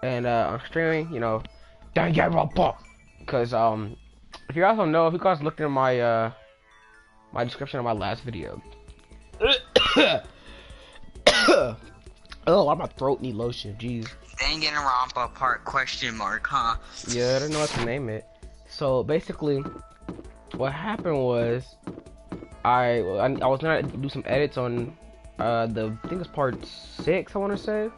and I'm streaming, you know, Danganronpa. Cause if you guys don't know, if you guys looked at my my description of my last video. Oh, why my throat need lotion? Jeez. Danganronpa part question mark, huh? Yeah, I don't know what to name it. So basically, what happened was I was gonna do some edits on I think it's part 6, I want to say,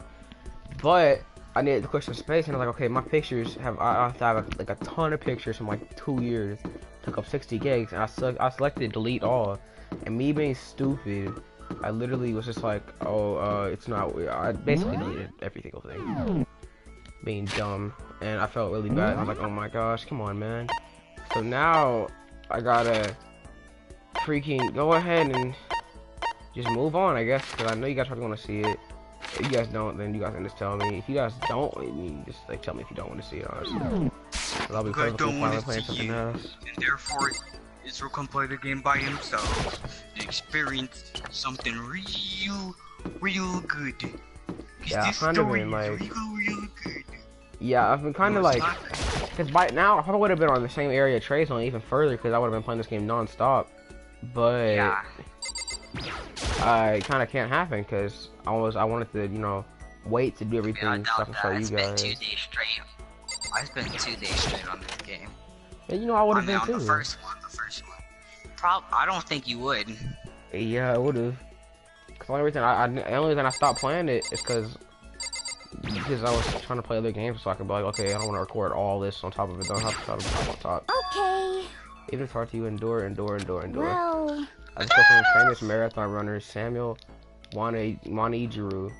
but I needed to clear some space, and I was like, okay, my pictures I have like a ton of pictures from like 2 years, took up 60 gigs, and I selected delete all, and me being stupid, I literally was just like, oh, it's not. I basically deleted every single thing, being dumb, and I felt really bad. I was like, oh my gosh, come on, man. So now I gotta freaking go ahead and just move on, I guess, because I know you guys probably want to see it. If you guys don't, then you guys can just tell me. If you guys don't, I mean, just like tell me if you don't want to see it, honestly. But I'll be perfectly fine playing something else. And therefore, Israel can play the game by himself and experience something real good. Yeah, I've kind of been like, real good. yeah, I've been kind of like, because by now I probably would have been on the same area Trey's on even further, because I would have been playing this game non-stop. But yeah. I kind of can't happen because I wanted to, you know, wait to do everything Yeah, so I can show you guys. 2 days straight. I spent 2 days straight on this game. Yeah, you know, I would have been on too. The first one. I don't think you would. Yeah, I would have. Cause the only reason I stopped playing it is because I was trying to play other games, so I could be like, okay, I don't want to record all this on top of it. Don't have to start on top. Okay. Even if it's hard to endure. Well. I just go from famous marathon runners Samuel Wanijuru.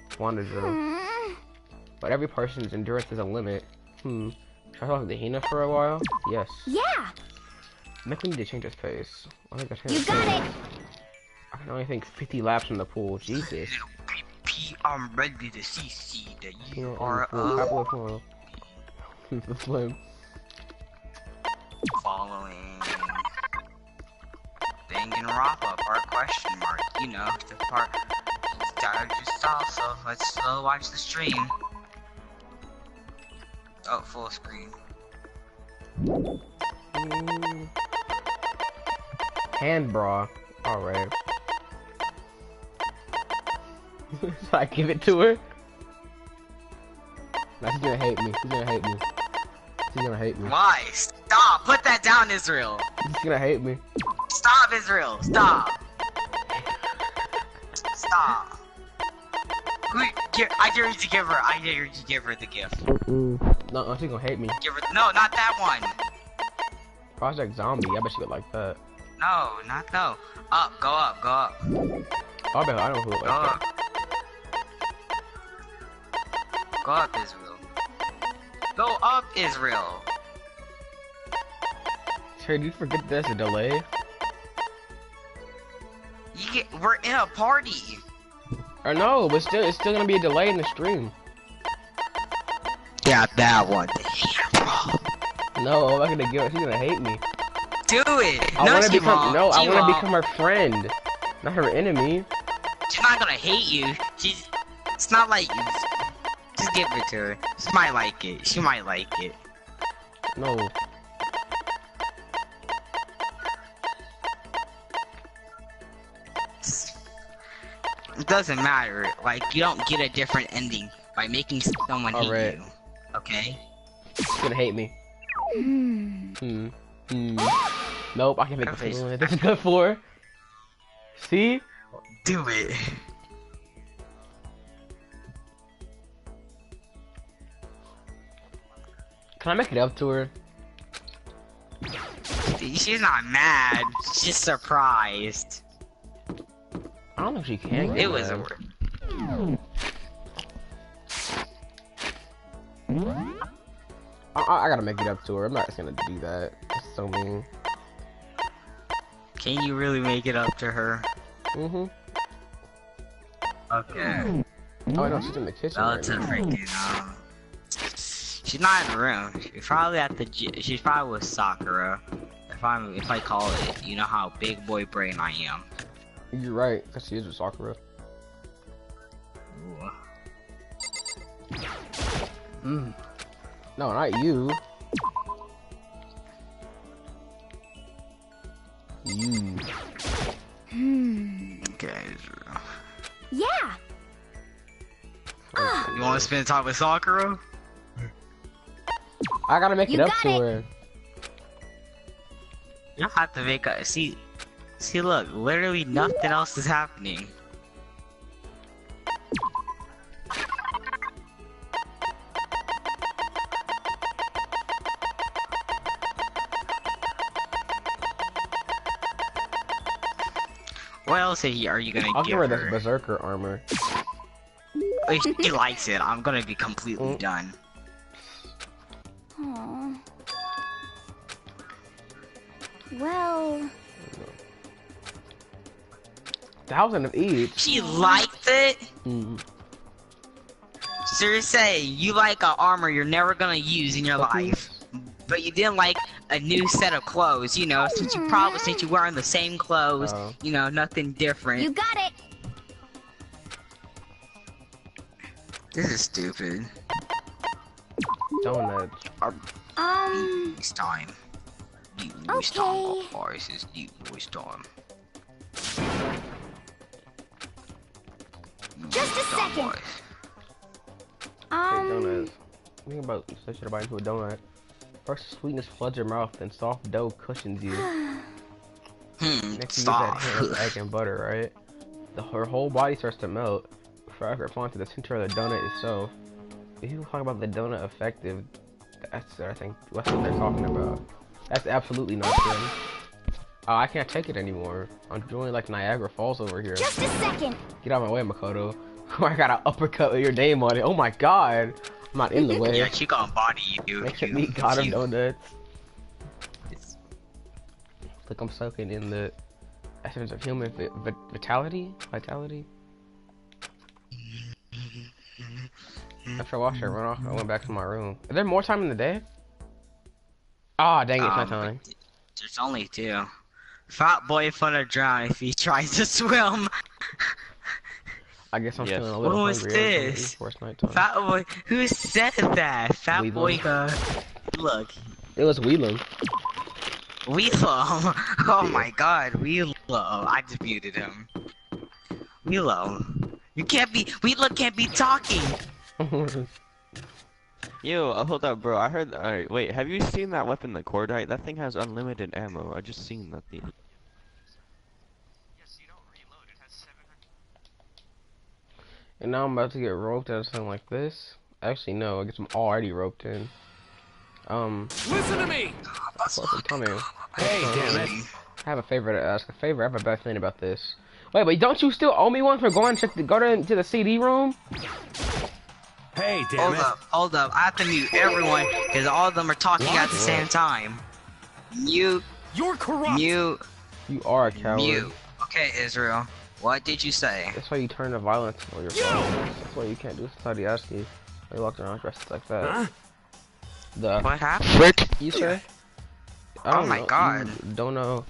But every person's endurance is a limit. Should I talk to Hina for a while? Yes. Yeah. I think we need to change his pace. I think I changed You got it. I can only think 50 laps in the pool. Jesus. I'm ready to see that you Yeah, are the slim. Following Danganronpa part question mark. You know, the part started just off, so let's watch the stream. Oh, full screen. Hand bra. Alright. Should I give it to her? Nah, she's gonna hate me. She's gonna hate me. She's gonna hate me. Why? Stop! Put that down, Israel! She's gonna hate me. Stop, Israel! Stop! Stop! I dare you to give her. I dare you to give her the gift. No, she's gonna hate me. Give her. No, not that one. Project Zombie. I bet she would like that. No, not no. Up, go up, go up. I bet I don't know who would like Go that. up. Go up, Israel. Go up, Israel. Trey, did you forget there's a delay? We're in a party. Or no, but still, it's still gonna be a delay in the stream. Yeah, that one. No, I'm not gonna give it. She's gonna hate me. Do it. I wanna become. No, I wanna won't. become her friend, not her enemy. She's not gonna hate you. It's not like you. Just give it to her. She might like it. She might like it. No. It doesn't matter. Like, you don't get a different ending by making someone hate Alright. you. Okay? She's gonna hate me. Nope, I can make Okay. it. This is good for her. See? Do it. Can I make it up to her? She's not mad. She's surprised. I don't know if she can. It was a mad. I gotta make it up to her. I'm not just gonna do that. That's so mean. Can you really make it up to her? Okay. Okay. Oh, I know she's in the kitchen. Well, Right it's a now. freaking, she's not in the room. She's probably at the she's probably with Sakura. If I call it, you know how big boy brain I am. You're right, because she is with Sakura. Ooh. No, not you. You. Okay. Yeah. You want to spend time with Sakura? I gotta make it You up got to it. her. You don't have to make a see. Look, literally nothing else is happening. What else are you gonna I'll give give her her? this berserker armor. If she likes it, I'm gonna be completely done. Aw. Well, 1,000 of each. She liked it? Mm. Seriously, you like an armor you're never gonna use in your life. But you didn't like a new set of clothes, you know, since you're wearing the same clothes, Oh. you know, nothing different. you got it. This is stupid. Donuts. It's time. Okay. It's voice time. Just a second. Hey, donuts. Think about such shit about into a donut. First, sweetness floods your mouth, then soft dough cushions you. Next, you use that hand of egg and butter, right? Her whole body starts to melt. Forever fall into the center of the donut itself. If people talk about the donut effective, that's what I think what they're talking about. That's absolutely not true. Oh, I can't take it anymore. I'm doing like Niagara Falls over here. Just a second. Get out of my way, Makoto. I got an uppercut with your name on it. Oh my god. I'm not in the way. Yeah, she gonna body you. Make me got him donuts. Look, I'm soaking in the essence of human vitality. After I washed it, run off. I went back to my room. Is there more time in the day? Ah, dang it, it's my time. There's only 2. Fat boy finna drown if he tries to swim. I guess I'm Yes. feeling a little What was hungry. this? Before it's nighttime. Fat boy, who said that? Fat Weeble. boy, look. It was Wheeling. Wheelo. Oh my god, Wheelo. I just muted him. Wheelo. Wheelo can't be talking. Yo, hold up, bro. I heard. Alright, wait. Have you seen that weapon, the cordite? That thing has unlimited ammo. I just seen that thing. And now I'm about to get roped out of something like this. Actually, no, I guess I'm already roped in. Listen to me! Tell me. Hey, damn it. I have a favor to ask. I have a bad feeling about this. Wait, but don't you still owe me one for going to go to the CD room? Hey, damn it. Hold up. I have to mute everyone because all of them are talking at the same time. Mute. You're corrupt. Mute. You are a coward. Mute. Okay, Israel. What did you say? That's why you turn to violence on your phone. That's why you can't do society asks you. Why you walk around dressed like that? Huh? What happened? Frick you say? I Oh don't my know. god. You don't know.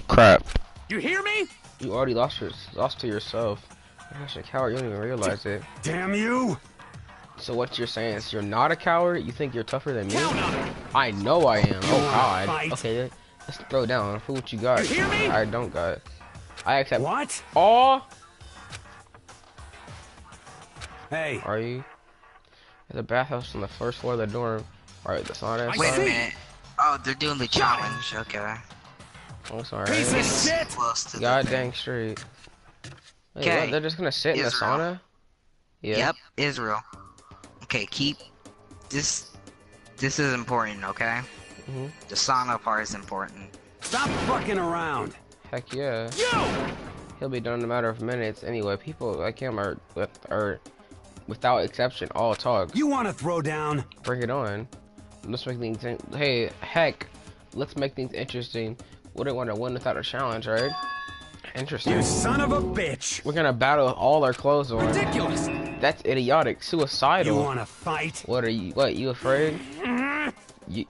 Crap. You hear me? You already lost to yourself. You're such a coward. You don't even realize it. Damn you! So what you're saying is you're not a coward? You think you're tougher than me? Count on it. I know I am. Oh wanna god. fight? Okay, let's throw down. For what you got. You hear me? I don't got. I accept. What? Oh, Hey, are you? There's a bathhouse on the first floor of the dorm. Alright, the sauna. I Wait a see. minute. Oh, they're doing the challenge. Okay. Oh, sorry. piece of shit! Close to the God thing. dang straight. Wait, Okay. what? They're just gonna sit in the Israel. sauna? Yeah. Yep, Israel. Okay, keep this. This is important, okay? Mhm. The sauna part is important. Stop fucking around! Heck yeah. You! He'll be done in a matter of minutes. Anyway, people like him are without exception all talk. You wanna throw down? Bring it on. Let's make things. Hey, heck, let's make things interesting. Wouldn't want to win without a challenge, right? Interesting. You son of a bitch! We're gonna battle with all our clothes on. Ridiculous! That's idiotic. Suicidal. You wanna fight? What are you? What? You afraid?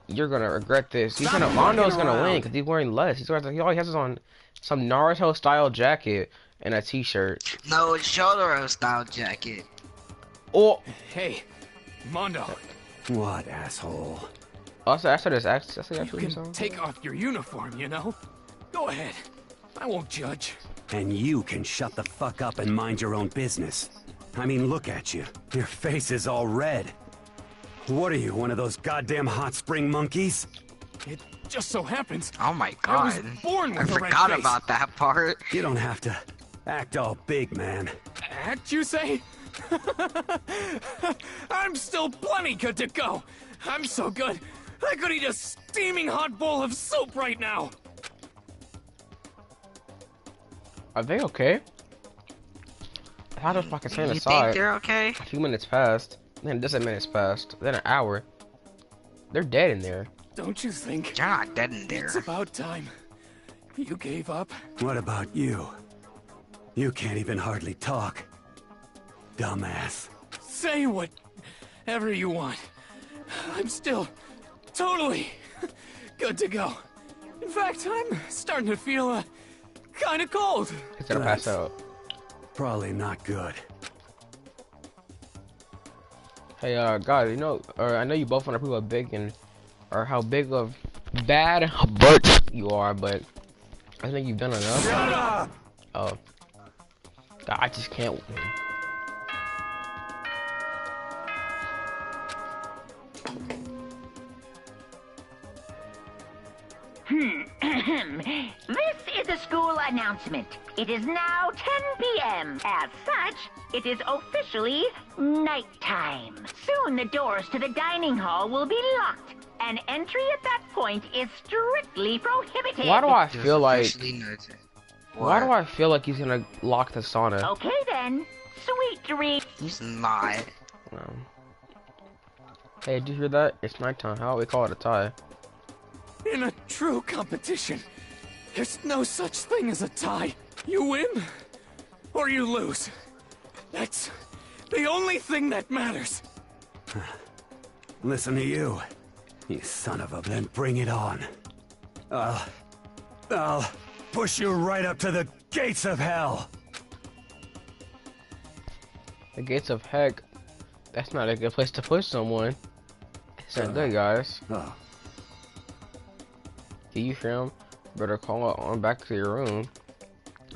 You're gonna regret this. He's Stop gonna. Mondo's fucking gonna win around. because he's wearing less. He always has on some Naruto style jacket and a t-shirt. No, it's Shotaro style jacket. Oh, Hey, Mondo. What, asshole? Also, after this, that's You actually can song. take off your uniform, you know? Go ahead. I won't judge. And you can shut the fuck up and mind your own business. I mean, look at you. Your face is all red. What are you, one of those goddamn hot spring monkeys? It just so happens Oh my I was god. born I with a red forgot face. about that part. You don't have to act all big, man. Act, you say? I'm still plenty good to go. I'm so good, I could eat a steaming hot bowl of soup right now. Are they okay? How the fuck is saying You aside? think they're okay? A few minutes passed. Then just a minute's passed. Then an hour. They're dead in there. Don't you think They're not dead in there. it's about time you gave up? What about you? You can't even hardly talk. Dumbass. Say whatever you want. I'm still totally good to go. In fact, I'm starting to feel kind of cold. He's gonna pass out. Probably not good. Hey, guys, you know, I know you both want to prove how big or how big of bad Bert you are, but I think you've done enough. Shut up! Oh, God, I just can't win. This is a school announcement. It is now 10 p.m. As such, it is officially nighttime. Soon the doors to the dining hall will be locked, and entry at that point is strictly prohibited. Why do I feel like? Officially noted. Why do What? I feel like he's gonna lock the sauna? Okay then. Sweet dreams. He's not. Hey, did you hear that? It's nighttime. How about we call it a tie? In a true competition, there's no such thing as a tie. You win or you lose. That's the only thing that matters. Listen to you. You son of a... Then bring it on. I'll push you right up to the gates of hell. The gates of heck. That's not a good place to push someone. It's not good, guys. Oh, Do you hear him? Better call on back to your room.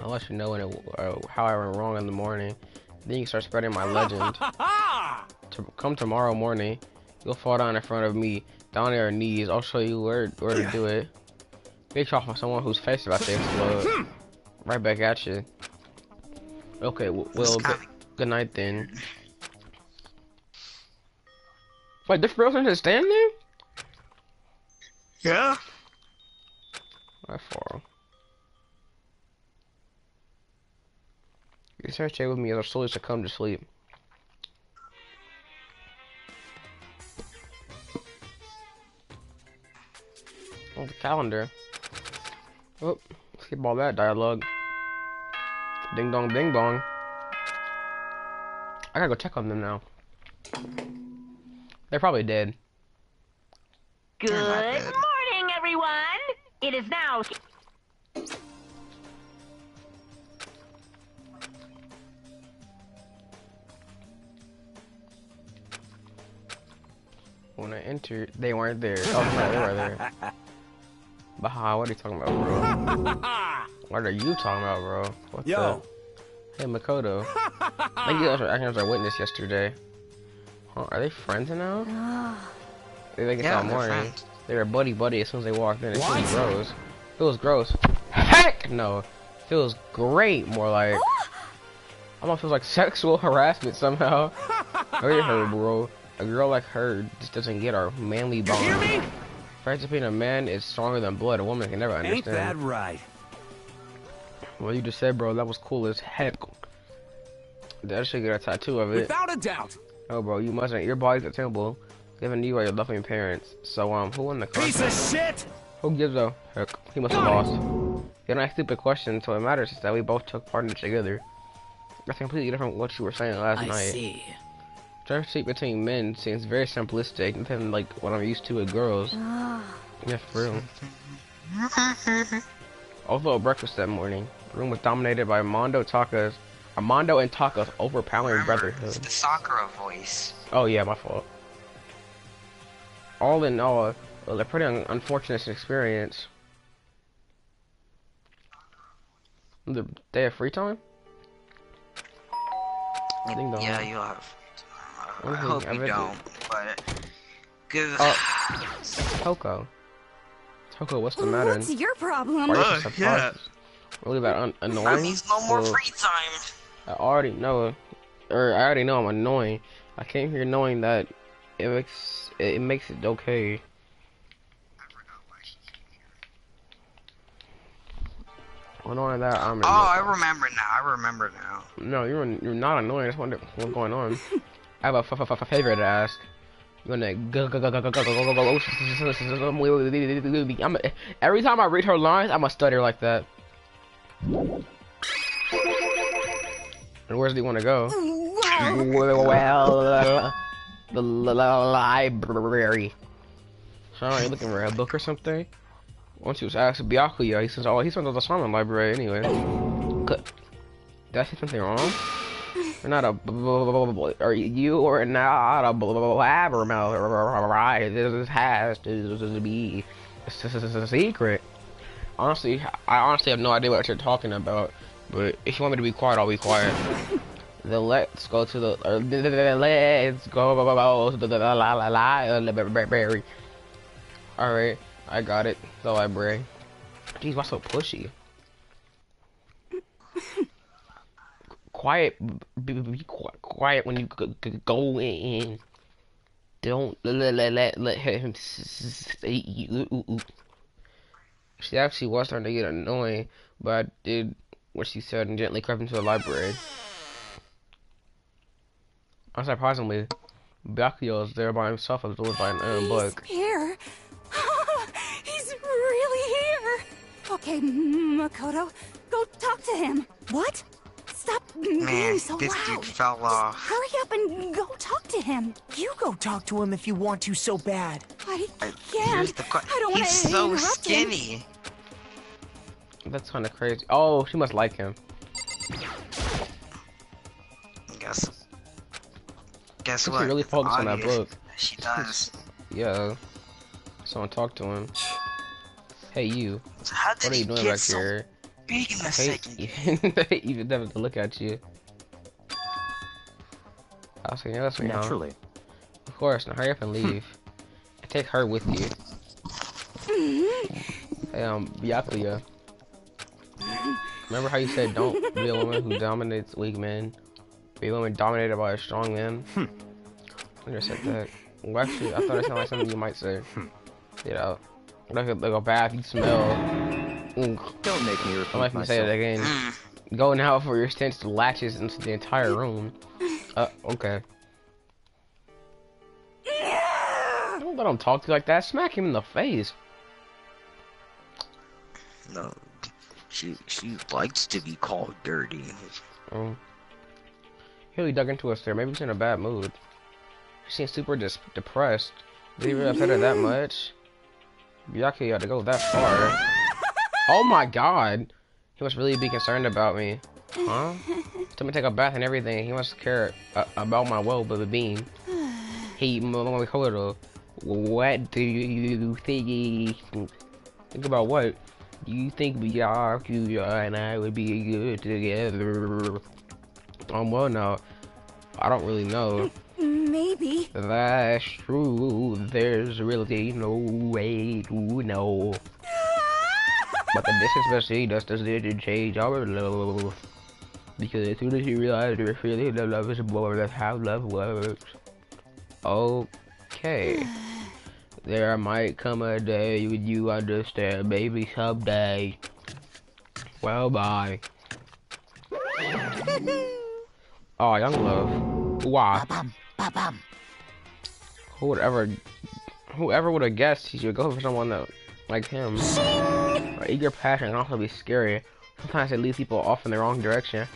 I'll let you know when how I went wrong in the morning. Then you can start spreading my legend. Come tomorrow morning, you'll fall down in front of me, down on your knees. I'll show you where to do it. Bitch off of someone whose face is about to explode. Right back at you. Okay, well, good night then. Wait, this person just stand there? Yeah. How far? You start stay with me as I slowly succumb to sleep. Oh, the calendar. Oh, skip all that dialogue. Ding dong, ding bong. I gotta go check on them now. They're probably dead. Good not dead. morning, everyone. It is now... When I entered, they weren't there. Oh no, they were there. Baha, what are you talking about, bro? What are you talking about, bro? What yo. the? Hey, Makoto. Thank you guys for acting as a witness yesterday. Huh, are they friends now? They think it's Yeah, all they're morning. friends. They were buddy as soon as they walked in. It What? feels gross. Feels gross. Heck no. Feels great. More like almost feels like sexual harassment somehow. Look at her, bro. A girl like her just doesn't get our manly bond. Hear me? Friendship between a man is stronger than blood. A woman can never Ain't that understand. right? What you just said, bro, that was cool as heck. That should get a tattoo of it. Without a doubt. Oh, bro, you mustn't. Your body's a temple given you by your loving parents. So, who won the Piece contest? of shit! Who gives a heck? He must have lost. You don't ask stupid questions, so it matters is that we both took part in it together. That's completely different from what you were saying last night. see. Friendship between men seems very simplistic, nothing like what I'm used to with girls. Yeah, for real. Also, at breakfast that morning, the room was dominated by Armando and Taka's overpowering Remember, brotherhood. it's the Sakura voice. Oh yeah, my fault. all in all, it was a pretty unfortunate experience. The day of free time? Ding dong. Yeah, you'll have. I Mhm, hope I you bet you- don't, but good. Toko. Toko, what's the matter? What's your problem? Why are you so yeah. surprised? Really that annoying? That means no more Well, free time. I already know, or I already know I'm annoying. I came here knowing that it makes it okay. Well, knowing that I'm Oh, I remember now. I remember now. no, you're not annoying. I just wonder what's going on. I have a favor to ask. You wanna go? Every time I read her lines, I'm a stutter like that. And where do you want to go? Well, the library. So are you looking for a book or something? Once he was asked Byakuya, he says, "Oh, he spent all the time in the library anyway." Did I say something wrong? You're not a or you are not a blabbermouth. Right? This has to be a secret. Honestly, I honestly have no idea what you're talking about. But if you want me to be quiet, I'll be quiet. Then let's go to the let's go to the library. All right, I got it. The library. Jeez, why so pushy? Quiet, be quiet when you go in. Don't let him say you. She actually was starting to get annoying, but I did what she said and gently crept into the library. Unsurprisingly, Byakuya is there by himself, absorbed by an book. He's here. He's really here. Okay, Makoto, go talk to him. What? Stop Man, being so this loud. dude fell off. Hurry up and go talk to him. You go talk to him if you want to so bad. I Here's can't. the I don't want He's to so interrupt him. skinny. That's kind of crazy. Oh, she must like him. Guess She what? really focused on that Obvious. book. She does. Yeah. Someone talk to him. Hey, you. So how did What are you he doing get back so here? big in I the hate second? even them to look at you. I was saying, yeah, that's me, huh? Naturally. Of course. Now hurry up and leave. And take her with you. Hey, Byakuya. Remember how you said don't be a woman who dominates weak men? Be a woman dominated by a strong man? I just said that. Well, actually, I thought it sounded like something you might say. You know, like a bath you smell. Don't make me repeat I'll let me say it again. Go now for your stance latches into the entire room. Okay. Don't let him talk to you like that. Smack him in the face. No, she likes to be called dirty. He really dug into us there. Maybe he's in a bad mood. She seems super depressed. Did he really upset her that much? Byakuya had to go that far. Oh my god! He must really be concerned about me. Huh? Told me to take a bath and everything. He must care about my well-being. Hey, Makoto, what do you think? Think about what? Do you think Byakuya and I would be good together? Well, no. I don't really know. Maybe. That's true. There's really no way to know. But the distance between us doesn't change our love. Because as soon as you realize you're feeling the love is more, that's how love works. Okay. There might come a day when you understand, maybe someday. Well, bye. Oh, young love. Wow. Whoever would have guessed he should go for someone that like him. Our eager passion can also be scary. Sometimes it leads people off in the wrong direction.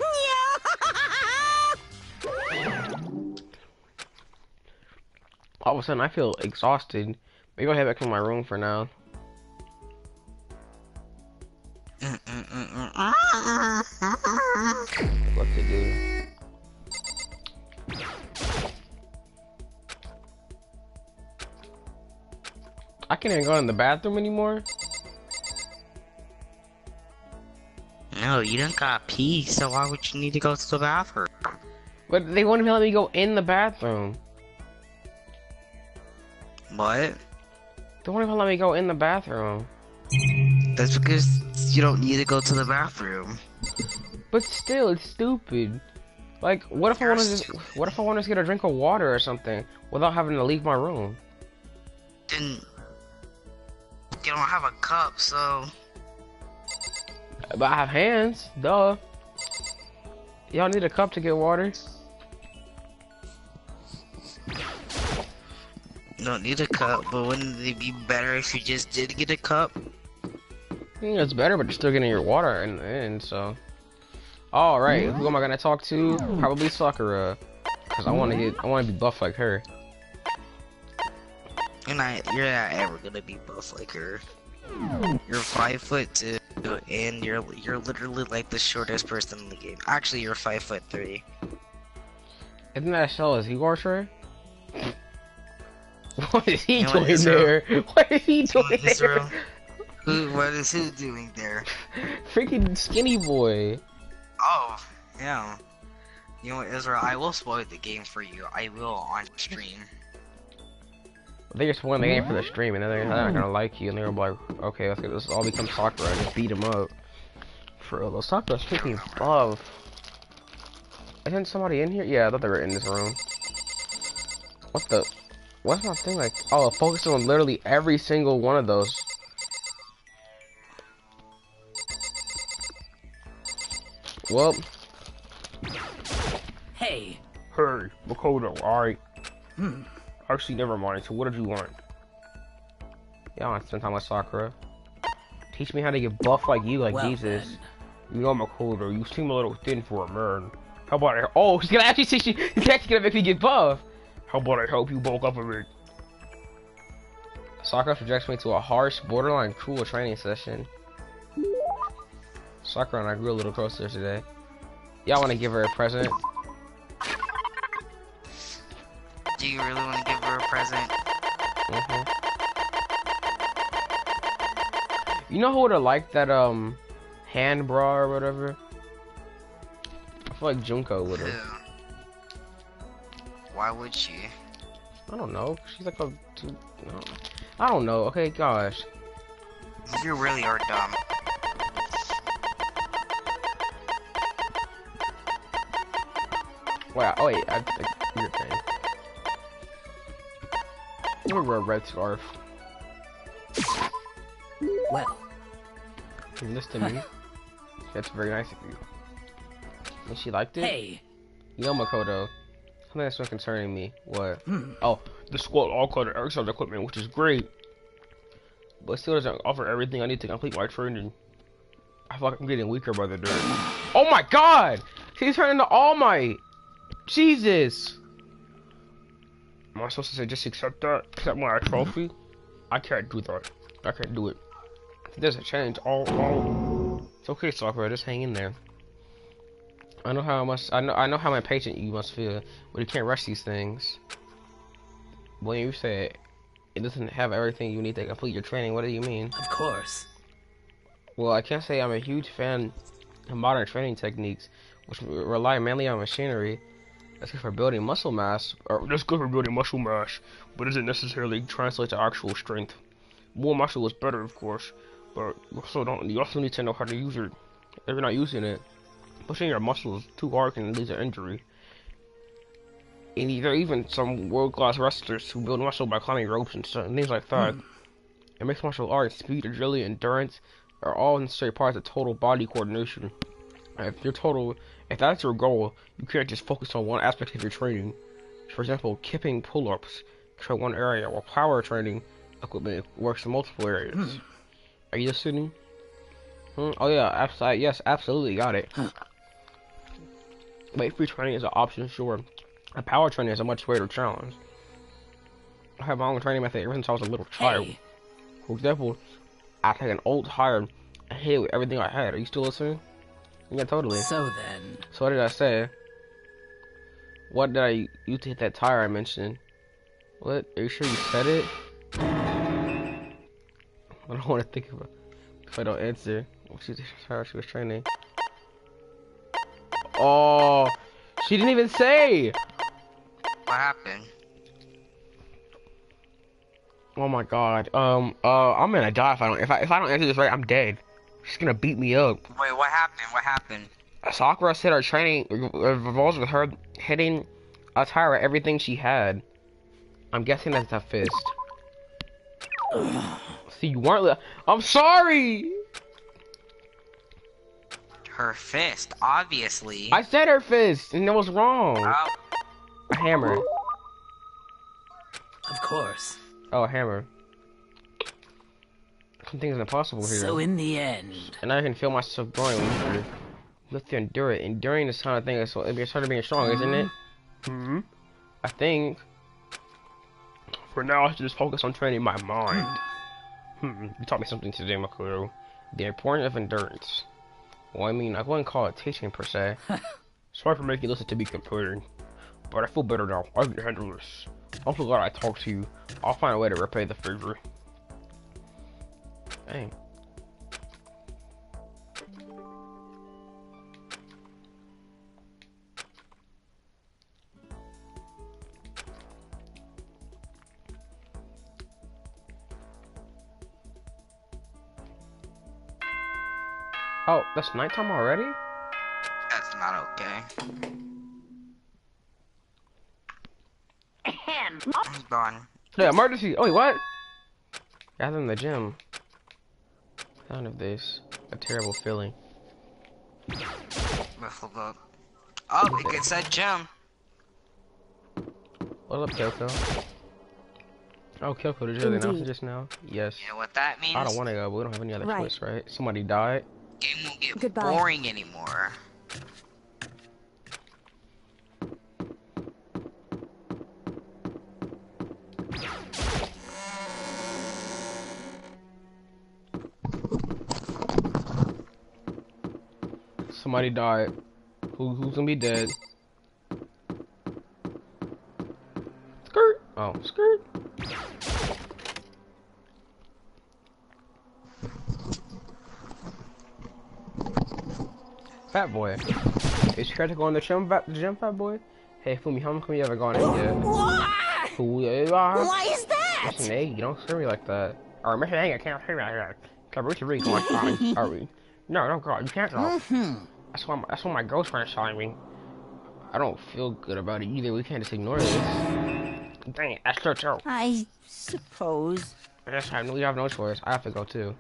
All of a sudden, I feel exhausted. Maybe I'll head back to my room for now. What to do? I can't even go in the bathroom anymore. No, you don't got pee, so why would you need to go to the bathroom? But they won't even let me go in the bathroom. What? They won't even let me go in the bathroom. That's because you don't need to go to the bathroom. But still, it's stupid. Like, what if I want to just get a drink of water or something without having to leave my room? Then you don't have a cup, so But I have hands, duh. Y'all need a cup to get water? you don't need a cup. But wouldn't it be better if you just did get a cup? Yeah, it's better, but you're still getting your water in, so. Alright, who am I gonna talk to? Probably Sakura. Cause I wanna be buff like her. You're not ever gonna be buff like her. You're 5'2", and you're literally like the shortest person in the game. Actually, you're 5'3". Isn't that Shell as Igor Trey? What is he doing Israel? there? What is he doing Israel? there? What is who doing there? Freaking skinny boy. Oh, yeah. You know what, Israel? I will spoil the game for you. I will on stream. They just won the game for the stream, and then they're not gonna like you, and they're like, okay, let's get this all become Sakura, just beat him up. For real, Sakura's freaking buff. Isn't somebody in here? Yeah, I thought they were in this room. What's my thing like? Oh, focus on literally every single one of those. Well. Hey. Hey, Makoto, alright. Actually, never mind. So what did you want? Yeah, I want to spend time with Sakura. Teach me how to get buff like you, like Well, Jesus. then. You know, Makoto, you seem a little thin for a man. How about I... Oh, she's gonna actually teach you... She's actually gonna make me get buff. How about I help you bulk up a bit? Sakura subjects me to a harsh, borderline cruel training session. Sakura and I grew a little closer today. Y'all want to give her a present? Do you really want to give her a present? You know who would have liked that hand bra or whatever? I feel like Junko would have. Who? Why would she? I don't know. She's like a. No. I don't know. Okay, gosh. You really are dumb. Wow. Oh wait, I think your thing. I'm gonna wear a red scarf. Well. You listen to me. That's very nice of you. And she liked it? Hey. Yo, Makoto. Something that's been concerning me. What? Oh, the squad all called exercise equipment, which is great. But still doesn't offer everything I need to complete my training. I feel like I'm getting weaker by the day. Oh my god! She's turning to All Might! Jesus! Am I supposed to say just accept that? Accept my trophy? I can't do that. I can't do it. There's a change. It's okay, Sakura. Just hang in there. I know how impatient you must feel, but you can't rush these things. When you say it doesn't have everything you need to complete your training, what do you mean? Of course. Well, I can't say I'm a huge fan of modern training techniques, which rely mainly on machinery. That's good for building muscle mass, but doesn't necessarily translate to actual strength. More muscle is better, of course, but you also need to know how to use it. If you're not using it, pushing your muscles too hard can lead to injury. And there are even some world-class wrestlers who build muscle by climbing ropes and things like that. It makes martial arts, speed, agility, endurance are all necessary parts of total body coordination. If that's your goal, you can't just focus on one aspect of your training. For example, kipping pull-ups control one area, while power training equipment works in multiple areas. Are you listening? Oh yeah, yes, absolutely, got it. Weight-free training is an option, sure. And power training is a much greater challenge. I have my own training method ever since I was a little child. Hey. For example, I take an old tire and hit it with everything I had. Are you still listening? Yeah, totally. So then. So what did I say? What did I use to hit that tire I mentioned? What? Are you sure you said it? I don't want to think about if I don't answer. She's how she was training. Oh, she didn't even say. What happened? Oh my god. I'm gonna die if I don't answer this right. I'm dead. She's gonna beat me up. Wait, what happened? What happened? Sakura said her training revolves with her hitting Atara everything she had. I'm guessing that's a fist. See, you weren't. I'm sorry. Her fist, obviously. I said her fist, and that was wrong. Oh, A hammer. Of course. Oh, a hammer. Something is impossible here. So in the end, And I can feel myself growing weaker. You have to endure it. Enduring this kind of thing is so it started being strong, isn't it? Hmm. I think. For now, I should just focus on training my mind. You taught me something today, Makoto. The importance of endurance. Well, I mean, I wouldn't call it teaching per se. Sorry for making you listen to me comparing, but I feel better now. I can handle this. I'm so glad I talked to you. I'll find a way to repay the favor. Dang. Oh, that's nighttime already? that's not okay. Ahem. He's gone. Yeah, emergency. Oh, wait, what? Gather in the gym. Sound of this. A terrible feeling. Let's look up. Oh, it said gym. What's up, Kyoko? Oh, Kyoko, did you hear the announcement just now? Yes. You know what that means? I don't want to go, but we don't have any other Right. choice, right? Somebody died. Game won't get Goodbye. boring anymore. Somebody died. Who's gonna be dead? Skirt. Oh, skirt. Fat boy. Is you to go on the gym, fat boy? Hey, Fumi, how come you haven't gone in yet? Why is that? Listen, hey, you don't scare me like that. Or Mr. Hang, I can't scare me like that. Carucci Reed, come on, are we? No, don't go. You can't go. That's what my girlfriend's telling me. I don't feel good about it either. We can't just ignore this. Dang it, that's true. I suppose. Yes, we have no choice. I have to go too.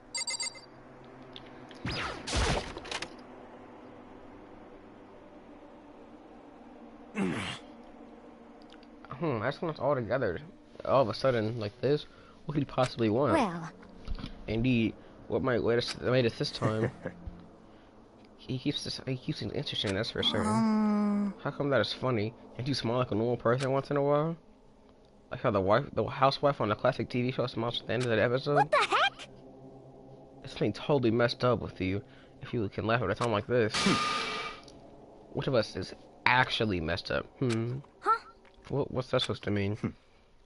That's when it's all together. All of a sudden, like this, what could he possibly want? Well, Indeed, what might made us this time? He keeps things interesting. That's for certain. How come that is funny? Can't you smile like a normal person once in a while? Like how the housewife on the classic TV show smiles at the end of that episode. what the heck? It's something totally messed up with you. If you can laugh at a time like this. Which of us is actually messed up? Huh? What's that supposed to mean?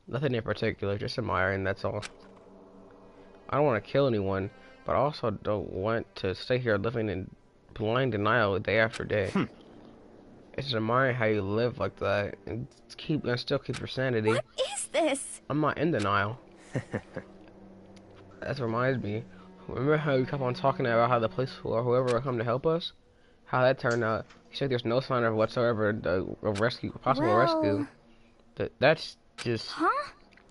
Nothing in particular, just admiring, that's all. I don't want to kill anyone, but I also don't want to stay here living in blind denial day after day. It's just admiring how you live like that and still keep your sanity. What is this? I'm not in denial. That reminds me. Remember how you kept on talking about how the police or whoever will come to help us? How that turned out? You said there's no sign of whatsoever of possible rescue. That's just. Huh?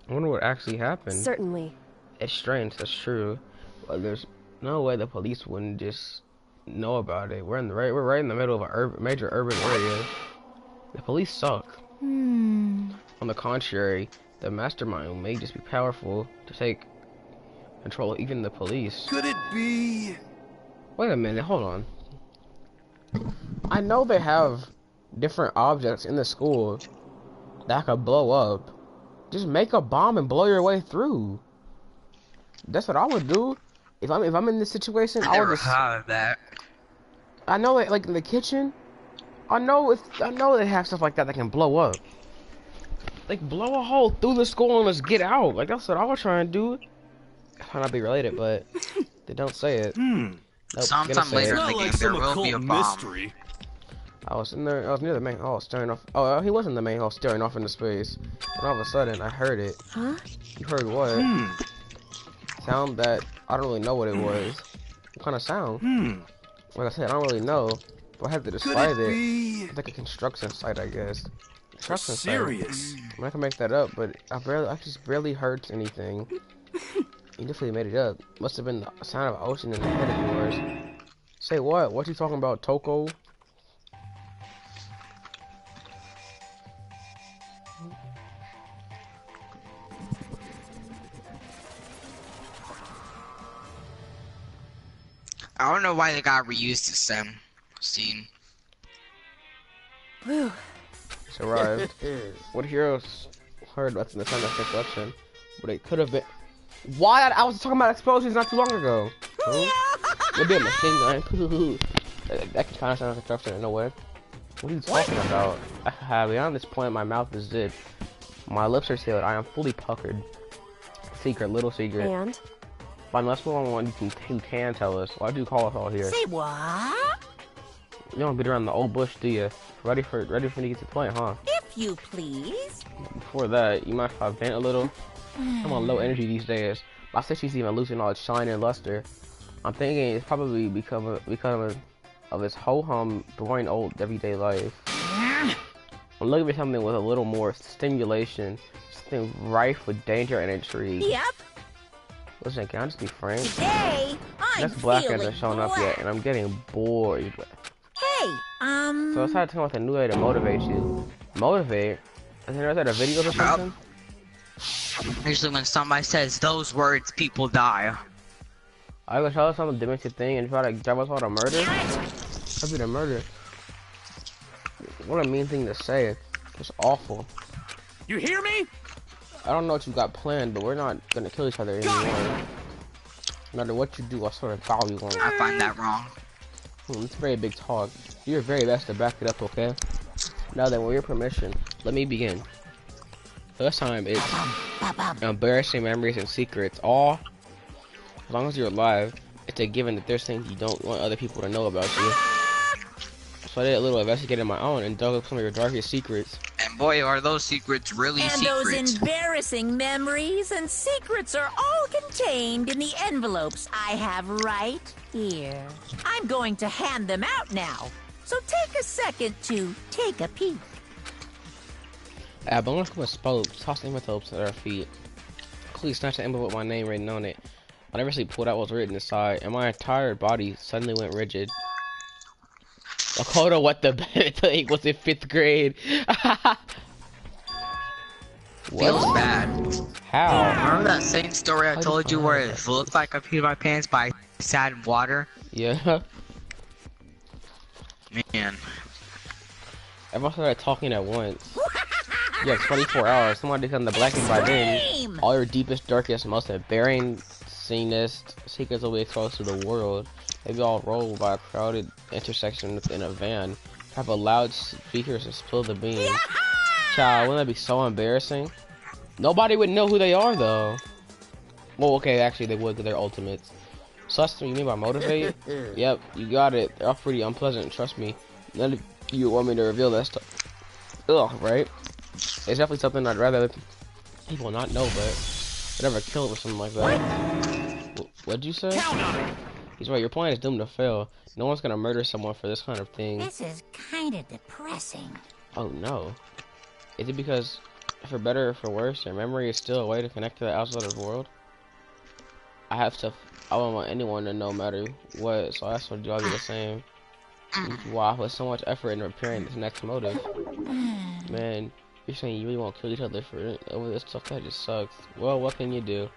I wonder what actually happened. Certainly. It's strange. That's true. But there's no way the police wouldn't just know about it. We're right in the middle of a major urban area. The police suck. On the contrary, the mastermind may just be powerful to take control of even the police. Could it be? Wait a minute, hold on. I know they have different objects in the school that could blow up. Just make a bomb and blow your way through. That's what I would do. If I'm in this situation, I would Never just. thought of that. I know that, like in the kitchen. I know they have stuff like that can blow up. Like blow a hole through the school and let's get out. Like that's what I was trying to do. might not be related, but they don't say it. Nope, Sometime later in the game, there will be a bomb. mystery. I was in there. I was near the main hall, staring off. Oh, he was in the main hall, staring off into space. And all of a sudden, I heard it. Huh? You heard what? Sound that I don't really know what it was. What kind of sound? Like I said, I don't really know. But I have to describe it. It's like a construction site, I guess. Construction site. Serious. I mean, I can make that up, but I just barely heard anything. You definitely made it up. Must have been the sound of ocean in the head of yours. Say what? What you talking about, Toko? I don't know why they got reused this scene. Whew. Survived. What heroes heard what's in the sound of construction? But it could have been. Why? I was talking about explosions not too long ago. Maybe a machine gun. That can kind of sound like construction in a way. What are you talking about? Beyond this point, my mouth is zipped. My lips are sealed. I am fully puckered. Secret, little secret. And? Fine, let's move on. You can tell us. Why do you call us all here? Say what? You don't beat around the old bush, do you? Ready for me to get to the point, huh? If you please. Before that, you mind if I vent a little? I'm on low energy these days. My sexy's even losing all its shine and luster. I'm thinking it's probably because of its ho-hum, boring old everyday life. I'm looking for something with a little more stimulation, something rife with danger and intrigue. Yep. Listen, can I just be frank? Today, I'm Next black feeling hasn't shown up yet, and I'm getting bored. Hey, So I decided to come up with a new way to motivate you. Motivate? Has anyone had a video or something? Usually when somebody says those words, people die. I was tell us some demented thing and try to drive us all to murder? That'd be the murder. What a mean thing to say. It's awful. You hear me? I don't know what you got planned, but we're not gonna kill each other anymore. No matter what you do, I sort of follow you on. I find that wrong. It's very big talk. Do your very best to back it up, okay? Now then, with your permission, let me begin. This time, it's embarrassing memories and secrets. All, as long as you're alive, it's a given that there's things you don't want other people to know about you. So I did a little investigating my own and dug up some of your darkest secrets. And boy, are those secrets really and secrets. those embarrassing memories and secrets are all contained in the envelopes I have right here. I'm going to hand them out now, so take a second to take a peek. But let's go with spokes, toss envelopes at our feet. Quickly snatch the envelope with my name written on it. I never see pulled out what was written inside, and my entire body suddenly went rigid. Makoto, what the thing was in 5th grade? Feels bad. How? Remember that same story I told you where it looked like I peed my pants by sat in water? Yeah. Man. Everyone started talking at once. You have 24 hours. Someone to come to blacken by then. All your deepest, darkest, most embarrassingest secrets will be exposed to the world. Maybe I'll roll by a crowded intersection within a van. Have a loud speakers and spill the beans. Child, wouldn't that be so embarrassing? Nobody would know who they are, though. Well, okay, actually they would, because they're ultimates. So that's what you mean by motivate? Yep, you got it. They're all pretty unpleasant, trust me. None of you want me to reveal that stuff. Ugh, right? It's definitely something I'd rather people not know, but I'd never kill it with something like that. What'd you say? Count on it. He's right, your plan is doomed to fail. No one's gonna murder someone for this kind of thing. This is kind of depressing. Oh no. Is it because, for better or for worse, your memory is still a way to connect to the outside of the world? I don't want anyone to know no matter what, so that's what I'll do the same. Wow, with so much effort in preparing this next motive. Man, you're saying you really won't kill each other over this stuff? That just sucks. Well, what can you do?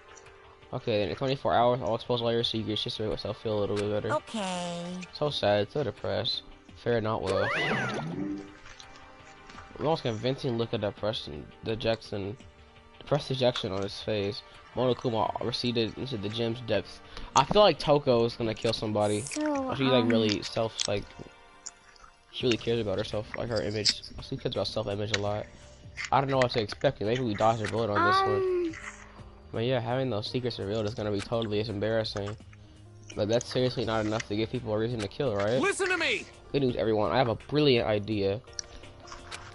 Okay, then in 24 hours, I'll expose all your secrets just to make myself feel a little bit better. Okay. So sad, so depressed. Fair not well. Almost convincing look at depressed dejection on his face. Monokuma receded into the gym's depths. I feel like Toko is gonna kill somebody. So, She like really she really cares about herself, like her image. She cares about self-image a lot. I don't know what to expect. Maybe we dodged a bullet on this one. But yeah, having those secrets revealed is gonna be totally as embarrassing. But that's seriously not enough to give people a reason to kill, right? Listen to me! Good news, everyone. I have a brilliant idea.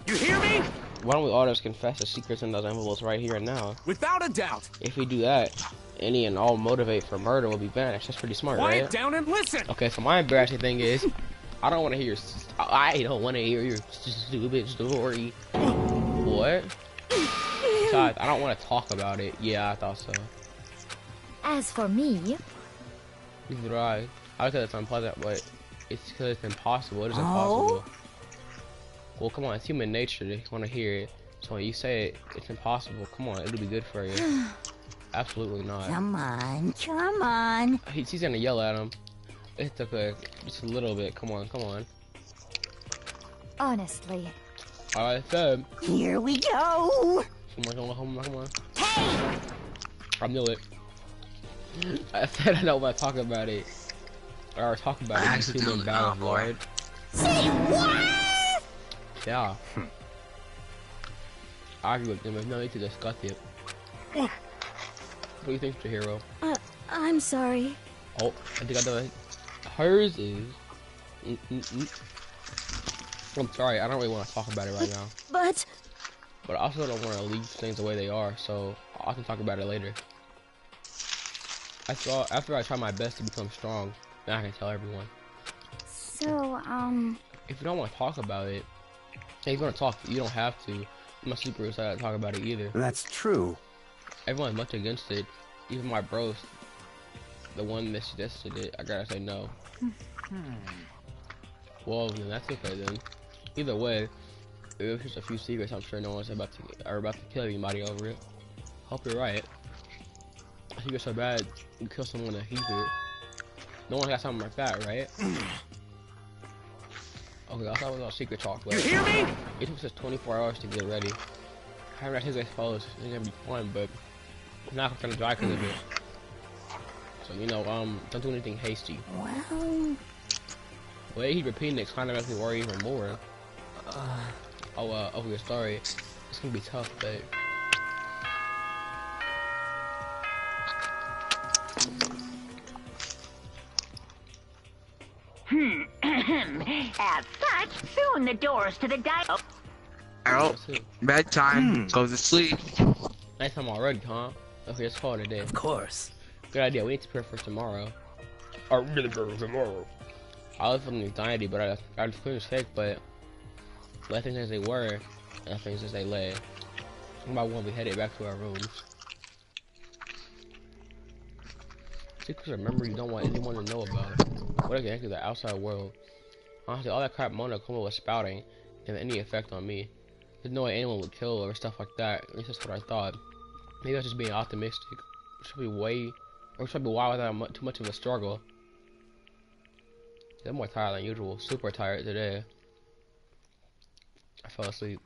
You hear me? Why don't we all just confess the secrets in those envelopes right here and now? Without a doubt. If we do that, any and all motivate for murder will be vanished. That's pretty smart, Quiet right? down and listen. Okay, so my embarrassing thing is, I don't want to hear. I don't want to hear your stupid story. What? Besides, I don't want to talk about it. Yeah, I thought so. As for me, Neither do I. I because it's unpleasant, but it's because it's impossible. It is impossible. Well, come on, it's human nature to want to hear it. So when you say it, it's impossible. Come on, it'll be good for you. Absolutely not. come on, come on. He's gonna yell at him. It's okay, just a little bit. Come on, come on. Honestly. I said. Here we go. Come on, come on. Hey! I knew it. I said I don't want to talk about it. Or talk about it. It's human battle, Lord. Say what? Yeah. Argue with them. There's no need to discuss it. What do you think, hero? I'm sorry. Oh, I think I know it. Hers is. I'm sorry. I don't really want to talk about it right now. But I also don't want to leave things the way they are, so I can talk about it later. After I try my best to become strong, then I can tell everyone. so, If you don't want to talk about it, hey, if you want to talk, you don't have to. I'm not super excited to talk about it either. That's true. Everyone's much against it. Even my bros, the one that suggested it, I gotta say no. Well, then that's okay then. Either way, if it's just a few secrets, I'm sure no one's about to kill anybody over it. Hope you're right. I think it's so bad you kill someone to heap it. No one got something like that, right? Okay, I thought it was all secret talk, but You hear me? it took us 24 hours to get ready. I haven't had his clothes. It's gonna be fun, but I'm not gonna dry because of it. So you know, don't do anything hasty. well, The way he repeating it kind of makes me worry even more. Okay, sorry. It's gonna be tough, but. As such, soon the doors to the Oh, bedtime. Go to sleep. Nighttime already, huh? Okay, let's call it a day. Of course. Good idea. We need to prepare for tomorrow. Or really prepare for tomorrow. I was feeling anxiety, but I just couldn't shake. But let things as they were, and things as they lay. One by one, we headed back to our rooms. Secrets are memories you don't want anyone to know about. What if they enter the outside world? Honestly, all that crap Mona Kuma was spouting didn't have any effect on me. There's no way anyone would kill or stuff like that. At least that's what I thought. Maybe I was just being optimistic. It should be why without too much of a struggle. I'm more tired than usual. Super tired today. I fell asleep.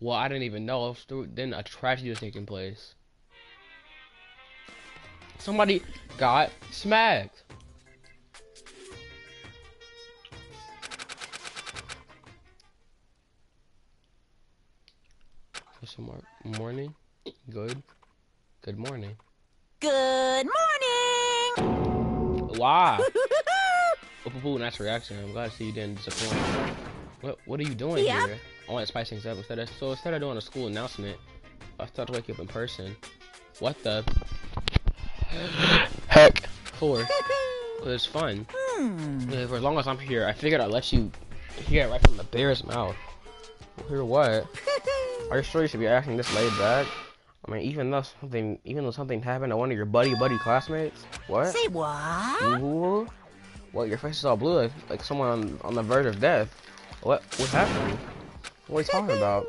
Well, I didn't even know. Then a tragedy was taking place. Somebody got smacked. Some morning. Good morning. Good morning! Wow. Oh, nice reaction. I'm glad to see you didn't disappoint. What are you doing here? I want to spice things up instead of doing a school announcement, I start to wake up in person. What the heck? For? It's fun. For as long as I'm here, I figured I'd let you hear it right from the bear's mouth. Hear what? Are you sure you should be acting this laid back? I mean, even though something happened to one of your buddy classmates. What? Say what? Ooh. What? Your face is all blue, like someone on the verge of death. What happened? What are you talking about?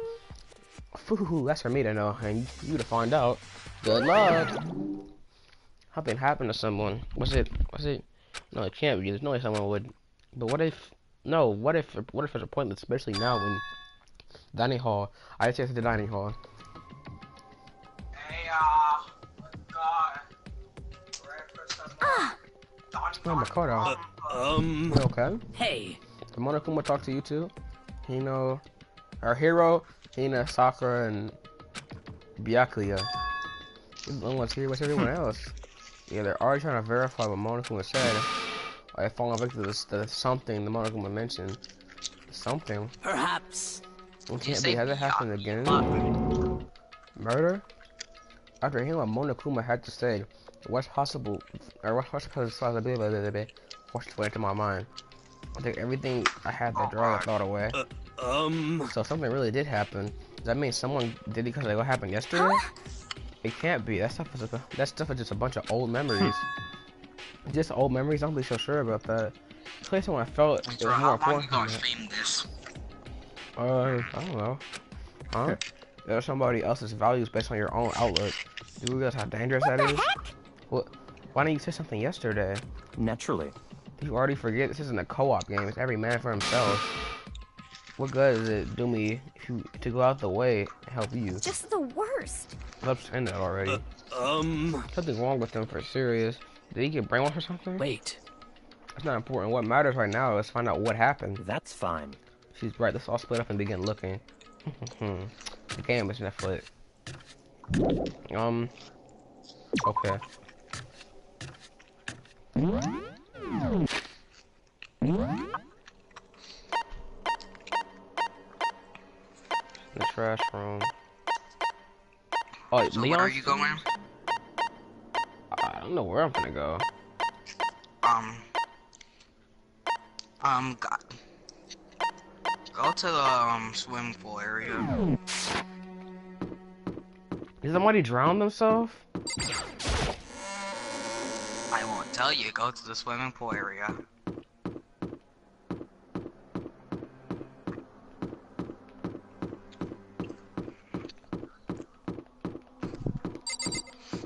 Ooh, that's for me to know, and you to find out. Good luck. Something happened to someone. Was it? No, it can't be. There's no way someone would. But what if? No. What if it's pointless, especially now when dining hall. I just said the dining hall. Hey, God. Oh, Makoto. You okay? Hey. Did Monokuma talk to you too? Hino, our hero, Hina, Sakura, and Byakuya. We're the only ones here with everyone else. Yeah, they're already trying to verify what Monokuma said. Like falling victim to the something the Monokuma mentioned. Something. Perhaps. It can't be. Has it happened again? Murder? After hearing what Monokuma had to say, what's possible, or what's possibility forced into my mind. I think everything I had to draw I thought away. So something really did happen. Does that mean someone did it because of what happened yesterday? It can't be. That stuff is just a bunch of old memories. Just old memories. I'm not really so sure about that. The place when I felt it was more important. How long you gonna stream this? I don't know. Huh? There's somebody else's values based on your own outlook. Do you realize how dangerous that is? What? Why didn't you say something yesterday? Naturally. You already forget this isn't a co-op game. It's every man for himself. What good does it do me to go out the way and help you? Just the worst. I've seen that already. Something's wrong with him for serious. Did he get brainwashed or something? Wait. It's not important. What matters right now is find out what happened. That's fine. She's right. Let's all split up and begin looking. The game is Netflix. Okay. The trash room. Oh, So Leon. where are you going? I don't know where I'm gonna go. Go to the swimming pool area. Did somebody drown themselves? I won't tell you. Go to the swimming pool area.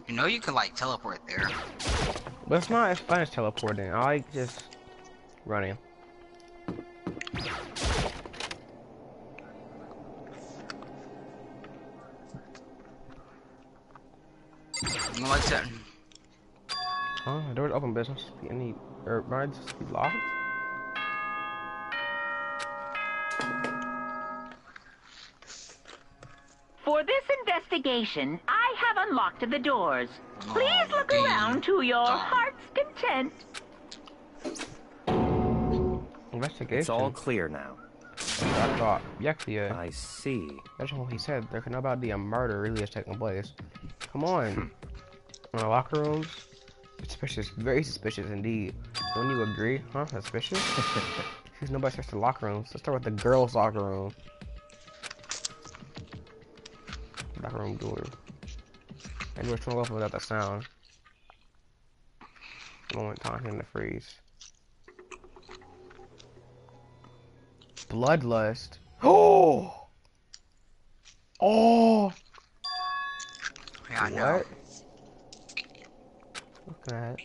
You know you could like teleport there. But it's not as fun as teleporting. I like just running. What's that? Huh? The door's open, business. Any rides be locked? For this investigation, I have unlocked the doors. Please look around to your heart's content. Investigation. It's all clear now. I thought. Yeah. I see. That's what he said. There could not be a murder really is taking place. Come on. In the locker rooms? Suspicious. Very suspicious indeed. Don't you agree? Huh? Suspicious? Since nobody starts the locker rooms. Let's start with the girls' locker room. Locker room door. And we're trying to go without the sound. Moment time in the freeze. Bloodlust. Oh! Oh! Yeah, I know. What? Look at that.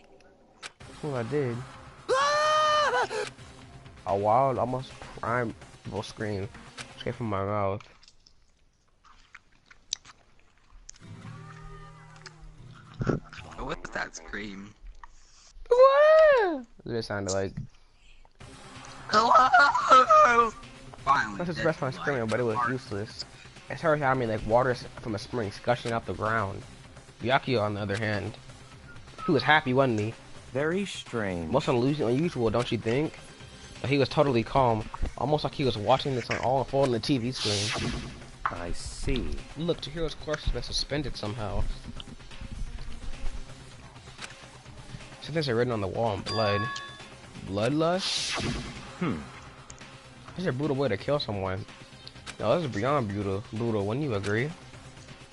That's what I did. A wild, almost primal scream escaped from my mouth. What's that scream? It sounded like. Hello! Finally. That's his best friend screaming, but it was useless. It started out me like water from a spring gushing out the ground. Byakuya, on the other hand, he was happy, wasn't he? Very strange. Most unusual, don't you think? But he was totally calm, almost like he was watching this all unfold on the TV screen. I see. Look, Chihiro's corpse has been suspended somehow. Something's written on the wall in blood. Bloodlust? This is a brutal way to kill someone. No, this is beyond brutal, wouldn't you agree?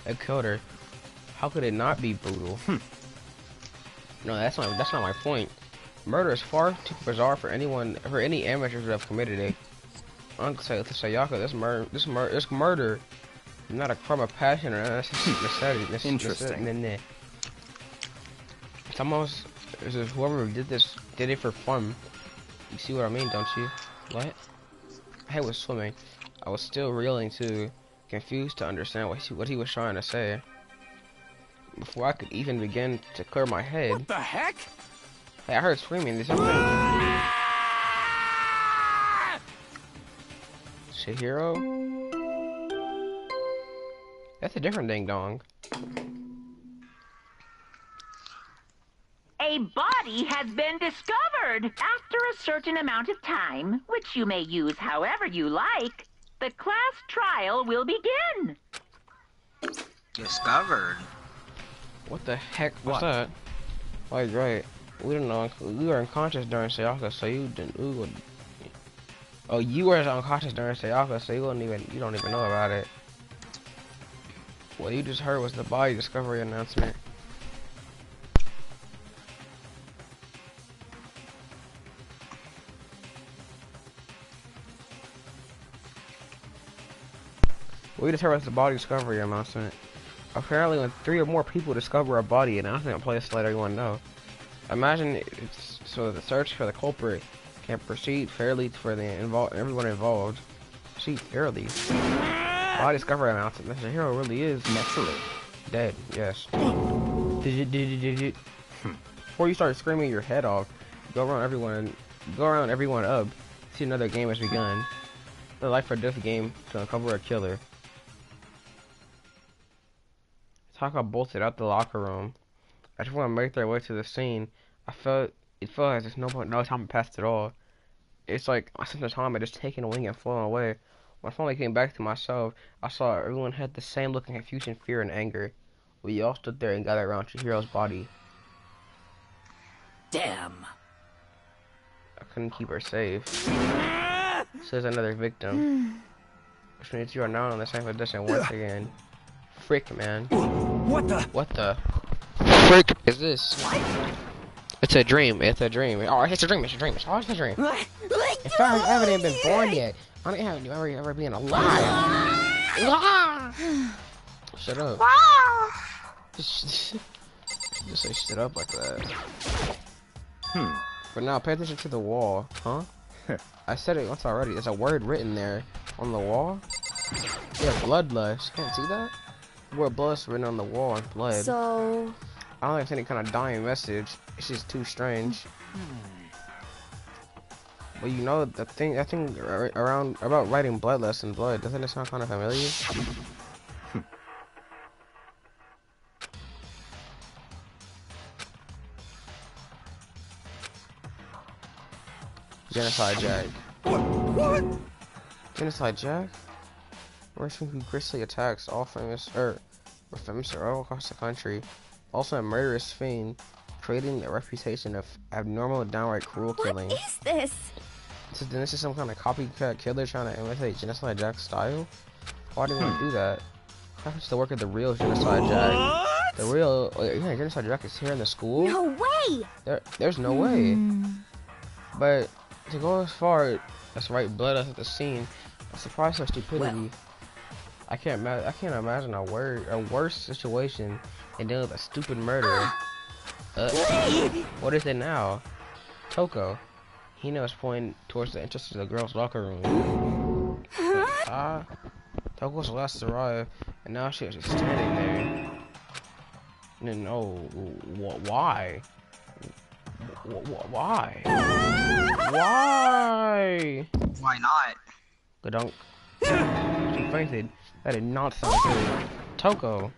They killed her. How could it not be brutal? No, that's not my point. Murder is far too bizarre for any amateurs to have committed it. Uncle Sayaka, this murder is not a crime of passion or necessity. Interesting. It's almost as if whoever did this did it for fun. You see what I mean, don't you? What? I was swimming. I was still reeling too, confused to understand what he was trying to say. Before I could even begin to clear my head. What the heck? Hey, I heard screaming. There's something. Chihiro? That's a different ding dong. A body has been discovered. After a certain amount of time, which you may use however you like, the class trial will begin. Discovered. What the heck was What? that? Oh, you're right. We don't know. We were unconscious during Sayaka, so you didn't. We would. Oh, you were unconscious during Sayaka, so you don't even know about it. What you just heard was the body discovery announcement. What you just heard was the body discovery announcement. Apparently, when 3 or more people discover a body, announcement place to let everyone know. Imagine it's so the search for the culprit can proceed fairly for everyone involved. Proceed fairly. Body discovery announcement. The hero really is naturally dead. Yes. Did. Before you start screaming your head off, go around everyone up. See another game has begun. The life or death game to uncover a killer. Taka bolted out the locker room. As everyone made their way to the scene, it felt as if no time had passed at all. It's like I spent the time had just taken a wing and flown away. When I finally came back to myself, I saw everyone had the same look of confusion, fear, and anger. We all stood there and gathered around Chihiro's body. Damn. I couldn't keep her safe. Says another victim. Which means you are now in the same position once again. Frick, man. What the? What the frick is this? It's a dream. It's a dream. Oh, it's a dream. It's a dream. It's always a dream. In fact, I haven't even been born yet. I don't have ever been alive. Shut up. Just say shut up like that. But now, pay attention to the wall, huh? I said it once already. There's a word written there on the wall. Yeah, bloodlust. Can't see that? The word bloodlust written on the wall in blood. So... I don't think it's any kind of dying message. It's just too strange. Well, you know the thing. I think around about writing bloodlust and blood. Doesn't it sound kind of familiar? Genocide Jack. What? Genocide Jack? Person who grisly attacks all famous all across the country. Also a murderous fiend, creating a reputation of abnormal, downright cruel killing. What is this? So then this is some kind of copycat killer trying to imitate Genocide Jack's style? Why do you want to do that? Happens to work at the real Genocide Jack. The real, yeah, Genocide Jack is here in the school? No way! There's no way. But to go as far as write blood at the scene, I'm surprised at stupidity. Well. I can't imagine a worse situation than dealing with a stupid murder. What is it now? Toko. Hino is pointing towards the entrance to the girls' locker room. Toko's last arrived, and now she is just standing there. And why? Why? Why? Why not? Gadunk. She fainted. That did not sound good. Toko.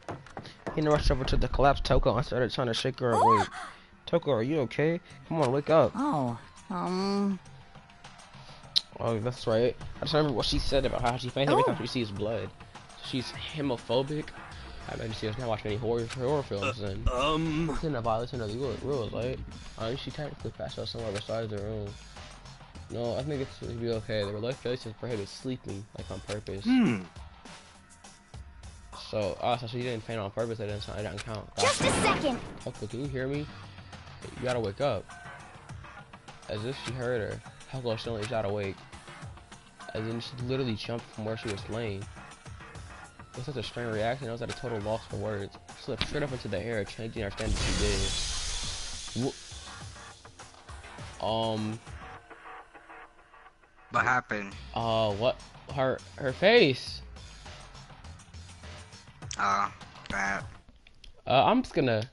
He rushed over to the collapsed Toko and started trying to shake her awake. Toko, are you okay? Come on, wake up. Oh, Oh, that's right. I just remember what she said about how she fainted every time she sees blood. She's homophobic. I imagine she doesn't watch any horror films then. It's in a violation of the rules, right? She technically passed out somewhere besides the room. No, I think it's gonna be okay. The regulations prohibit sleeping, like on purpose. So she didn't faint on purpose. That doesn't count. Just a second. Hoko, can you hear me? You gotta wake up. As if she heard her, Hoko suddenly shot awake. And then she literally jumped from where she was laying. It was such a strange reaction. I was at a total loss for words. She slipped straight up into the air, changing her stance as she did. What happened? What? Her face. That. I'm just gonna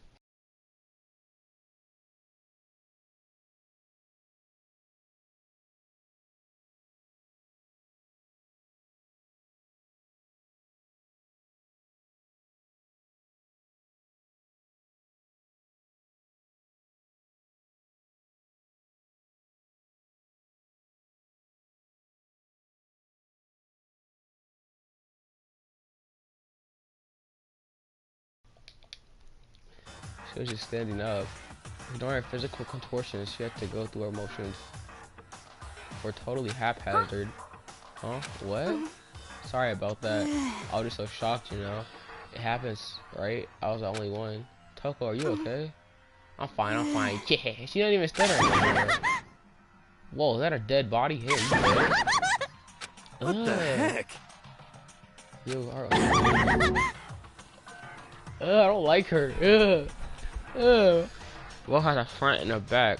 She was just standing up. During her physical contortions, she had to go through her motions. Were totally haphazard. Huh? What? Sorry about that. I was just so shocked, you know. It happens, right? I was the only one. Toko, are you okay? I'm fine, I'm fine. Yeah, she don't even stand anymore. Whoa, is that a dead body? Here, you dead? What the heck? Yo, I don't like her. Well, has a front and a back.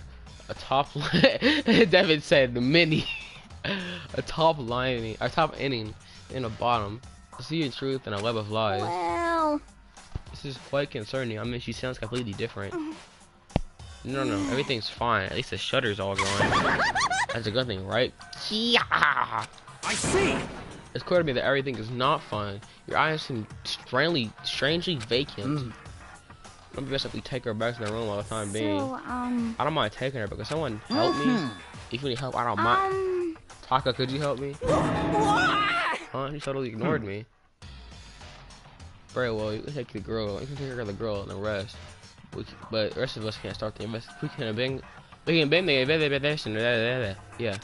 A top Devin said the mini. A top lining, a top inning, and a bottom. To see the truth and a web of lies. Well... This is quite concerning. I mean, she sounds completely different. No, everything's fine. At least the shutter's all going. That's a good thing, right? Yeah. I see. It's clear to me that everything is not fun. Your eyes seem strangely vacant. Maybe best if we take her back to the room all the time being. So, I don't mind taking her, but can someone help me? If you need help, I don't mind. Taka, could you help me? Huh? He totally ignored me. Very well, you can take the girl. You can take care of the girl and the rest. But the rest of us can't start the invest. We can bang the investigation. Yeah.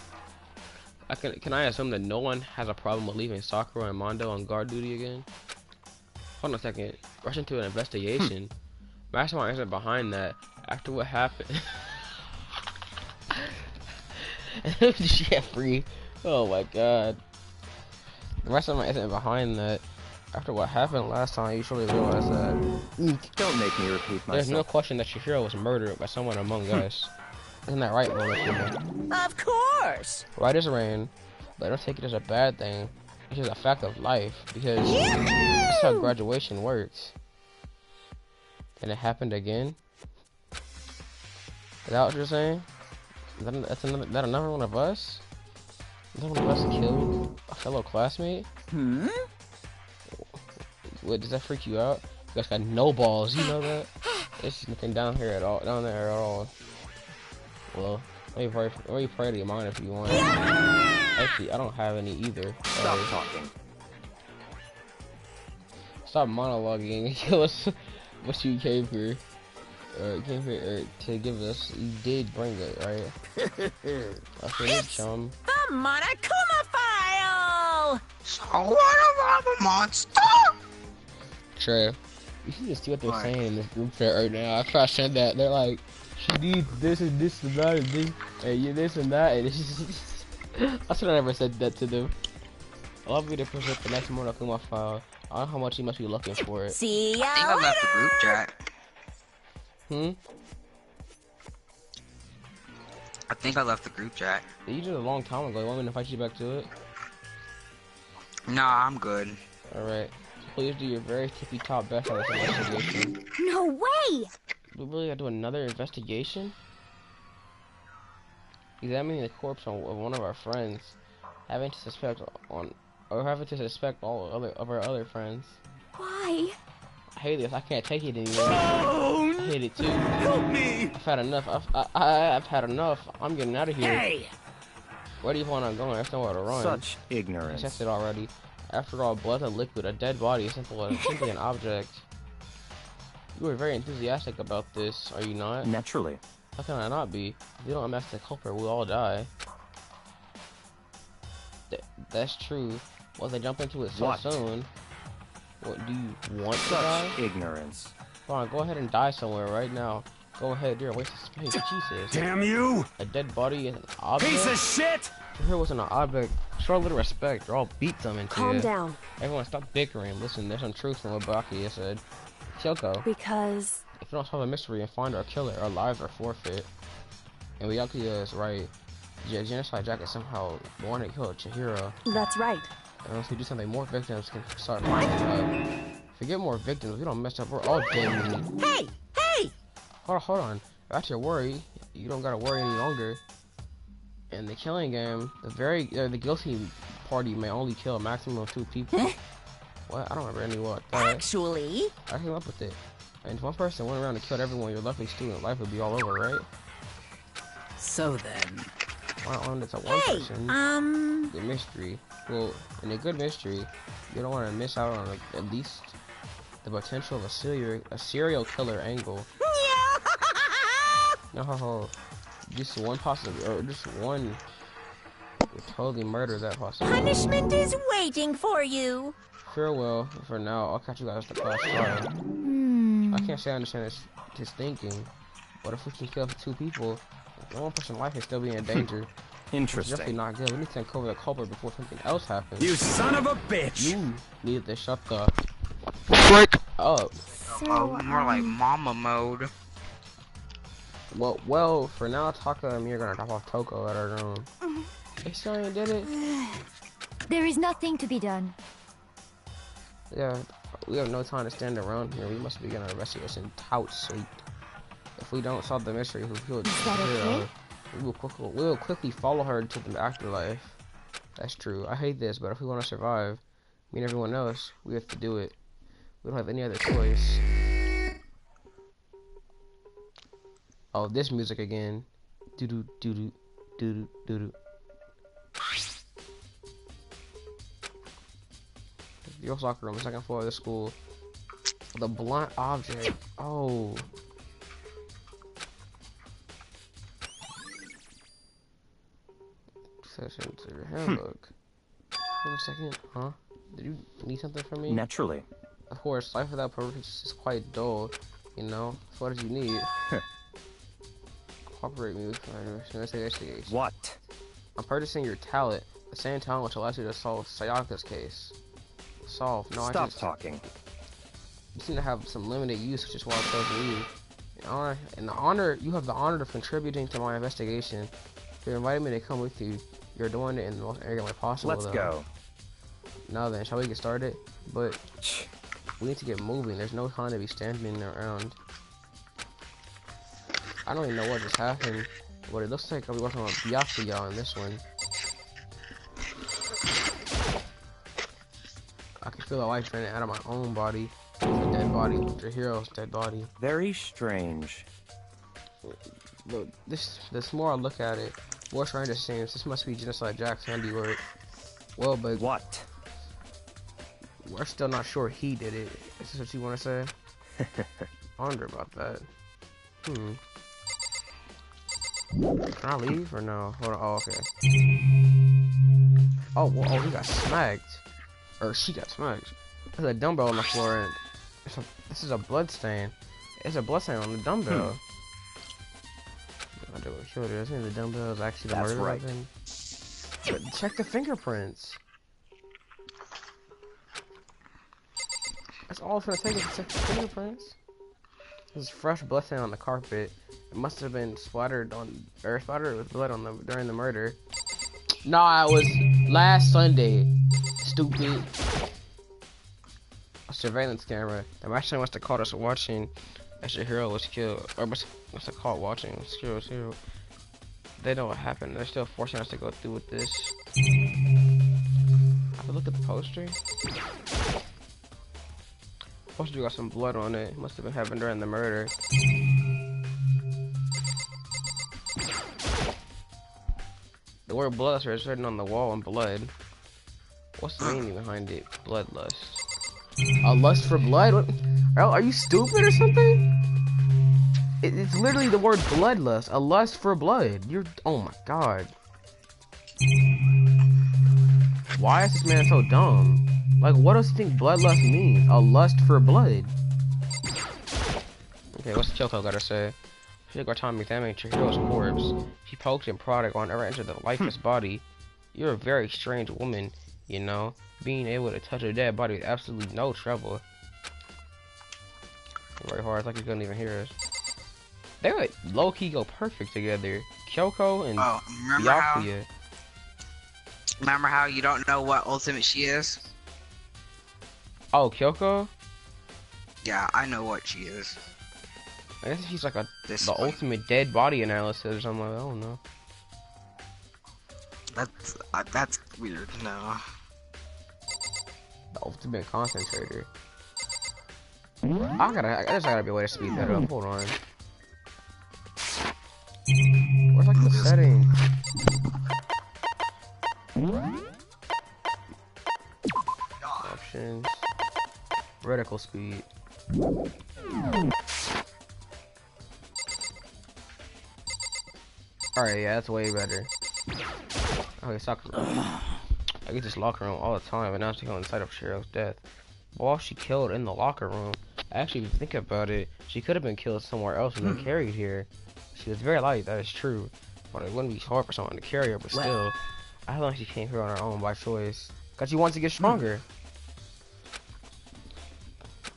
Can I assume that no one has a problem with leaving Sakura and Mondo on guard duty again? Hold on a second. Rush into an investigation. Mastermind isn't behind that. After what happened. She got free. Oh my god. The Mastermind isn't behind that. After what happened last time, you surely realize that. Don't make me repeat myself. There's no question that Chihiro was murdered by someone among us. Isn't that right, Mona? Of course. Right as rain, but don't take it as a bad thing. It's just a fact of life, because that's how graduation works. And it happened again? Is that what you're saying? That's another one of us? Is that one of us killed a fellow classmate? What, does that freak you out? You guys got no balls, you know that? There's nothing down there at all. Well, let me pray to your mind if you want. Actually, I don't have any either. Stop talking. Stop monologuing and kill us. What you came here to give us. You did bring it, right? It's chum. the Monokuma file! So what about the monster? Trey, you should just see what they're saying in this group chat right now. After I said that, they're like, she needs this and this and that and this and yeah, this and that, and it's just I should have never said that to them. Allow me to present the next Monokuma file. I don't know how much you must be looking for it. See ya I think I left the group chat. I think I left the group chat. You did a long time ago. You want me to invite you back to it? Nah, I'm good. Alright. Please do your very tippy top best on this investigation. No way! We really gotta do another investigation? Examining the corpse of one of our friends. Having to suspect all of our other friends. Why? I hate this. I can't take it anymore. I hate it too. Help me! I've had enough. I've had enough. I'm getting out of here. Hey! Where do you want to go? There's nowhere to run. Such ignorance. I said it already. After all, blood and liquid, a dead body is simply an object. You were very enthusiastic about this, are you not? Naturally. How can I not be? If you don't unmask the culprit, we'll all die. That's true. Well, they jump into it so soon. What, do you want to die? Such ignorance. Come on, go ahead and die somewhere right now. Go ahead, you're a waste of space. Jesus. Damn you! A dead body is an object? Piece of shit! Here wasn't an object. Show a little respect, or I'll beat them into Calm you. down. Everyone stop bickering. Listen, there's some truth from what Baki said. Kyoko, Because... if we don't solve the mystery and find our killer, our lives are forfeit. And Wyakuya is right. Genocide Jack is somehow born to kill Chihiro. That's right. Unless we do something, more victims can start lining up. If we get more victims, we don't mess up, we're all dead. Hey! Hey! Hold on. That's your worry. You don't gotta worry any longer. In the killing game, the guilty party may only kill a maximum of 2 people. What? I don't remember any what. Actually... I came up with it. And if one person went around and killed everyone, your lovely student life would be all over, right? So then... Why only it's a one person? The mystery. Well, in a good mystery, you don't want to miss out on at least the potential of a serial killer angle. No, just one possible, or just one would totally murder that possibility. Punishment is waiting for you. Farewell. For now, I'll catch you guys at the class started. I can't say I understand his thinking, but if we can kill 2 people, one person's life can still be in danger. It's Interesting. definitely not good. We need to uncover the culprit before something else happens. You son of a bitch! You need to shut the frick up. More like mama mode. Well, for now, Taka and me are gonna drop off Toko at our room. Hey, sorry, you did it. There is nothing to be done. Yeah, we have no time to stand around here. We must begin our investigation tout sleep. If we don't solve the mystery, who will we will quickly follow her to the afterlife. That's true. I hate this, but if we want to survive, me and everyone else, we have to do it. We don't have any other choice. Oh, this music again. Doo doo doo doo doo doo doo. Your soccer room, the 2nd floor of the school. The blunt object. Oh. Session to your handbook. Wait a second, huh? Did you need something from me? Naturally. Of course, life without purpose is quite dull, you know? So what did you need? Cooperate me with my investigation. What? I'm purchasing your talent, the same talent which allows you to solve Sayaka's case. Solve? No, Stop talking. You seem to have some limited use, which is why I chose you. You have the honor of contributing to my investigation. You invited me to come with you. You're doing it in the most arrogant way possible. Let's go. Now then, shall we get started? But we need to get moving. There's no time to be standing around. I don't even know what just happened, but it looks like I'll be working on Byakuya on this one. I can feel the life draining out of my own body. It's a dead body. The hero's dead body. Very strange. But this more I look at it, more strange it seems. This must be Genocide Jack's handiwork. Well, but what? We're still not sure he did it. Is this what you want to say? I wonder about that. Can I leave or no? Hold on. Oh, okay. Oh, whoa, he got smacked. Or she got smacked. There's a dumbbell on the floor, and this is a blood stain. It's a blood stain on the dumbbell. I don't know what killed it. I think the dumbbell is actually the murder weapon. But check the fingerprints. That's all it's gonna take is to check the fingerprints. There's fresh blood stain on the carpet. It must have been splattered with blood on them during the murder. Nah, it was last Sunday. Stupid. A surveillance camera. The match must have caught us watching as your hero was killed. Or must have caught watching. Zero. They know what happened. They're still forcing us to go through with this. Have a look at the poster. Poster got some blood on it. Must have been happened during the murder. The word bloodlust is written on the wall in blood. What's the meaning behind it? Bloodlust. A lust for blood? What? Are you stupid or something? It's literally the word bloodlust. A lust for blood. Oh my god. Why is this man so dumb? Like, what does he think bloodlust means? A lust for blood. Okay, what's Kyoko gotta say? She took our time examining your hero's corpse. She poked and prodded on ever entered the lifeless body. You're a very strange woman, you know. Being able to touch a dead body with absolutely no trouble. Very hard, it's like you couldn't even hear us. They would low-key go perfect together. Kyoko and Byakuya. Remember how you don't know what ultimate she is? Oh, Kyoko? Yeah, I know what she is. I guess she's like the ultimate dead body analysis or something like that. I don't know. That's weird. No. The ultimate concentrator. I just gotta be a way to speed that up. Hold on. Where's like the setting? Options. Vertical speed. Alright, yeah, that's way better. Okay, Sakura. I get this locker room all the time, and now she's going inside of Cheryl's death. While she killed in the locker room, actually, if you think about it, she could have been killed somewhere else and then carried here. She was very light, that is true. But it wouldn't be hard for someone to carry her, but still, I don't think she came here on her own by choice. Because she wants to get stronger.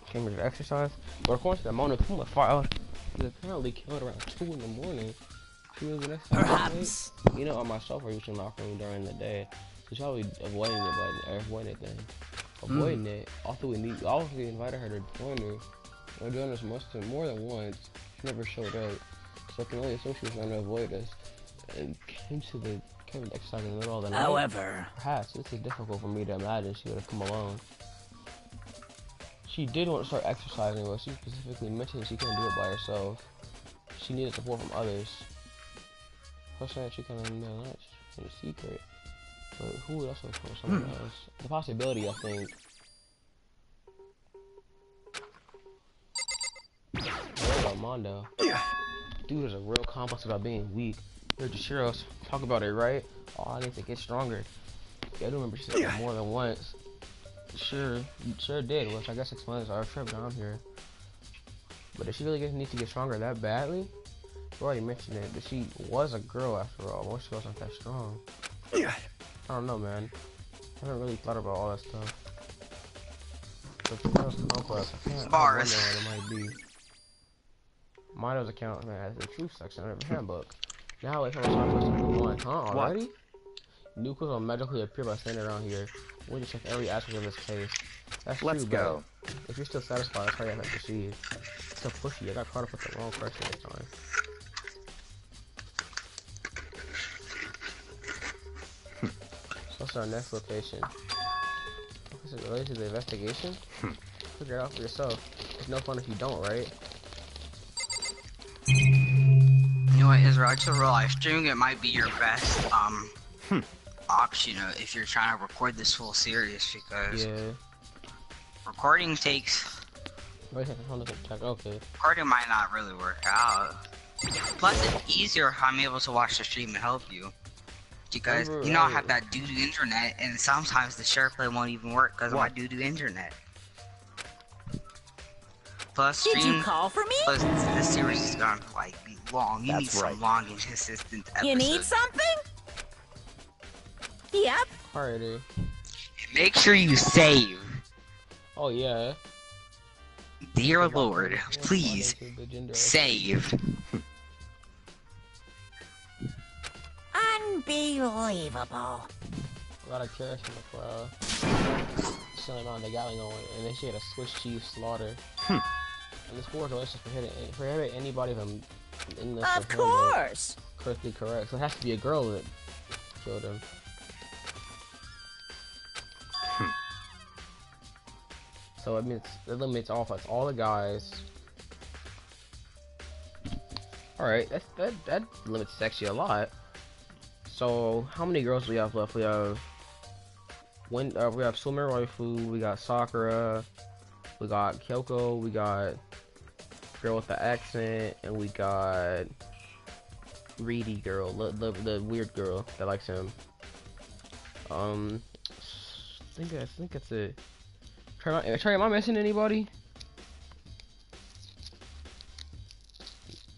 Came here to exercise. But according to the Mona Kuma file, she was apparently killed around 2 in the morning. She was the next time. Perhaps. You know, on my sofa, we should locker room during the day. She's probably avoiding it, but avoiding it then. Avoiding it. Also, we invited her to join her. We're doing this more than once. She never showed up. So I can only assume she was trying to avoid us. And came to exercise in the middle of the night. However, Perhaps this is difficult for me to imagine she would have come alone. She did want to start exercising, but she specifically mentioned she couldn't do it by herself. She needed support from others. Plus, she couldn't manage in secret. But who would also support someone else? The possibility, I think. What about Mondo? Dude is a real complex about being weak. Heard Yoshiro's talk about it, right? Oh, I need to get stronger. Yeah, I do remember she said that more than once. Sure did, which I guess explains our trip down here. But did she really need to get stronger that badly? You already mentioned it, but she was a girl after all. Most she wasn't that strong. I don't know, man. I haven't really thought about all that stuff. So it's complex. I can't wonder what it might be. Miner's account, man, has the truth section of the handbook. Now let's have a question 1, huh? Already? New clues will magically appear by standing around here. We'll just check every aspect of this case. That's Let's true, go. But if you're still satisfied, that's how you have to proceed. It's so pushy. I got caught up with the wrong person this time. So what's our next location? Is it related to the investigation? Figure it out for yourself. It's no fun if you don't, right? You know what, Israel? I just realized streaming it might be your best option if you're trying to record this full series, because recording takes. Wait a second, okay. Recording might not really work out. Plus, it's easier if I'm able to watch the stream and help you. Because you know I have that doo-doo internet, and sometimes the share play won't even work because of my doo-doo internet. Plus, Did you call for me? Plus, this series is gonna like be long. You need some long and consistent episodes. You need something? Yep. Alrighty. Make sure you save. Oh yeah. Dear Lord, please save. Unbelievable. A lot of carrots in the crowd. Selling around the galley going, and then she had a Swiss cheese slaughter. And this war delicious prohibit anybody from in this. Of course. Correctly correct. So it has to be a girl that killed him. So it eliminates all the guys. Alright, that limits actually a lot. So how many girls do we have left? We have we have Swimmer Waifu, we got Sakura, we got Kyoko, we got girl with the accent, and we got Reedy girl, the weird girl that likes him. I think that's it. Trey, am I missing anybody?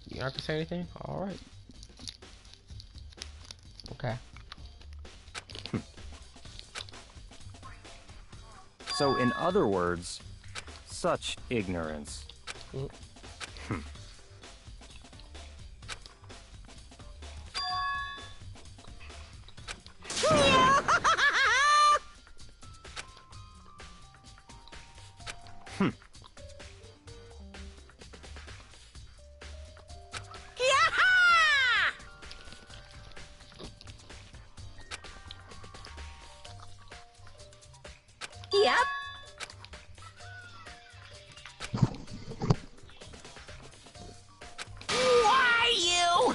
You not gonna say anything? Alright. Okay. So, in other words, such ignorance. Yep. Why you?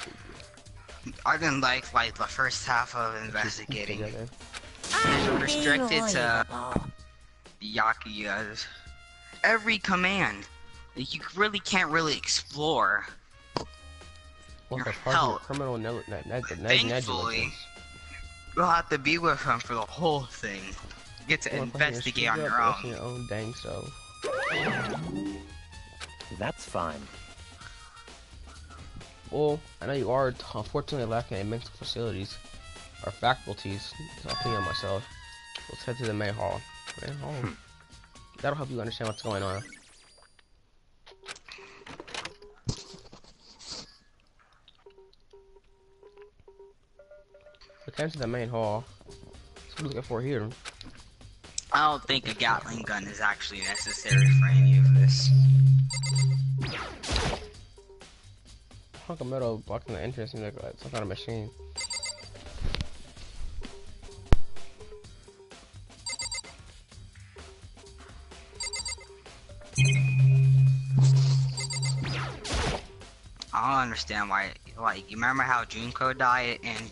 I didn't like the first half of investigating. It's restricted to Yakuya's. Every command, you really can't really explore. What's your a person health. with criminal Thankfully, negligence? you'll have to be with him for the whole thing. You get to investigate on your own. Your own dang self. That's fine. Well, I know you are unfortunately lacking in mental facilities or faculties. So I'll pee on myself. Let's head to the main hall. Main hall. That'll help you understand what's going on. We came to the main hall. What are we looking for here? I don't think a Gatling gun is actually necessary for any of this. Hunk of metal blocking the entrance seems like some kind of machine. I don't understand why, like, you remember how Junko died and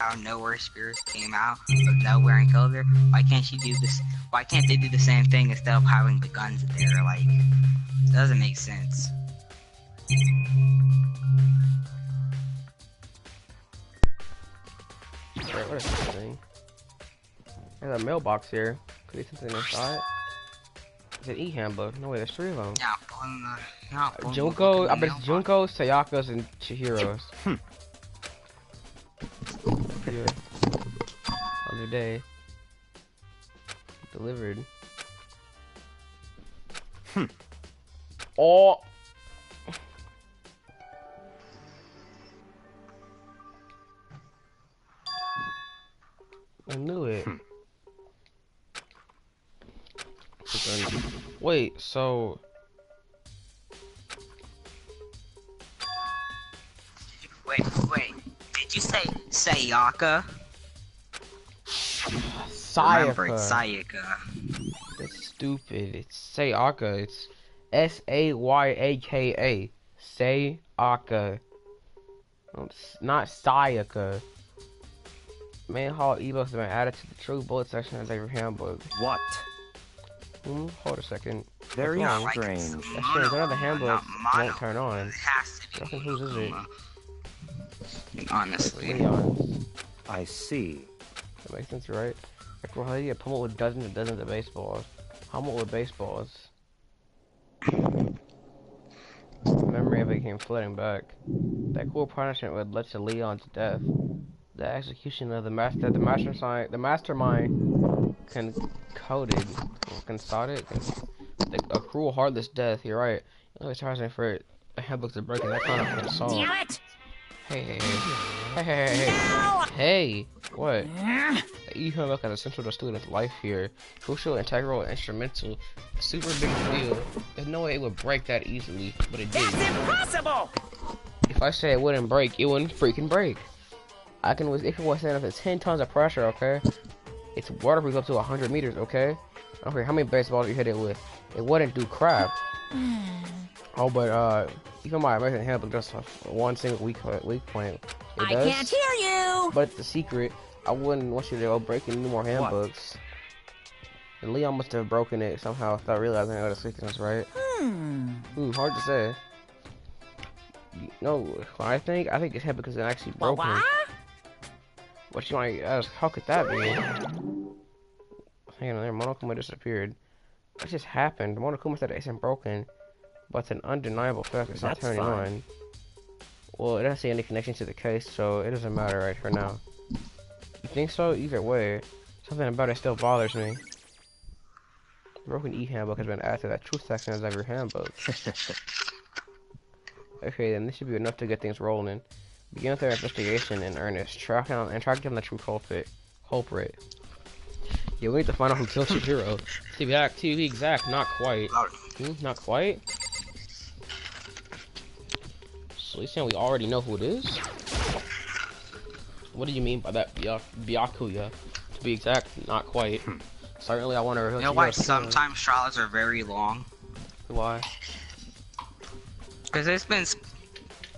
out of nowhere spirits came out of nowhere and killed her? Why can't she do this? Why can't they do the same thing instead of having the guns there? Like, it doesn't make sense. Wait, what is this thing? There's a mailbox here. Could be something inside. It's an e-handbook. No way, there's 3 of them. Junko, I bet it's Junko's, Sayaka's, and Chihiro's. Good. Other day. Delivered. Oh! I knew it. Wait, so... Wait. Did you say Sayaka? Sayaka. It's Sayaka. It's stupid. It's Sayaka. It's Sayaka. Sayaka. Not Sayaka. Main hall ebooks have been added to the true bullet section of their handbook. What? Hold a second. Very strange. That's strange. None of the handbooks won't turn on. It has to be. Whose is it? Honestly. Leon's. I see. That makes sense, right? Like, well, how do you get pummeled with dozens and dozens of baseballs? Pummeled with baseballs. Memory of it came flooding back. That cruel punishment would lead to Leon's death. The execution of the mastermind concocted, a cruel, heartless death. You're right. You know, charging for the handbooks are breaking that kind of assault. Damn it! Hey! What? You can look at essential to student's life here. Crucial, integral, instrumental, super big deal. There's no way it would break that easily, but it did. That's impossible! If I say it wouldn't break, it wouldn't freaking break. If it was standing up to 10 tons of pressure, okay? It's waterproof up to 100 meters, okay? I don't care how many baseballs you hit it with. It wouldn't do crap. Oh, but, even my American handbook just one single weak point. It does. I can't hear you! But it's a secret. I wouldn't want you to go breaking any more handbooks. And Leon must have broken it somehow without realizing it was a weakness, right? Hard to say. No, what I think his handbook is actually broken. What you might ask, how could that be? Hang on there, Monokuma disappeared. What just happened? Monokuma said it isn't broken, but it's an undeniable fact it's not turning on. Well, it doesn't see any connection to the case, so it doesn't matter right for now. You think so? Either way, something about it still bothers me. Broken e-handbook has been added to that truth section of your handbook. Okay, then this should be enough to get things rolling. Begin with their investigation in earnest. Track down the true culprit. Yeah, we need to find out who killed Chihiro. To be exact, not quite. Not quite? So you're saying we already know who it is? What do you mean by that, Byakuya? To be exact, not quite. Certainly I want to reveal. You know why sometimes trials are very long? Why? Because it's been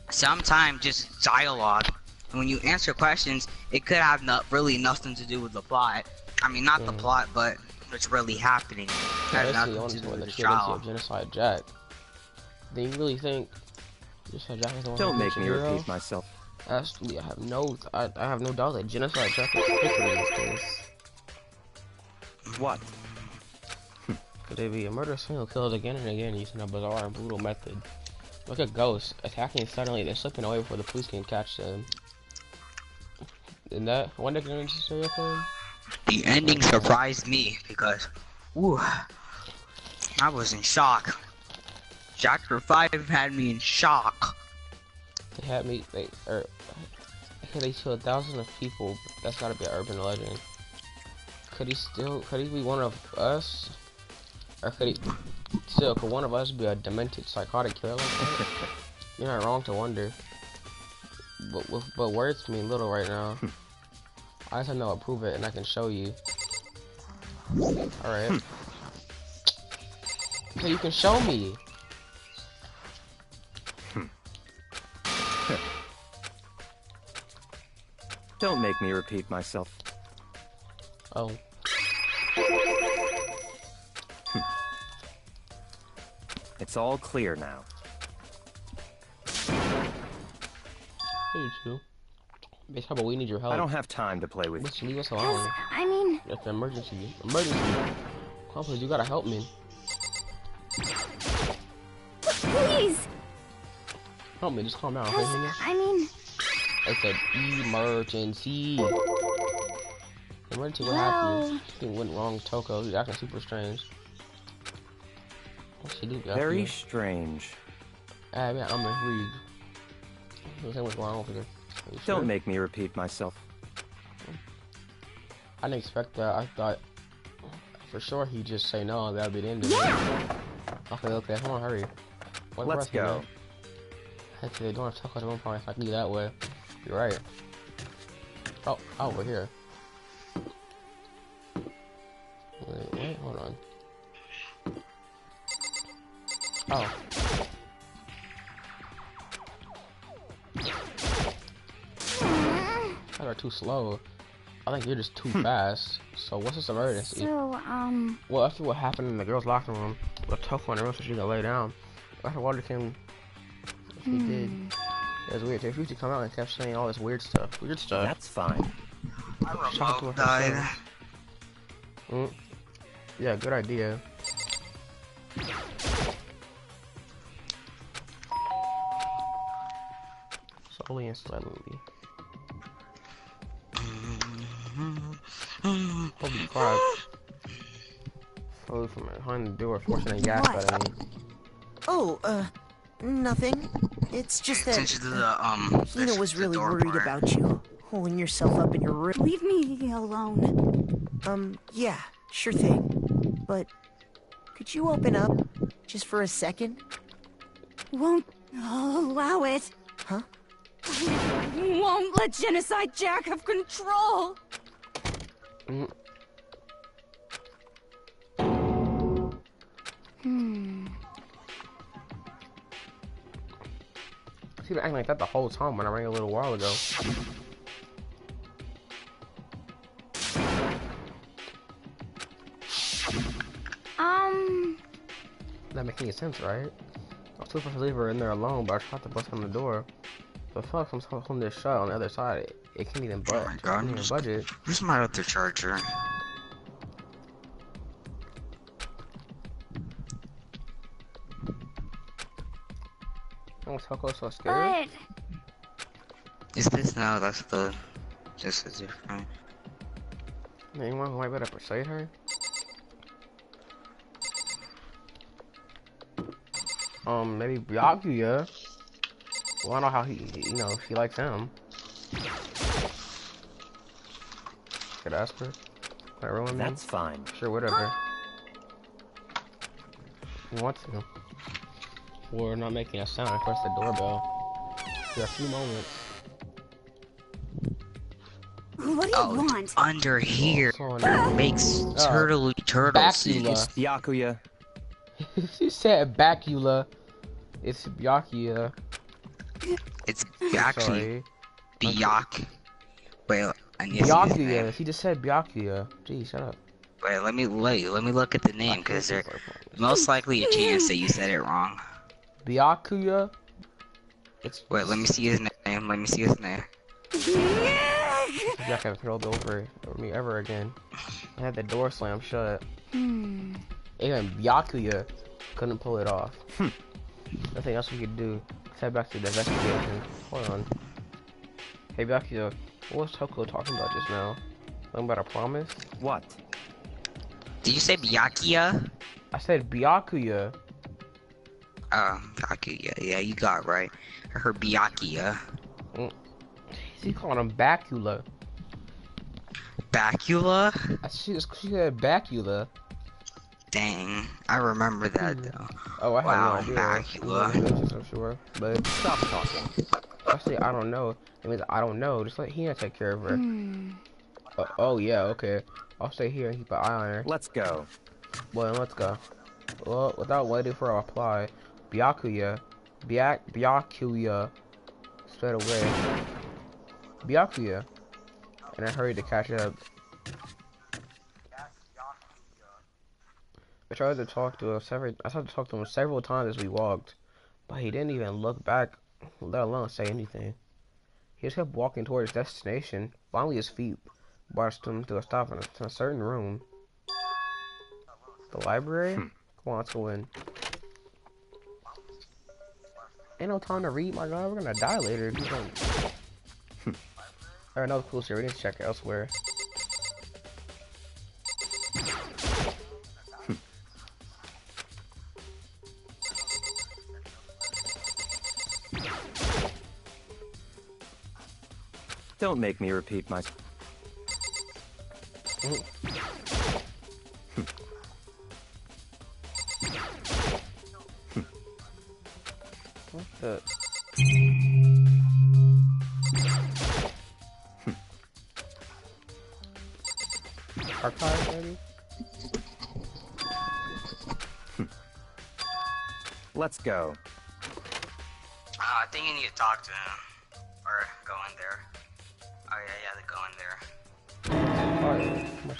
sometimes just dialogue. And when you answer questions, it could have really nothing to do with the plot. I mean, not the plot, but what's really happening. It has nothing to do with the trial. Genocide Jack. Then you really think Just said Jack is the one Don't who make beats me a hero. repeat myself. Actually, I have no doubt that genocide Jack is strictly in this case. What? Could it be a murder serial killed again and again using a bizarre and brutal method? Look at ghosts attacking suddenly, they're slipping away before the police can catch them. And that one that can serial killer? The ending surprised me because, whew, I was in shock. Chapter 5 had me in shock. They had me. They killed thousands of people. But that's gotta be an urban legend. Could he be one of us? Or could one of us be a demented psychotic killer like that? You're not wrong to wonder. But words mean little right now. I just know I'll prove it and I can show you. Alright. So you can show me. Don't make me repeat myself. Oh. It's all clear now. Hey, you two. Bitch, how about we need your help? I don't have time to play with you. Bitch, leave us alone. I mean... It's an emergency. Emergency. Come on, please, you gotta help me. Please! Help me, just calm down, okay, Henya? I mean... It's an emergency. Emergency, what happened? Something went wrong with Toko. He's acting super strange. What's she do? Very strange. Ah, yeah, I'm intrigued. What's wrong with her? Don't make me repeat myself. I didn't expect that. I thought for sure he'd just say no, that'd be the end of it. Okay, come on, hurry. Let's go. Actually, don't have to talk about the one part. I can do that way. You're right. Oh, we're here. Wait, hold on. Oh. You are too slow. I think you're just too fast. So what's this emergency? So, well, after what happened in the girls' locker room, the tough one, the room, so she could lay down. After water came, she did. It was weird. They refused to come out and kept saying all this weird stuff. That's fine. I died. Yeah, good idea. Slowly and silently. Holy crap. Flew from behind the door, forcing a gas out of me. Oh, nothing. It's just that Hina was really worried about you, holding yourself up in your room. leave me alone. Yeah, sure thing. But could you open up just for a second? Won't allow it. Huh? I won't let Genocide Jack have control. She been acting like that the whole time when I rang a little while ago. That makes any sense, right? I was too far to leave her in there alone, but I tried to bust on the door. But fuck, I'm holding this shut on the other side. It can't even budge. Oh my god, where's my other charger? Oh, Toko's so scared. Is this now? That's the. This is different. Anyone who might better persuade her? Maybe Byakuya. Well, I know how she likes him. Could ask her. Can I ruin me? That's fine. Sure, whatever. You want to. We're not making a sound. I press the doorbell. For a few moments. What do you want? Under here makes turtle seeds. It's Byakuya. She said Bacula. It's Byakuya. It's actually Byak. Wait, I need Byakuya. She just said Byakuya. Gee, shut up. Wait, let me look at the name because there's most likely a chance that you said it wrong. Byakuya. Wait, let me see his name. Let me see his name. You're not gonna throw over me ever again. I had the door slammed shut. Even Byakuya couldn't pull it off. Nothing else we could do. Let's head back to the investigation. Hold on. Hey Byakuya, what was Toko talking about just now? Something about a promise? What? Did you say Byakuya? I said Byakuya. Byakuya. Yeah, you got it right. I heard Byakuya. She calling him Bacula. Bacula? She said Bacula. Dang, I remember that though. Oh, I wow, have no idea. Bacula. I'm sure, but Stop talking. I say I don't know. It means I don't know. Just let Hina take care of her. Oh yeah, okay. I'll stay here and keep an eye on her. Let's go. Well, let's go. Well, without waiting for a reply, Byakuya, straight away. Byakuya, and I hurried to catch up. I tried to talk to him several times as we walked, but he didn't even look back, let alone say anything. He just kept walking toward his destination. Finally, his feet brought him to a stop in a certain room. The library? Come on, let's go in. Ain't no time to read, my god. We're gonna die later if you don't. Alright, another cool series. We need to check elsewhere. Don't make me repeat my... What the? Archive, maybe? Let's go. I think you need to talk to him. Or go in there. Oh yeah, go in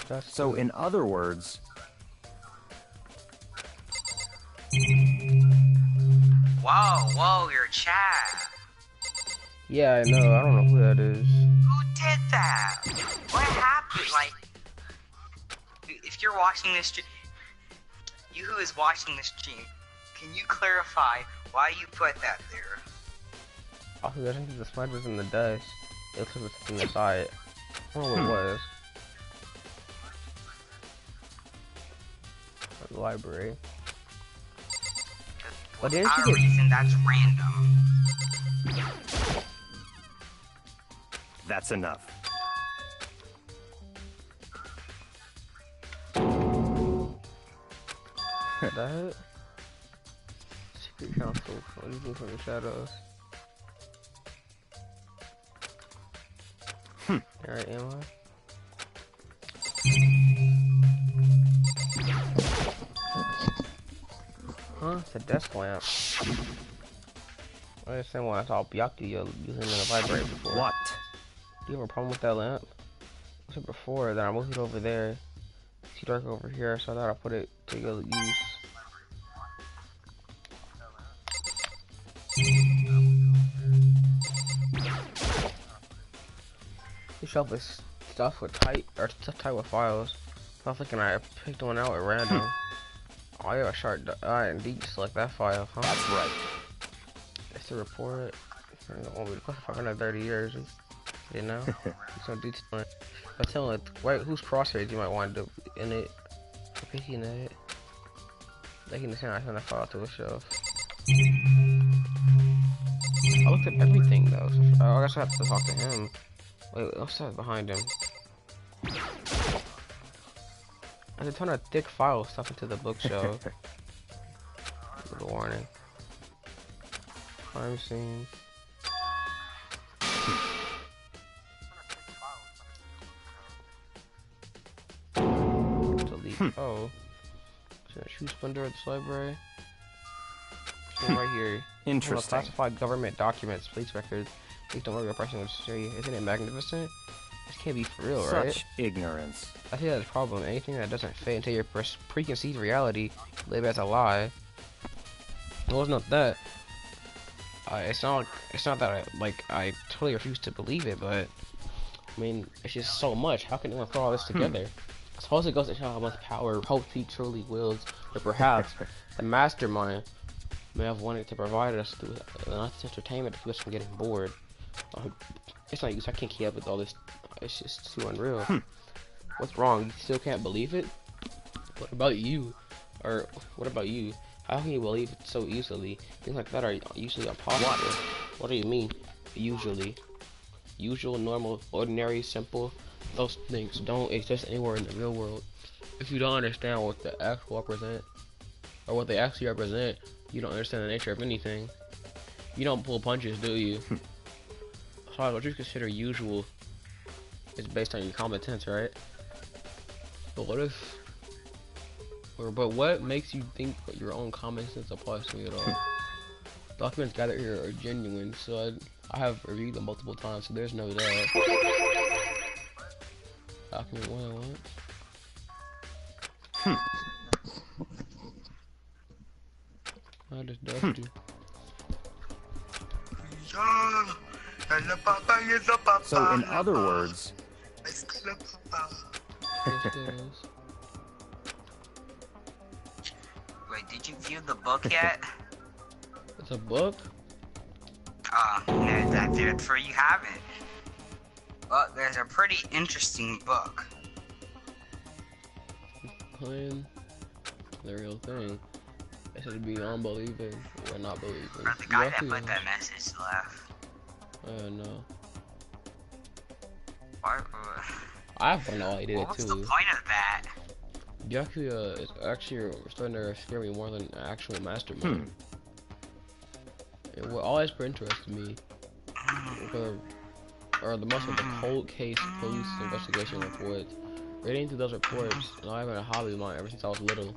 there. So in other words... Whoa, your chat. Yeah, I know. I don't know who that is. Who did that? What happened? Like, if you're watching this stream, you who is watching this stream, can you clarify why you put that there? Also, I think the smudge was in the dust. It looks like it was something inside. I don't know what it was. The library. But didn't you get... reason that's random. That's enough. That? Secret Council. Anything from the shadows. Alright, am I? Huh? It's a desk lamp. I understand why I saw Byakuya using it in the library before. What? Do you have a problem with that lamp? I said before that I moved it over there. It's too dark over here, so I thought I'd put it to good use. This shelf is stuffed with tight with files. So I was thinking I picked one out at random. Oh, I have a sharp eye and deep select that file, huh? That's right. It's the report. It won't be for 530 years. You know? Some detail. I'm telling it, right, whose crosshairs you might want to in it. Picking at it. They can send that file to a shelf. I looked at everything though, so I guess I have to talk to him. Wait, what's that behind him? There's a ton of thick files stuff into the bookshelf. Little warning. Crime scene. Delete. Oh. Shoe splendor at this library. Right here. Interesting. Classified government documents, police records. Please don't worry, your person will show you. Isn't it magnificent? This can't be for real, right? Such ignorance. I think that's a problem. Anything that doesn't fit into your preconceived reality, live as a lie. It wasn't that. it's not that I totally refuse to believe it, but I mean, it's just so much. How can anyone throw all this together? I suppose it goes to show how much power hope he truly wields, or perhaps the mastermind may have wanted to provide us through enough entertainment to keep us from getting bored. It's not use. I can't keep up with all this. It's just too unreal. What's wrong? You still can't believe it? What about you? Or what about you? How can you believe it so easily? Things like that are usually impossible. What do you mean? Usually. Usual, normal, ordinary, simple. Those things don't exist anywhere in the real world. If you don't understand what the actual represent, or what they actually represent, you don't understand the nature of anything. You don't pull punches, do you? So what you consider usual is based on your common sense, right? But what if, but what makes you think that your own common sense applies to me at all? Documents gathered here are genuine, so I have reviewed them multiple times, so there's no doubt. Document 101. I just dusted you. So, in other words... Yes, it is. Wait, did you view the book yet? It's a book? No, that's for you haven't. Well, there's a pretty interesting book. Playing the real thing. It should be unbelieving or not believing. Or the guy that put that message left. No. What? I have no idea What's too. the point of that? Yakuza is actually starting to scare me more than an actual mastermind. And what always interested me are the most of the cold case police investigation reports. Reading through those reports, and I've been a hobby of mine ever since I was little.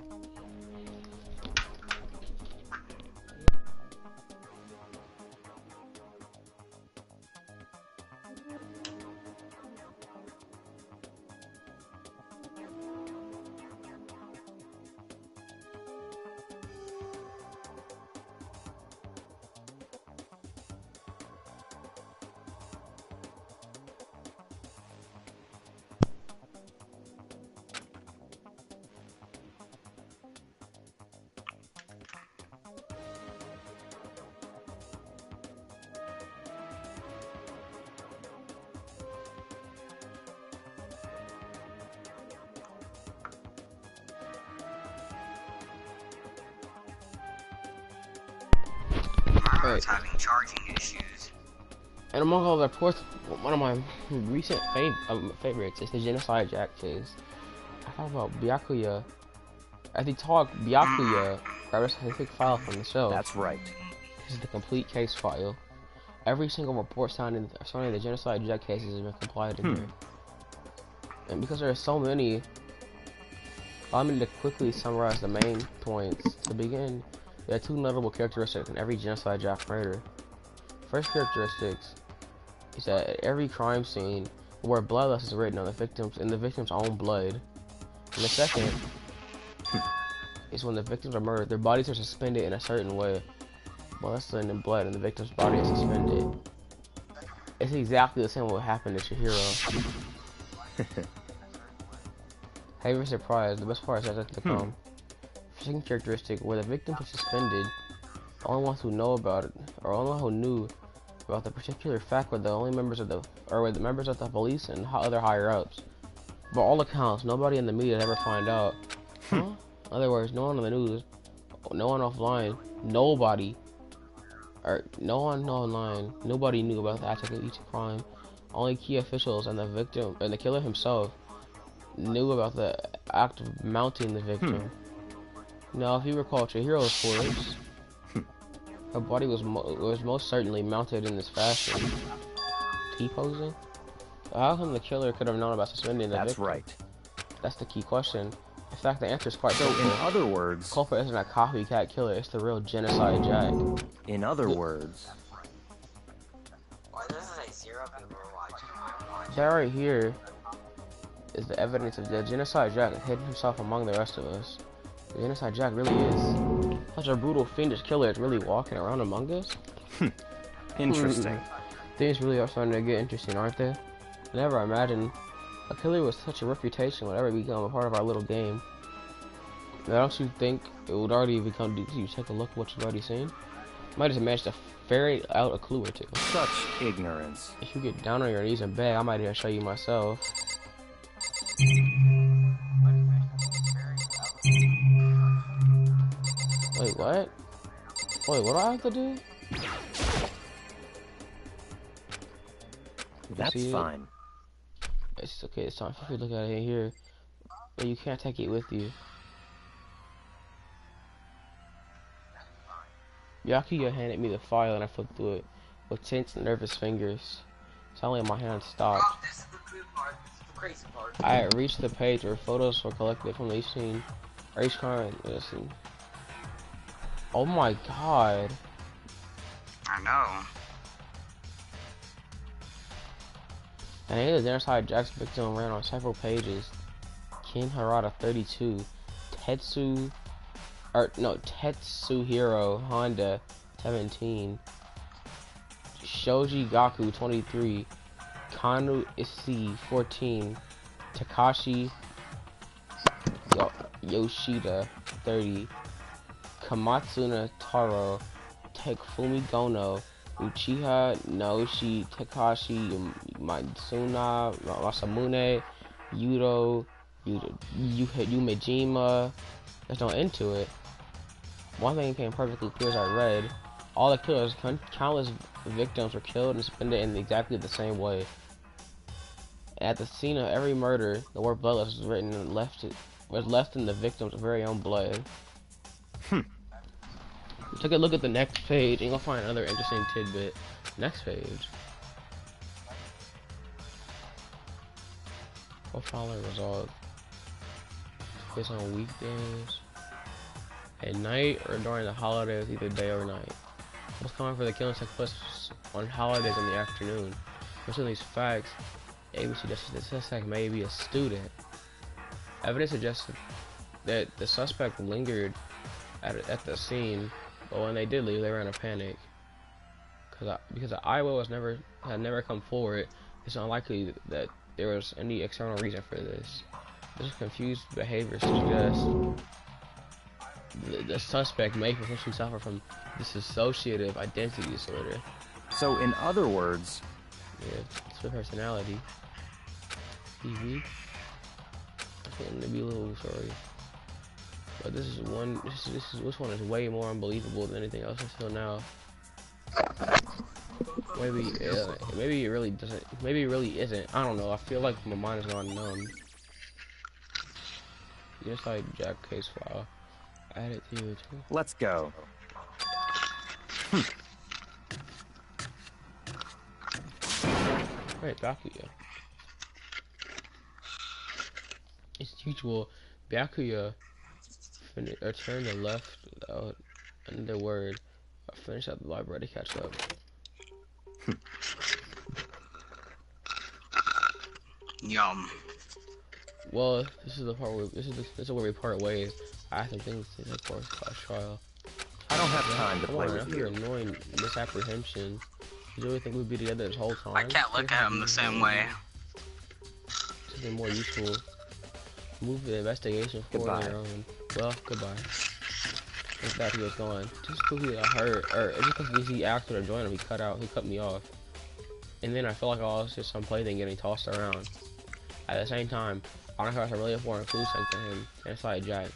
Right. Having charging issues. And among all the reports, one of my recent favorites is the Genocide Jack case. I thought about Byakuya. As he talked, Byakuya grabbed a specific file from the show. That's right. This is the complete case file. Every single report surrounding the Genocide Jack cases has been compiled in here. And because there are so many, allow me to quickly summarize the main points. To begin, there are two notable characteristics in every Genocide Jack murder. First characteristics is that at every crime scene where bloodlust is written on the victim's own blood. And the second is when the victims are murdered, their bodies are suspended in a certain way. Bloodlust in blood and the victim's body is suspended. It's exactly the same what happened to Chihiro. Have you been surprised? The best part is that to come. Second characteristic, where the victim was suspended, the only ones who know about it, or only one who knew about the particular fact, were the only members of the police and other higher ups. By all accounts, nobody in the media ever find out. Huh? In other words, no one on the news, no one offline, nobody knew about the act of each crime. Only key officials and the victim and the killer himself knew about the act of mounting the victim. Now, if you recall Chihiro's corpse, her body was most certainly mounted in this fashion. T-posing? How come the killer could have known about suspending the victim? That's right. That's the key question. In fact, the answer is quite simple. So, in other words... culprit isn't a copycat killer, it's the real Genocide Jack. In other words... Why does it say 0 people are watching? That right here is the evidence of the Genocide Jack hidden himself among the rest of us. The Genocide Jack really is such a brutal, fiendish killer. It's really walking around among us. Interesting. Things really are starting to get interesting, aren't they? I never imagined a killer with such a reputation would ever become a part of our little game. Now, don't you think it would already become? Do you take a look at what you've already seen? Might just manage to ferret out a clue or two. Such ignorance. If you get down on your knees and beg, I might even show you myself. Wait, what? Wait, what do I have to do? That's fine. It's okay, it's time for you to look at it here. But you can't take it with you. Byakuya handed me the file and I flipped through it with tense, nervous fingers. Suddenly my hand stopped. Oh, this is the good part. This is the crazy part. I had reached the page where photos were collected from each scene, or each crime. Listen. Oh my god. I know. And the genocide Jack's victim ran on several pages. Ken Harada 32, Tetsuhiro Honda 17, Shoji Gaku 23, Kanu Issei 14, Takashi Yoshida 30, Kamatsuna Taro, Takefumi Gono, Uchiha Naoshi, Takashi Matsuna, Masamune, Yumejima. There's no end to it. One thing became perfectly clear as I read. All the killers, countless victims were killed and suspended in exactly the same way. At the scene of every murder, the word bloodless was written and left in the victim's very own blood. Take a look at the next page and you'll find another interesting tidbit. Next page. Profiler result. Based on weekdays. At night or during the holidays, either day or night. Most common for the killings take place on holidays in the afternoon. Based on these facts, ABC suggests the suspect may be a student. Evidence suggests that the suspect lingered at the scene, but when they did leave, they were in a panic. Because the Iowa had never come forward, it's unlikely that there was any external reason for this. This confused behavior suggests the suspect may potentially suffer from dissociative identity disorder. So, in other words, yeah, it's her personality. TV. To be a little sorry, but this one is way more unbelievable than anything else until now. Maybe it really doesn't. Maybe it really isn't. I don't know. I feel like my mind is gone numb. Just like Jack case file. Add it to you too. Let's go. Right, Byakuya. As usual, Byakuya turned the left without another word. I finished at the library to catch up. Yum. Well, this is the part where this is where we part ways. I have some things to say for a trial. I don't have time to play with you. You're annoying misapprehension. You really think we'd be together this whole time? I can't look at him the same way. Something more useful. Move the investigation forward on your own. Well, goodbye. Look back, he was gone. Just because he got hurt, or just because he asked me to join him, he cut me off. And then I felt like I was just some plaything getting tossed around. At the same time, I don't have a really important clue sent to him, and it's like Jack.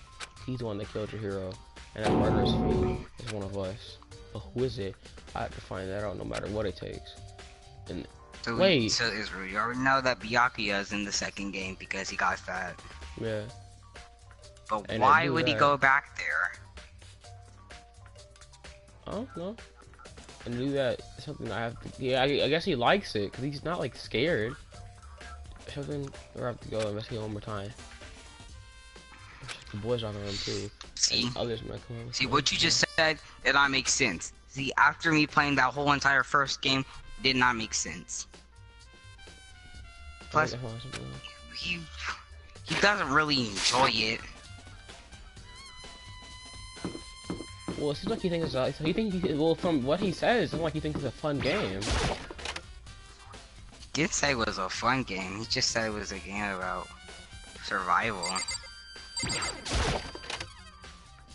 He's the one that killed your hero, and that murderous fiend is one of us. But who is it? I have to find that out no matter what it takes. And so wait. So Israel, you already know that Byakuya is in the second game because he got fat. Yeah. But and why would he go back there? I don't know. And do that something I have to. Yeah, I guess he likes it because he's not like scared. Something we have to go investigate one more time. The boys are in the room too. See, others might come over. See what you just said? Did not make sense. See, after me playing that whole entire first game, did not make sense. Plus, he doesn't really enjoy it. Well, it seems like he thinks it's well, from what he says, it seems like he thinks it's a fun game. He did say it was a fun game. He just said it was a game about survival.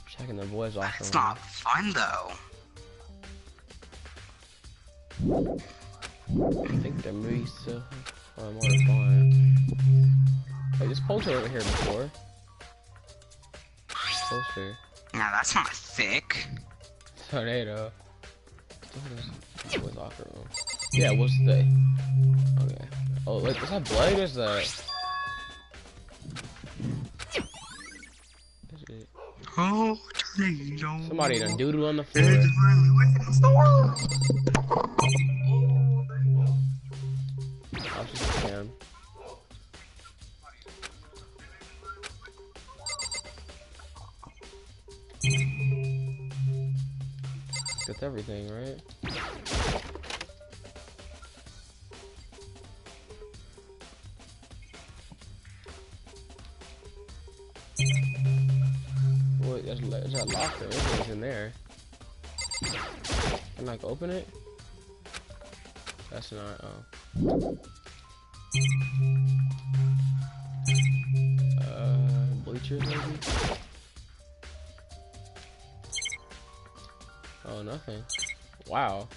Checking the boys off. It's not fun though. I think the movie's still more fun. Wait, this poster over here before. Poster. Nah, that's not thick. Tornado. Boys locker room. Yeah, what's the? Okay. Oh, wait, is that blood or is that? Oh, tornado. Somebody done doodle on the floor. Oh, she's a cam. That's everything, right? What? There's that locker. Everything's in there. Can I like open it? That's not. Oh. Bleachers maybe. Oh, nothing. Wow.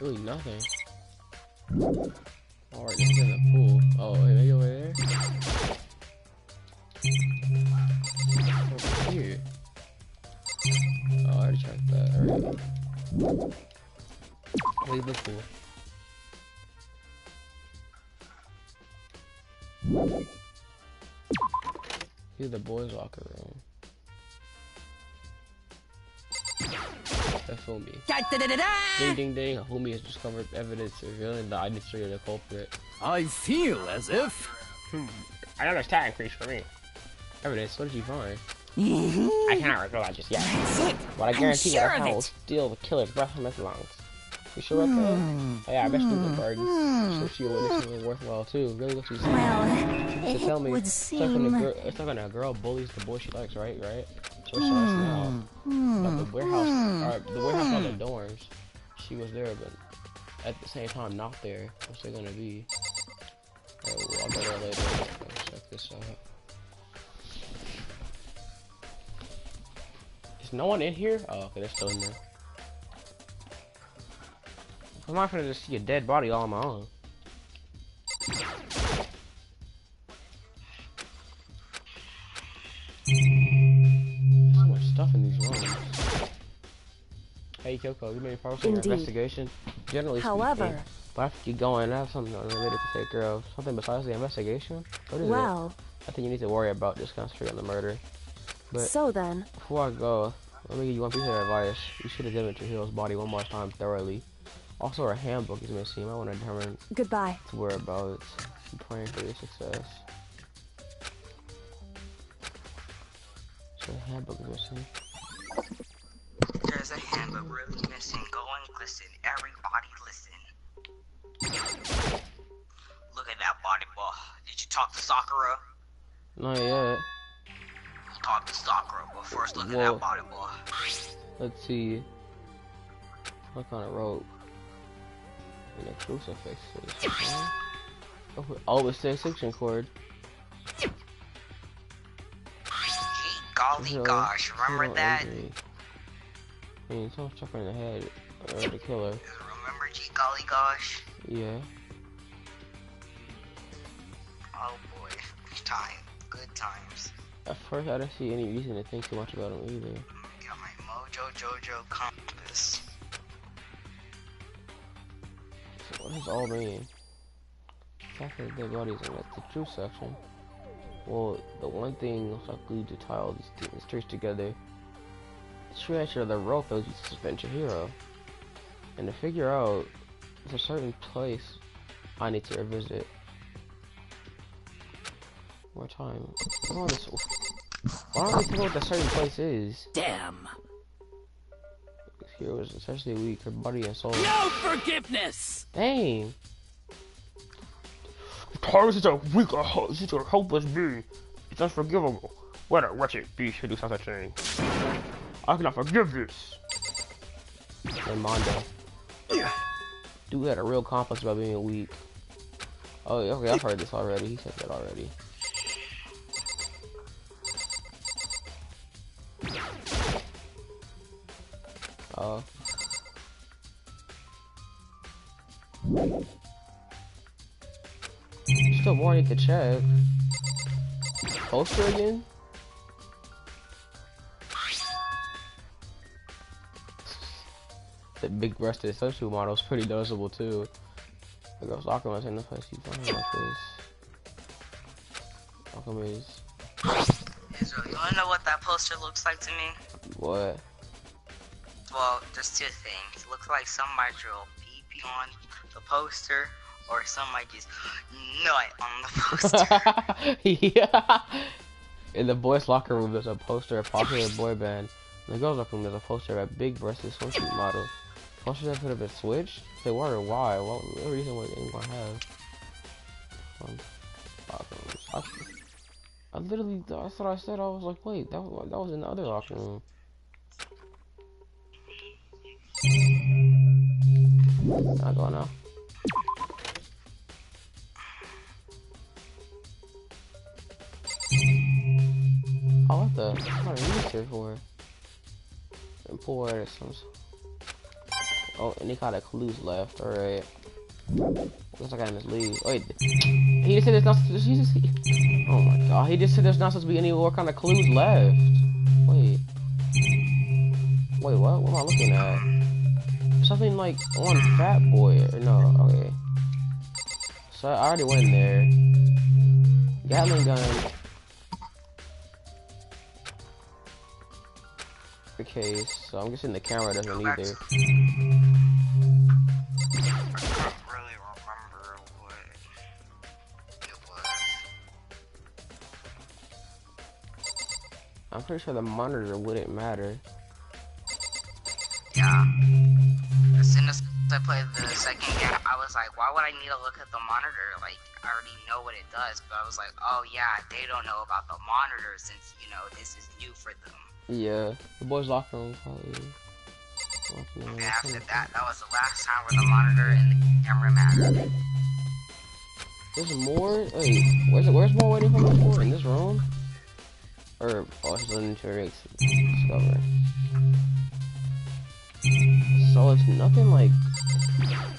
Really nothing. Alright, this is in the pool. Oh, hey, maybe over there? Over here. Oh, I already checked that already. Leave the pool. Here's the boys' locker room. That's Homie. Ding ding ding, Homie has discovered evidence revealing the identity of the culprit. I feel as if... Another stat increase for me. Evidence, what did you find? I cannot recall that just yet. That's it. But I guarantee sure that of I will it. steal the killer's breath from his lungs. You sure about that? Oh, yeah, I bet you the bird. So she will do something worthwhile too. Really what she's saying. Well, So tell me, would it's seem... like when a girl bullies the boy she likes, right? So it's now. But the warehouse on the dorms, she was there, but at the same time not there. What's it gonna be? Alright, well, I'll go there later. Let's check this out. Is no one in here? Oh, okay, they're still in there. I'm not gonna just see a dead body all on my own. So much stuff in these rooms. Hey Kyoko, you made any progress in your investigation? Generally speaking, but I keep going. I have something related to take care of. Something besides the investigation? What is it? I think you need to worry about just concentrate on the murder. But so then, before I go, let me give you one piece of advice. You should examine Chihiro's body one more time thoroughly. Also, her handbook is missing. You might want to determine its whereabouts. I'm praying for your success. So the handbook is missing. There's a handbook really missing. Go and listen. Everybody listen. Look at that body boy. Did you talk to Sakura? Not yet. Talk to Sakura, but first look at that body boy. Let's see. What kind of rope? And a crucifix. Oh, it's the extinction cord. Golly gosh, remember that? I mean, someone's chucking in the head. Or the killer. Remember G golly gosh? Yeah. Oh boy. Good times. At first, I didn't see any reason to think too much about him either. Got my Mojo Jojo compass. So what does this all mean? After the dead bodies in the truth section. Well, the one thing looks like glued to tie all these trees together. The true nature of the rope that was used to suspend Chihiro. And to figure out, there's a certain place I need to revisit. More time. Why don't we tell what the certain place is? Damn. Chihiro was essentially weak, her body and soul. No forgiveness! Dang! Taurus is a weak, such a hopeless being. It's unforgivable. What a wretched beast should do such a thing. I cannot forgive this. And Mondo. Dude had a real complex about being weak. Oh, okay, I've heard this already. He said that already. Oh. Still more I need to check. Poster again? The big breasted social model is pretty noticeable too. The girl's Akama's in the place you find like this. Akama's. Israel, you wanna know what that poster looks like to me? What? Well, there's two things. It looks like somebody drew a pee-pee on the poster, or somebody just nut on the poster. Yeah. In the boys' locker room, there's a poster of a popular boy band. In the girls' locker room, there's a poster of a big-breasted swimsuit model. Posters that could have been switched. They were why? What reason would anyone have? I literally, that's what I said. I was like, wait, that was in the other locker room. I'll go now. Oh, what the? What are these here for? And pull out some. Oh, and he got a clues left. Alright. Looks like I just leave. Wait, he just said there's not. Oh my god, he just said there's not supposed to be any more kind of clues left. Wait. Wait, what? What am I looking at? Something like on Fat Boy. Or no, okay. So I already went in there. Gatling gun. The case. So I'm guessing the camera doesn't either. I can't really remember what it was. I'm pretty sure the monitor wouldn't matter. Yeah. As soon as I played the second game, I was like, why would I need to look at the monitor? Like, I already know what it does. But I was like, oh yeah, they don't know about the monitor since, you know, this is new for them. Yeah, the boys' locker room probably. And after that, that was the last time where the monitor and the camera mattered. There's more? Wait, where's more waiting for me for? In this room? Or, oh, it's an interior discover. So it's nothing like...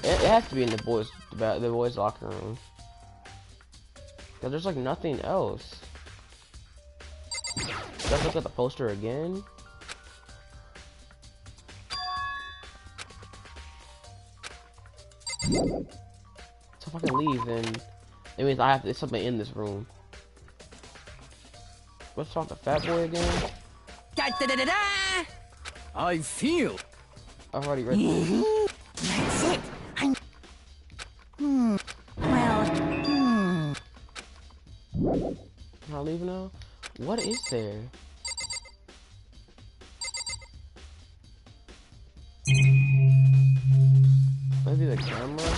It has to be in the boys' locker room. Cause there's like nothing else. Let's look at the poster again. So if I can leave, then it means I have to. It's something in this room. Let's talk to Fat Boy again. I feel. I've already read this. That's it. Well. Can I leave now? What is there? Maybe the camera?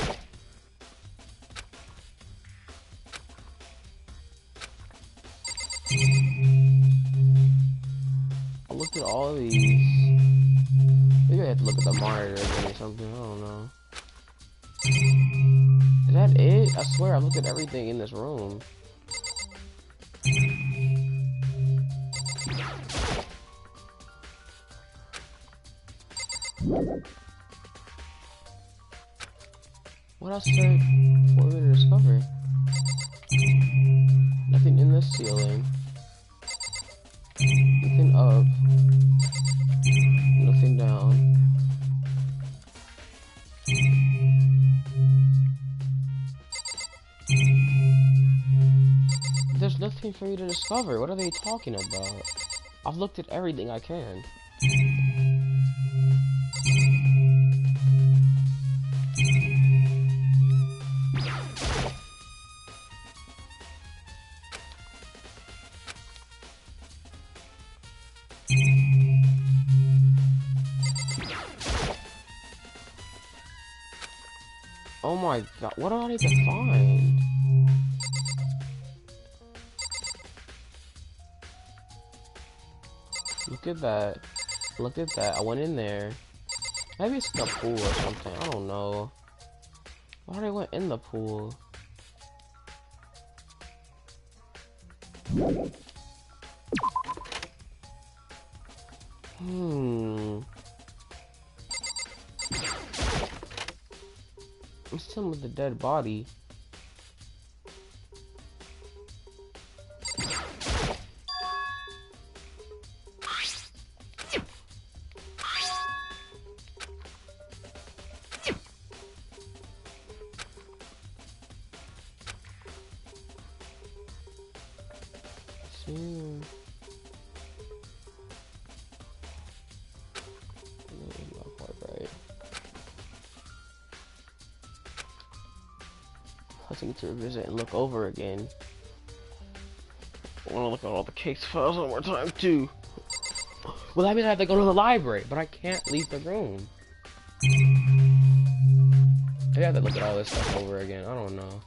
I looked at all of these. Maybe I have to look at the monitor again or something. I don't know. Is that it? I swear I looked at everything in this room. What else is there for me to discover? Nothing in the ceiling. Nothing up. Nothing down. There's nothing for you to discover. What are they talking about? I've looked at everything I can. Oh my god, what do I need to find? Look at that. Looked at that. I went in there. Maybe it's the pool or something. I don't know. Why they went in the pool? I'm still with the dead body. I need to revisit and look over again. I want to look at all the case files one more time too. Well, that means I have to go to the library, but I can't leave the room. I have to look at all this stuff over again. I don't know.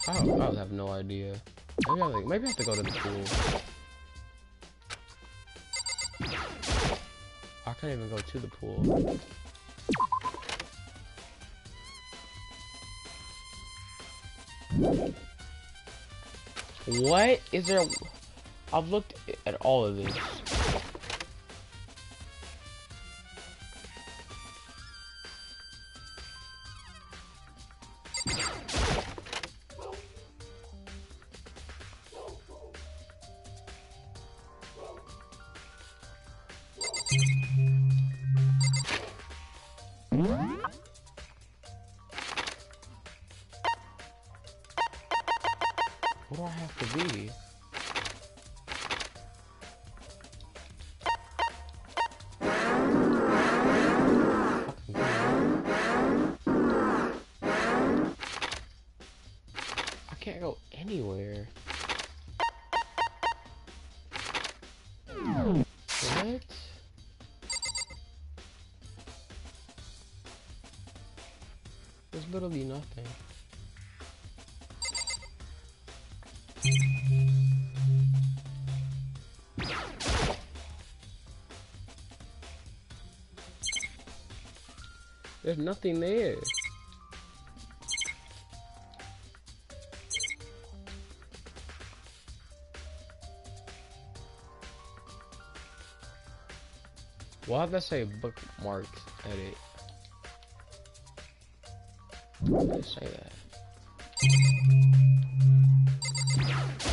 I have no idea. Maybe I have to go to the pool. I can't even go to the pool. What is there? I've looked at all of this. What do I have to be? I can't go anywhere. What? There's literally nothing. There's nothing there. Why did that say bookmarks edit? Why did it say that?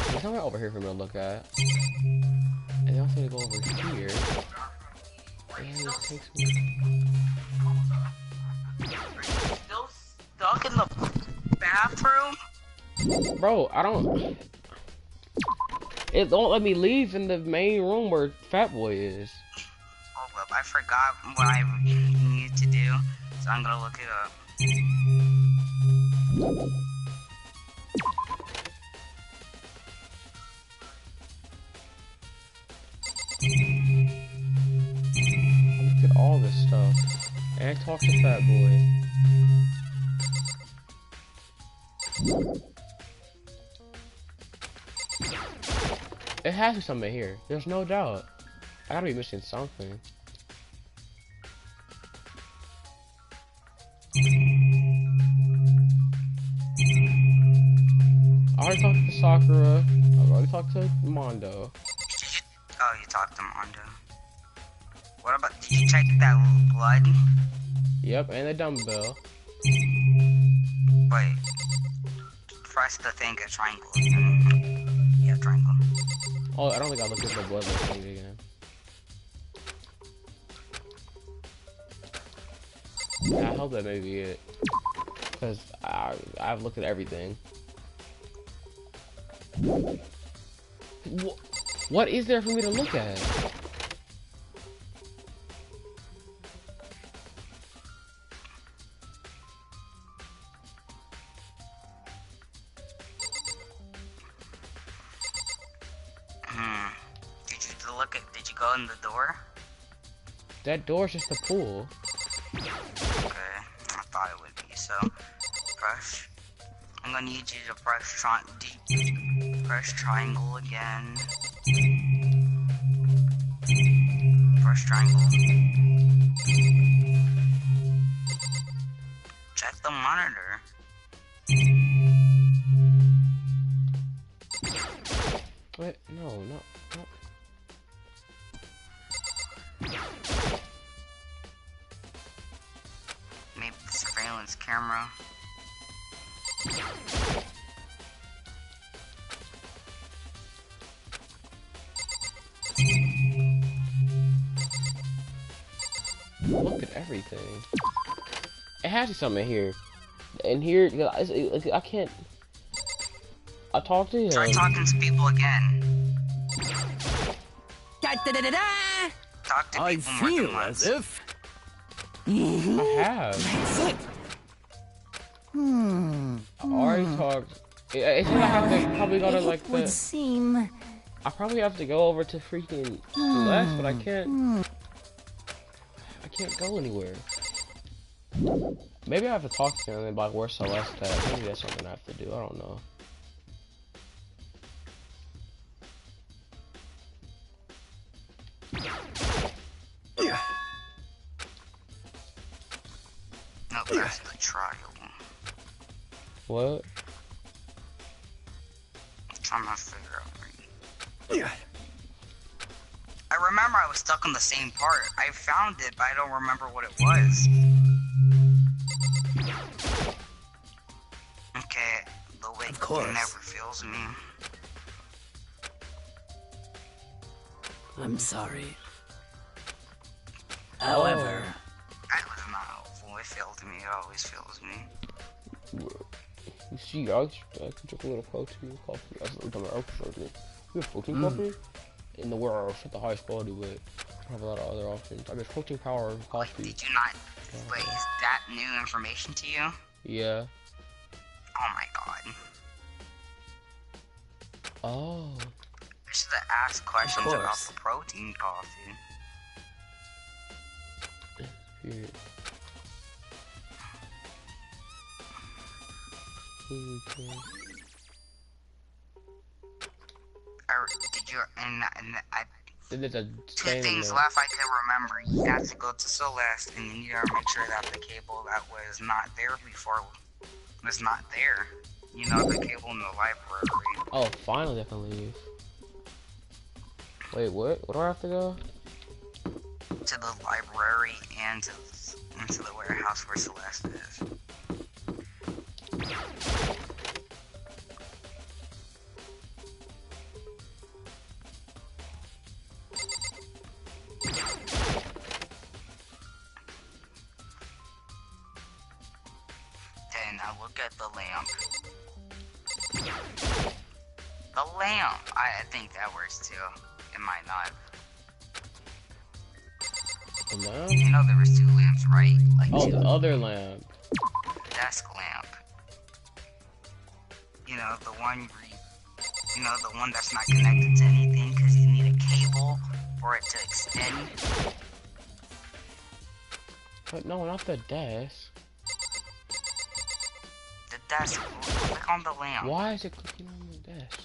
There's somewhere over here for me to look at. And then I'll say to go over here. And it takes me. Still stuck in the bathroom? Bro, I don't. It don't let me leave in the main room where Fat Boy is. Oh, well, I forgot what I needed to do, so I'm gonna look it up. Look at all this stuff. And talk to Fat Boy. It has to be something here. There's no doubt. I gotta be missing something. I already talked to Sakura. I already talked to Mondo. Oh, you talked to Mondo. What about, did you check that little blood? Yep, and the dumbbell. Wait. Press the thing at triangle. Yeah, triangle. Oh, I don't think I looked at the blood thing again. Yeah, I hope that may be it. Because I've looked at everything. What is there for me to look at? Did you go go in the door? That door's just a pool. Okay, I thought it would be. So, press. I'm gonna need you to press triangle again. Press triangle. Check the monitor. What? No, no. Maybe the surveillance camera. Look at everything. It has to be something here. And here, I can't. I talked to him. Try talking to people again. Talk to I people more feel than once. as if. I have. That's it. I already talked. It said I have to probably go to like would the. seem. I probably have to go over to freaking Celeste, but I can't. I can't go anywhere. Maybe I have to talk to him about where Celeste at. Maybe that's something I have to do. I don't know. No, that's the trial. What? I'm trying to figure out. I remember I was stuck on the same part. I found it, but I don't remember what it was. Okay, the weight never fails me. I'm sorry. However, I was not helpful. It failed me. It always fails me. You see, I can drink a little protein coffee. I was talking about protein. You have protein coffee? In the world, it's the highest quality, but I have a lot of other options. I guess protein power coffee. Did you not? Wait, is that new information to you? Yeah. Oh my god. Oh. I should have asked questions about the protein coffee. Here. Did you? And I. There's a two things left I can remember. You have to go to Celeste, and you need to make sure that the cable that was not there before was not there. You know, the cable in the library. Oh, finally I can leave. Wait, what? Where do I have to go? To the library and into the warehouse where Celeste is. Okay, now look at the lamp. The lamp! I think that works too. It might not. The lamp? You know there was two lamps, right? Like oh, two. The other lamp. Desk lamp. You know, the one you know, the one that's not connected to anything because you need a cable for it to extend. But no, not the desk. The desk. Click on the lamp. Why is it clicking on the desk?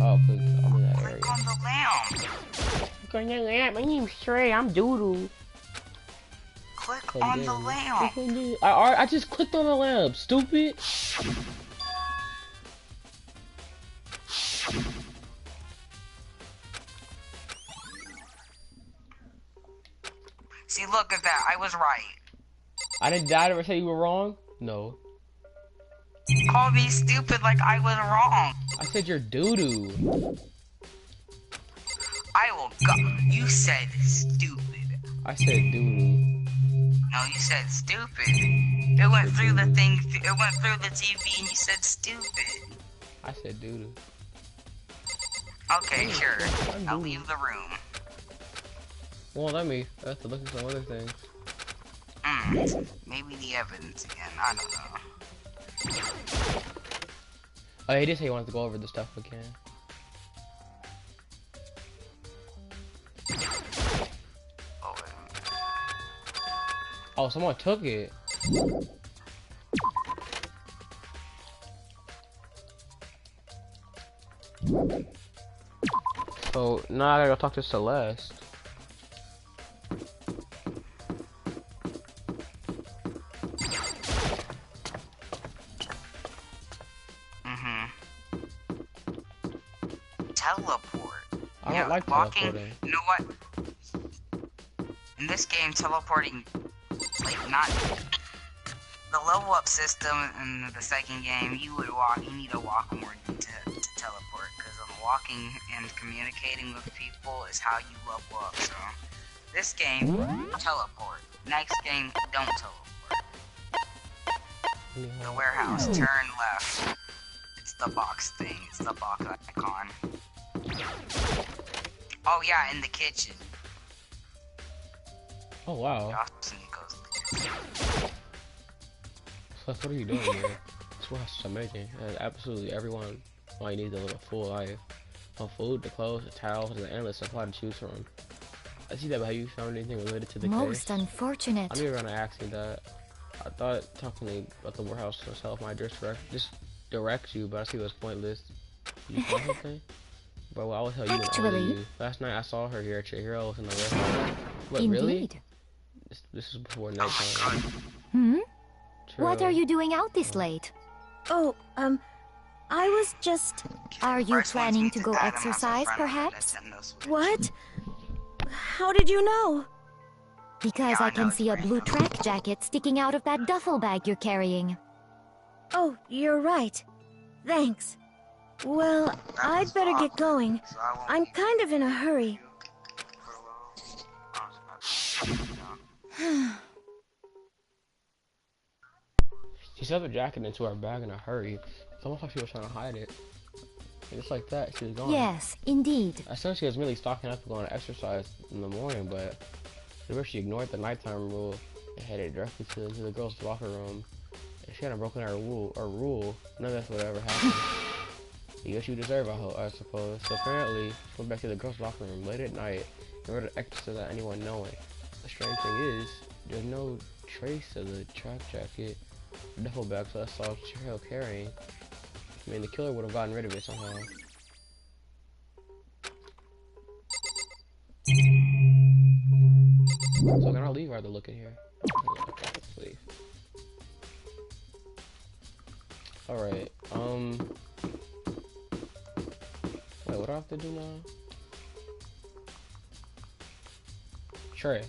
Oh, cause I'm in that area. Click on the lamp. Click on the lamp. My name's Trey. I'm Doodoo. Click on the lamp. I just clicked on the lamp. Stupid. See, look at that. I was right. I didn't. Did I ever say you were wrong? No. Call me stupid like I was wrong. I said you're doo-doo. I will go. You said stupid. I said doo-doo. No, you said stupid. It went through the thing. It went through the TV and you said stupid. I said doo-doo. Okay, sure. I'll leave the room. Well, let me. I have to look at some other things. Maybe the evidence again. I don't know. Oh, he did say he wanted to go over the stuff again. Oh, someone took it. So now I gotta go talk to Celeste. Teleport. I don't like walking, teleporting. You know what? In this game, teleporting, like, not the level up system in the second game. You need to walk more to teleport, because walking and communicating with people is how you level up. So, this game, teleport. Next game, don't teleport. The warehouse, turn left. It's the box thing. It's the box icon. Oh yeah, in the kitchen. Oh wow. So what are you doing here? This was amazing. Absolutely everyone all you need is a little full life. From food to clothes to towels to the endless supply to choose from. I see that, but have you found anything related to the Most case? unfortunate. I'm even gonna ask you that. I thought talking about the warehouse itself might just direct you, but I see it was pointless. You found something? But I will tell you. Actually, you. Last night I saw her here at Chihiro in the warehouse. What, indeed. really? This is before nighttime. What are you doing out this late? Oh, I was just... Are you planning to go exercise, perhaps? What? How did you know? Because I can see a blue track jacket sticking out of that duffel bag you're carrying. Oh, you're right. Thanks. Well, I'd better get going. I'm kind of in a hurry. She shoved the jacket into her bag in a hurry. It's almost like she was trying to hide it. And just like that, she was gone. Yes, indeed. I thought she was really stocking up to go on exercise in the morning, but she ignored the nighttime rule and headed directly to the girls' locker room. If she hadn't broken her rule, none of this would ever happen. You guess you deserve, I suppose. So apparently, she went back to the girls' locker room late at night in order to exercise without anyone knowing. The strange thing is, there's no trace of the track jacket or duffel bag, so I saw Cheryl carrying. I mean, the killer would have gotten rid of it somehow. So can I leave or have to look in here? Let's leave. Alright, wait, what do I have to do now? Trey.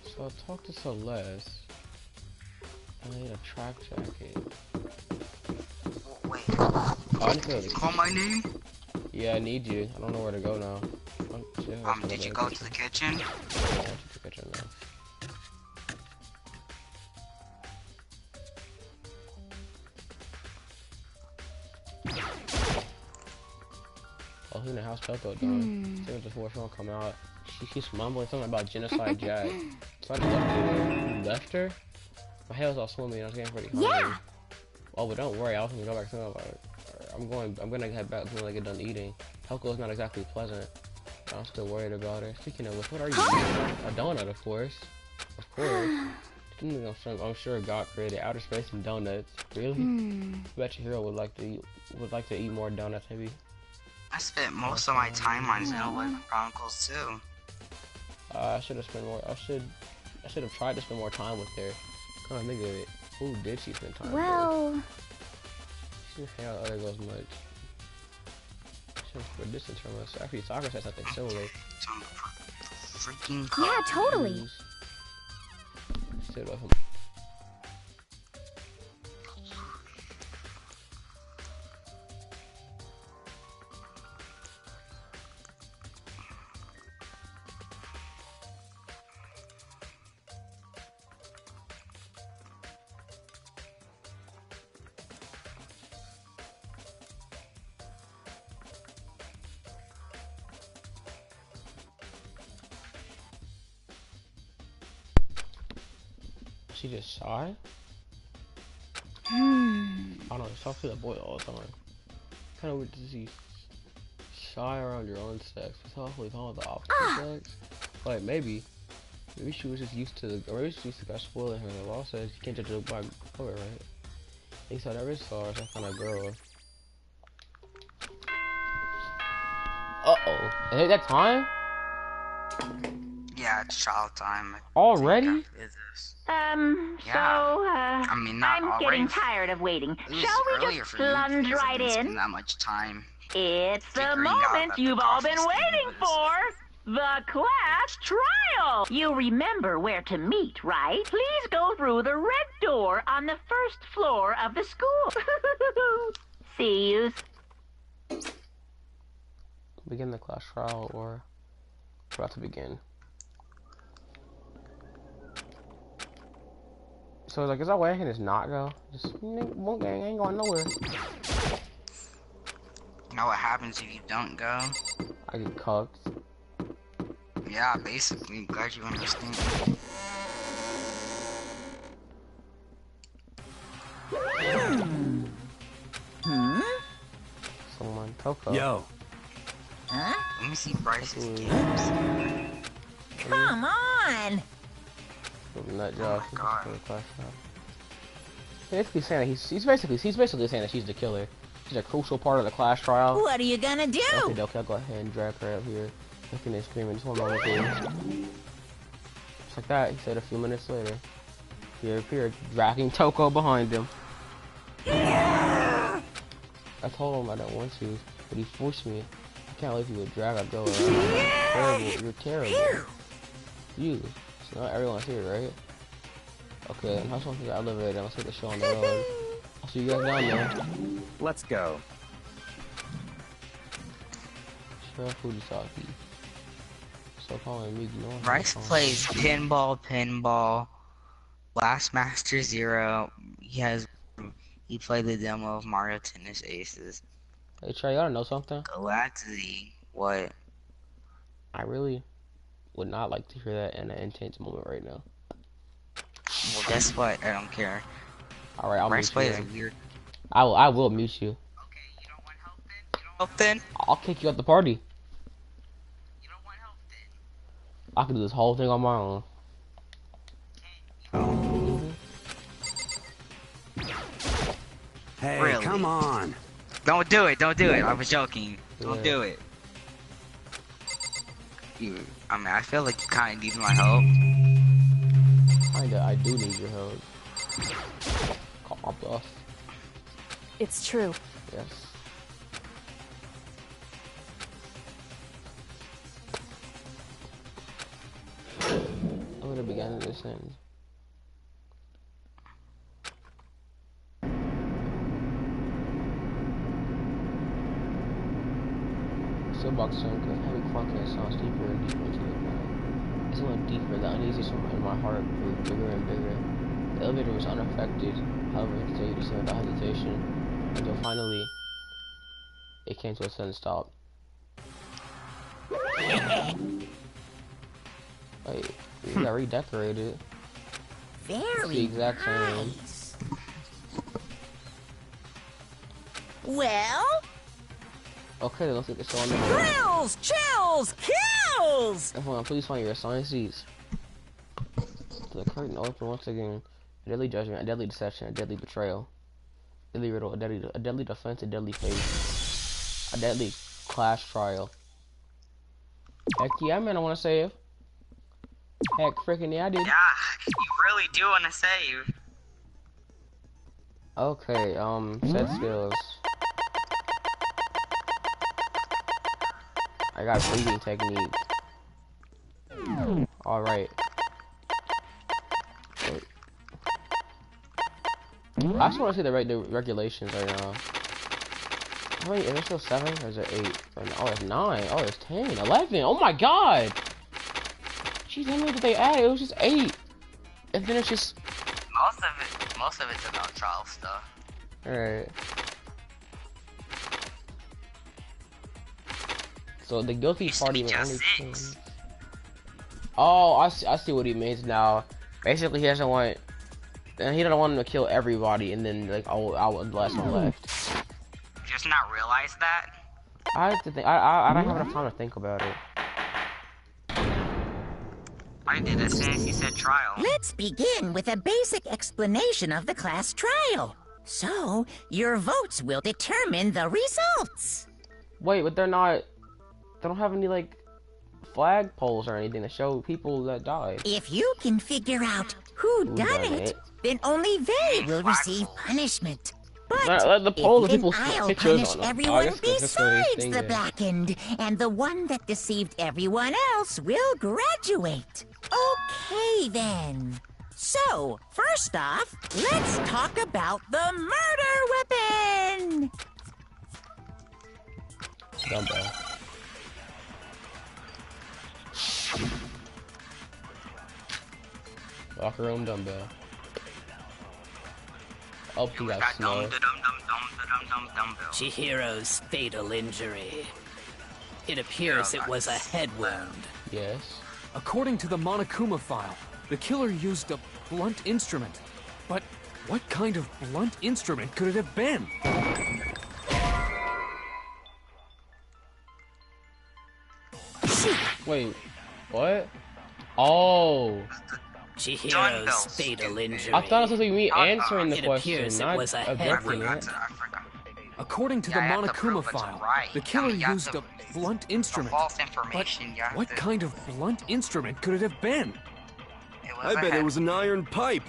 So I'll talk to Celeste. I need a track jacket. Wait. Oh, I need to go to call my name? Yeah, I need you. I don't know where to go now. Did you go to the kitchen? Yeah, I went to the kitchen now. Oh, who in the house felt though, done? Since before she won't come out, she's mumbling something about genocide Jack. So I just left her. You left her? My head was all swimming and I was getting pretty hungry. Yeah. Oh, but don't worry, I was gonna go back soon. I'm gonna head back when I get done eating. Helco's not exactly pleasant. I'm still worried about her. Speaking of which, what are you eating? A donut, of course. Of course. I'm sure God created outer space and donuts. Really? I bet your hero would like to eat more donuts, maybe. I spent most of my time on Xenoblade Chronicles too. I should have spent more. I should have tried to spend more time with her. Come on, think of it. Who did she spend time with? She didn't hang out with other girls much. She was for distance from us. Actually, Sakura said something similar. Freaking yeah, totally. Stood with him. She just shy? I don't know, talk to the boy all the time. Kind of weird to see shy around your own sex. It's awfully calm with the opposite sex. Like maybe she was just used to, or maybe she used to got spoiling her. The law says you can't judge a book by color, right? At least I never saw her, that kind of girl. Uh-oh. Is it that time? Yeah, it's child time. Already? I mean, not I'm already. getting tired of waiting. Shall we just plunge right in? That much time. It's the moment you've all been waiting for. The class trial! You remember where to meet, right? Please go through the red door on the first floor of the school. See you. Begin the class trial, or about to begin. So it's like, is that way I can just not go? Just ain't going nowhere. You know what happens if you don't go? I get cucked. Yeah, basically. Glad you understand. Someone, Coco. Yo. Huh? Let me see Bryce's games. Come on! Nut job. Oh my God. Basically saying that he's basically saying that she's the killer. She's a crucial part of the class trial. What are you gonna do? Okay, I'll go ahead and drag her up here. Looking and screaming. Just one moment, please. Just like that, he said a few minutes later. He appeared, dragging Toko behind him. I told him I don't want to, but he forced me. I can't let you drag a girl around. You're terrible. You. So not everyone's here, right? Okay, and how's one thing I elevator? Let's take the show on the road. I'll see you guys down there. Let's go. Sheriff Fujisaki. So calling me ignoring. Bryce plays pinball, Blast Master Zero. He played the demo of Mario Tennis Aces. Hey Trey, you wanna know something? Galactic. What? I really would not like to hear that in an intense moment right now. Well, guess what? I don't care. Alright, I'll Bryce mute you. plays weird. I will mute you. Okay, you don't want help then? You don't help then? I'll kick you out the party. You don't want help then? I can do this whole thing on my own. Hey, Really? come on. Don't do it. Don't do it. I was joking. Don't Yeah. do it. I mean, I feel like you kind of need my help. Kinda, I do need your help. Call my bluff. It's true. Yes. I'm gonna begin this sentence. Silbox sunk a heavy clunking sounds deeper and deeper into the ground. As it went deeper, the uneasiness in my heart grew bigger and bigger. The elevator was unaffected, however, it continued to descend without hesitation, until finally, it came to a sudden stop. Wait, we got redecorated. Very It's the exact same. nice. Well, Okay, let's get this on the board. thrills, chills, kills! Everyone, please find your assigned seats. The curtain opened once again. A deadly judgment, a deadly deception, a deadly betrayal. A deadly riddle, a deadly defense, a deadly fate. A deadly class trial. Heck yeah, man, I want to save. Heck freaking yeah, I did. Yeah, you really do want to save. Okay, set skills. I got breathing technique. Alright. I just want to see the regulations right now. How many, is there still 7 or is it 8? Or no, oh, it's 9. Oh, it's 10. 11. Oh my god! Jeez, how many did they add? It was just 8. And then it's just... Most of it's about trial stuff. Alright. So the guilty party will only... Oh, I see what he means now. Basically, he doesn't want... And he doesn't want him to kill everybody, and then like, oh, I was the last one left. Just not realize that. I have to think. I don't have enough time to think about it. I did as soon as he said trial. Let's begin with a basic explanation of the class trial. So, your votes will determine the results. Wait, but they're not... They don't have any, like, flag poles or anything to show people that died. If you can figure out who done it, then only they will receive punishment. But the poll of then people's I'll pictures punish on them. everyone I guess that's what besides they the think, blackened, and the one that deceived everyone else will graduate. Okay, then. So, first off, let's talk about the murder weapon! Dumbbell. Locker room dumbbell. Oh, he got snow. Chihiro's fatal injury. It appears it was a head wound. Yes. According to the Monokuma file, the killer used a blunt instrument. But what kind of blunt instrument could it have been? Wait, what? Oh. Chihiro's fatal injury. I thought it was supposed to be me answering the it question, appears not it was a head addressing wound. it. According to the Monokuma file, the killer used a blunt instrument. But what kind of blunt instrument could it have been? I bet it was an iron pipe.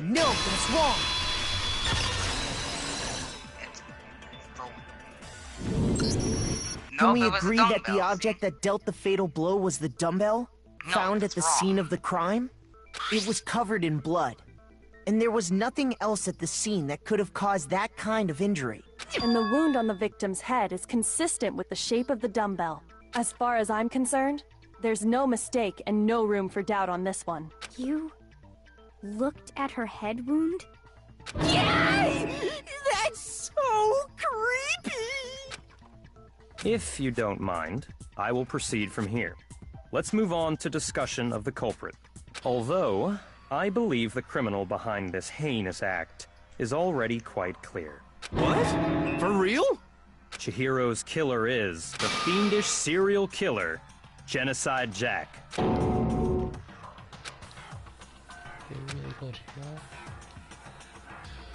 No, that's wrong. Can we agree that the object that dealt the fatal blow was the dumbbell found at the scene of the crime? It was covered in blood, and there was nothing else at the scene that could have caused that kind of injury. And the wound on the victim's head is consistent with the shape of the dumbbell. As far as I'm concerned, there's no mistake and no room for doubt on this one. You looked at her head wound? Yay! That's so creepy! If you don't mind, I will proceed from here. Let's move on to discussion of the culprit. Although, I believe the criminal behind this heinous act is already quite clear. What? For real? Chihiro's killer is the fiendish serial killer, Genocide Jack. You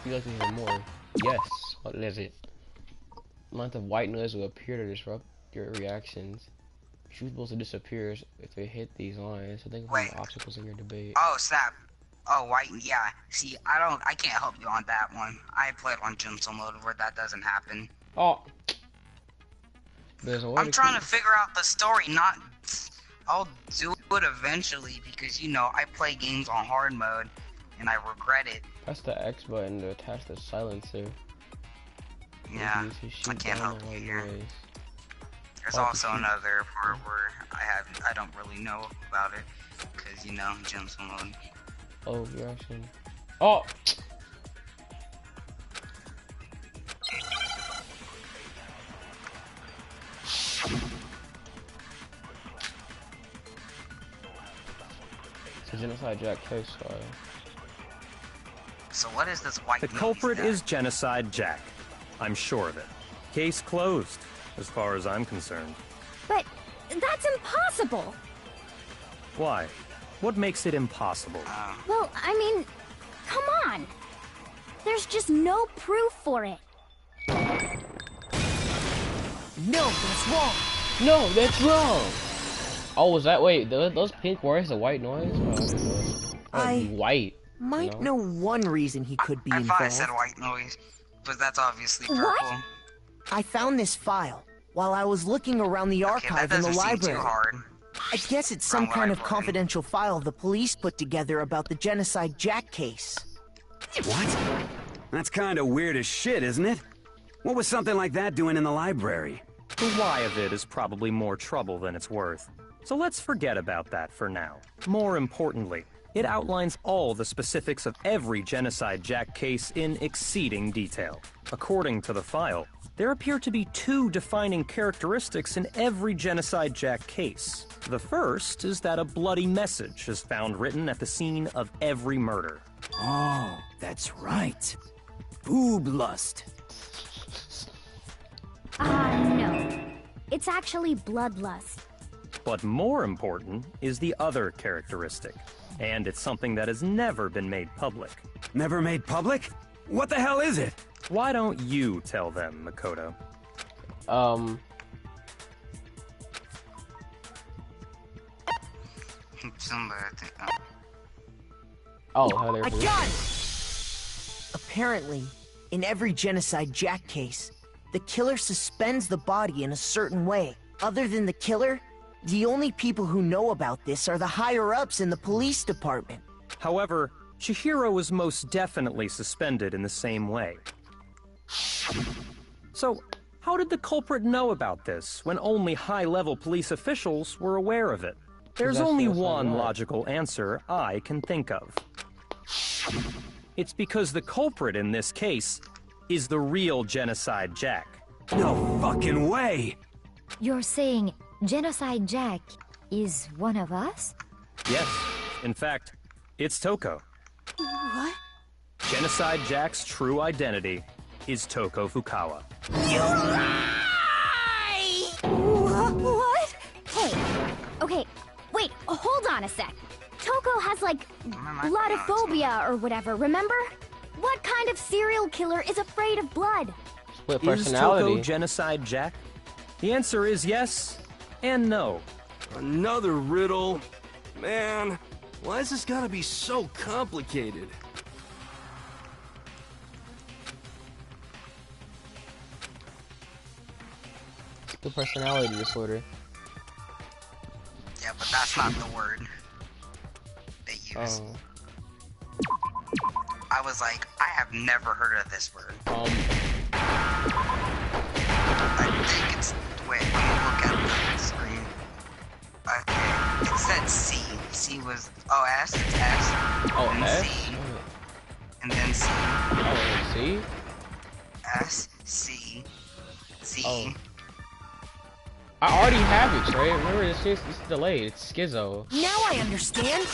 like to hear more? Yes. What is it? Amount of white noise will appear to disrupt your reactions. Truth to disappear if they hit these lines. So think of the obstacles in your debate. Oh snap! Oh white, yeah. See, I can't help you on that one. I played on Gentle mode where that doesn't happen. Oh. I'm trying to figure out the story. I'll do it eventually because you know I play games on hard mode, and I regret it. Press the X button to attach the silencer. Yeah, I can't help you here. There's also another part where I don't really know about it, cause you know Gentle mode. Oh, reaction. Oh. So Genocide Jack case file. So what is this white? The culprit is Genocide Jack. I'm sure of it. Case closed, as far as I'm concerned. But that's impossible. Why? What makes it impossible? Well, I mean, come on. There's just no proof for it. No, that's wrong. No, that's wrong. Oh, was that? Wait, those pink words, the white noise? White. Might know one reason he could be involved. I thought I said white noise, but that's obviously purple. What? I found this file while I was looking around the archive in the library. Too hard. I guess it's some kind of confidential file the police put together about the Genocide Jack case. What? That's kind of weird as shit, isn't it? What was something like that doing in the library? The why of it is probably more trouble than it's worth. So let's forget about that for now. More importantly, it outlines all the specifics of every Genocide Jack case in exceeding detail. According to the file, there appear to be two defining characteristics in every Genocide Jack case. The first is that a bloody message is found written at the scene of every murder. Oh, that's right. Boob lust. No. It's actually bloodlust. But more important is the other characteristic. And it's something that has never been made public. Never made public? What the hell is it? Why don't you tell them, Makoto? Oh, how they're I got it! Apparently, in every Genocide Jack case, the killer suspends the body in a certain way. Other than the killer, the only people who know about this are the higher-ups in the police department. However, Chihiro was most definitely suspended in the same way. So, how did the culprit know about this when only high-level police officials were aware of it? There's only one logical answer I can think of. It's because the culprit in this case is the real Genocide Jack. No fucking way! You're saying Genocide Jack is one of us? Yes. In fact, it's Toko. What? Genocide Jack's true identity is Toko Fukawa. You lie! What? Hey, okay, wait, hold on a sec. Toko has, like, bloodophobia or whatever, remember? What kind of serial killer is afraid of blood? Split personality. Is Toko Genocide Jack? The answer is yes and no. Another riddle? Man, why is this gotta be so complicated? Split personality disorder. Yeah, but that's not the word they use. I was like, I have never heard of this word. I think it's... Wait, let me look at the screen. Okay, it said C. C was... Oh, S? It's S. Oh, and S? C. And then C. Oh, C? S, C, Z. Oh. I already have it, Trey. Remember, it's delayed. It's schizo. Now I understand.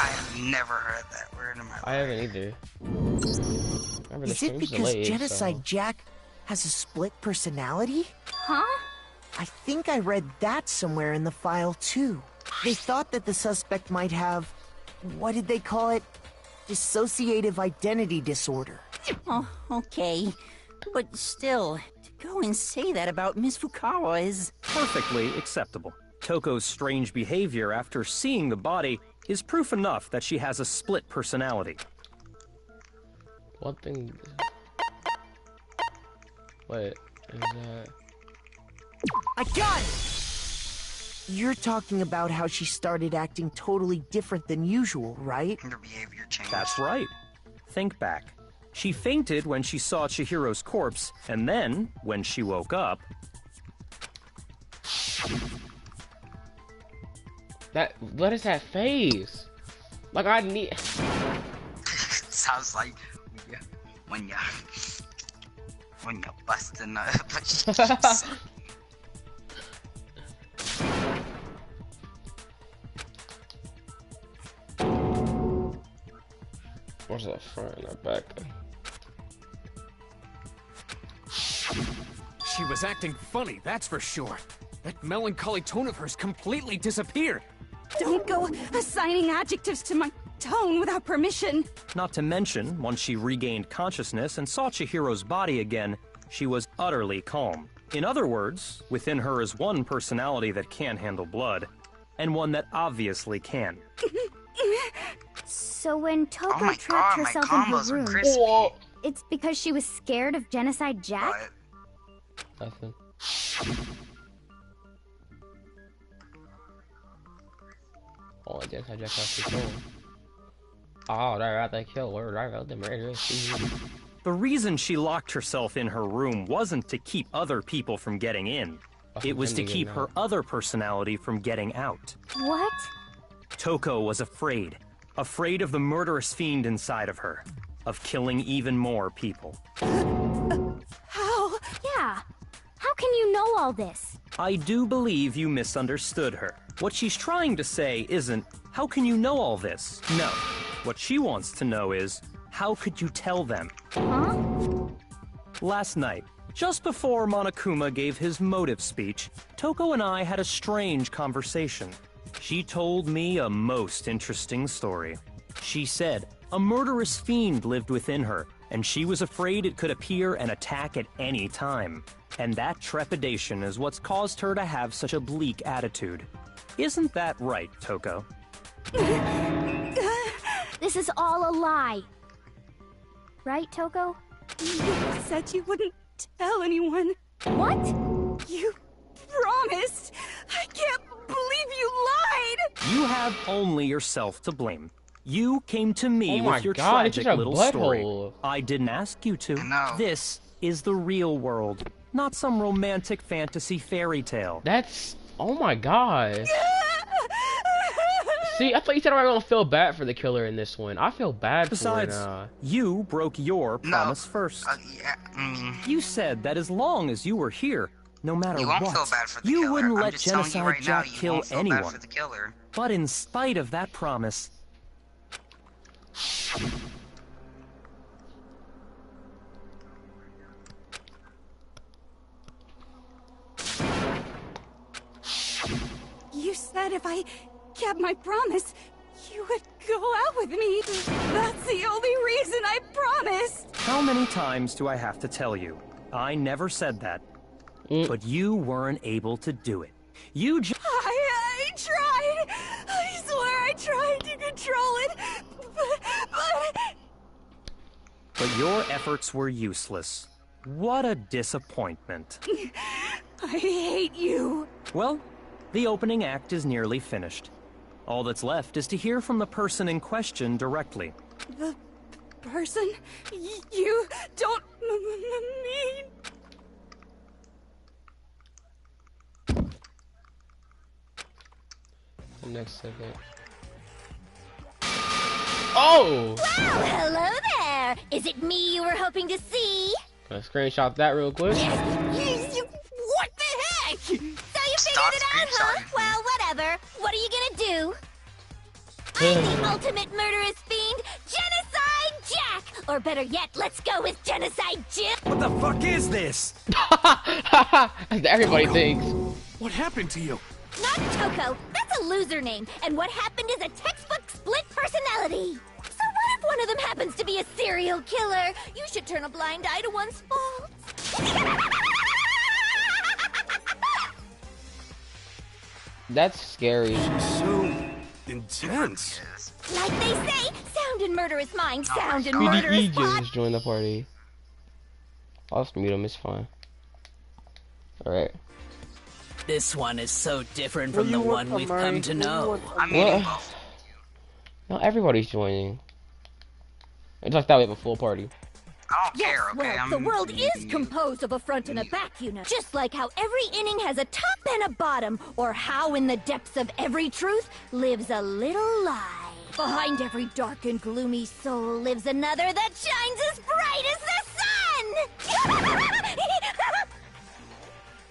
I have never heard that word in my life. I haven't either. Remember, Is it because Genocide Jack has a split personality? Huh? I think I read that somewhere in the file, too. They thought that the suspect might have... what did they call it? Dissociative identity disorder. Oh, okay. But still, to go and say that about Miss Fukawa is... perfectly acceptable. Toko's strange behavior after seeing the body is proof enough that she has a split personality. One thing... Wait, is that... I got it! You're talking about how she started acting totally different than usual, right? Her behavior changed. That's right. Think back. She fainted when she saw Chihiro's corpse, and then, when she woke up... What is that face? Like, I need... Sounds like when you're busting up. Where's that front and that back? She was acting funny, that's for sure. That melancholy tone of hers completely disappeared. Don't go assigning adjectives to my tone without permission. Not to mention, once she regained consciousness and saw Chihiro's body again, she was utterly calm. In other words, within her is one personality that can't handle blood, and one that obviously can. So when Toko trapped herself in her room, it's because she was scared of Genocide Jack? Nothing. Oh, Genocide Jack has to kill him. Oh, that right, they killed her. Right out the murder. The reason she locked herself in her room wasn't to keep other people from getting in. It was to keep her other personality from getting out. What? Toko was afraid. Afraid of the murderous fiend inside of her. Of killing even more people. How? Yeah. How can you know all this? I do believe you misunderstood her. What she's trying to say isn't, how can you know all this? No. What she wants to know is, how could you tell them? Huh? Last night, Just before Monokuma gave his motive speech, Toko and I had a strange conversation. She told me a most interesting story. She said a murderous fiend lived within her, and she was afraid it could appear and attack at any time. And that trepidation is what's caused her to have such a bleak attitude. Isn't that right, Toko? This is all a lie. Right, Toko? You said you wouldn't tell anyone. What? You promised. I can't believe you lied. You have only yourself to blame. You came to me Oh with your God, it's tragic such a little story. butthole. I didn't ask you to. No. This is the real world, not some romantic fantasy fairy tale. That's... Oh my God. See, I thought you said I was gonna feel bad for the killer in this one. I feel bad Besides, for it. you broke your promise first. You said that as long as you were here, no matter You won't what, feel bad for the you killer. wouldn't I'm let just telling you Genocide right now, Jack you kill won't feel anyone. bad for the killer. But in spite of that promise, You said if I kept my promise, you would go out with me. That's the only reason I promised. how many times do I have to tell you? I never said that. But you weren't able to do it. You just... I tried. I swear I tried to control it. But your efforts were useless. What a disappointment. I hate you. Well, the opening act is nearly finished. All that's left is to hear from the person in question directly. The person you don't mean. Next second. Oh! Well, hello there! Is it me you were hoping to see? Gonna screenshot that real quick. What the heck? So you figured it out, huh? Well, whatever. What are you gonna do? I'm the ultimate murderous fiend, Genocide Jack! Or better yet, let's go with Genocide Jim! What the fuck is this? Everybody thinks. What happened to you? Not Toko. That's a loser name. And what happened is a textbook split personality. So what if one of them happens to be a serial killer? You should turn a blind eye to one's faults. That's scary. So intense. Like they say, sound and murderous mind, sound and He murderous body. just joined the party. I'll just mute him, it's fine. Alright. This one is so different from the one we've come to know. Well, not everybody's joining. It's like that we have a full party. I don't Yes, care, okay? well, the world is composed of a front and a back, you know. Just like how every inning has a top and a bottom, or how in the depths of every truth lives a little lie. Behind every dark and gloomy soul lives another that shines as bright as the sun!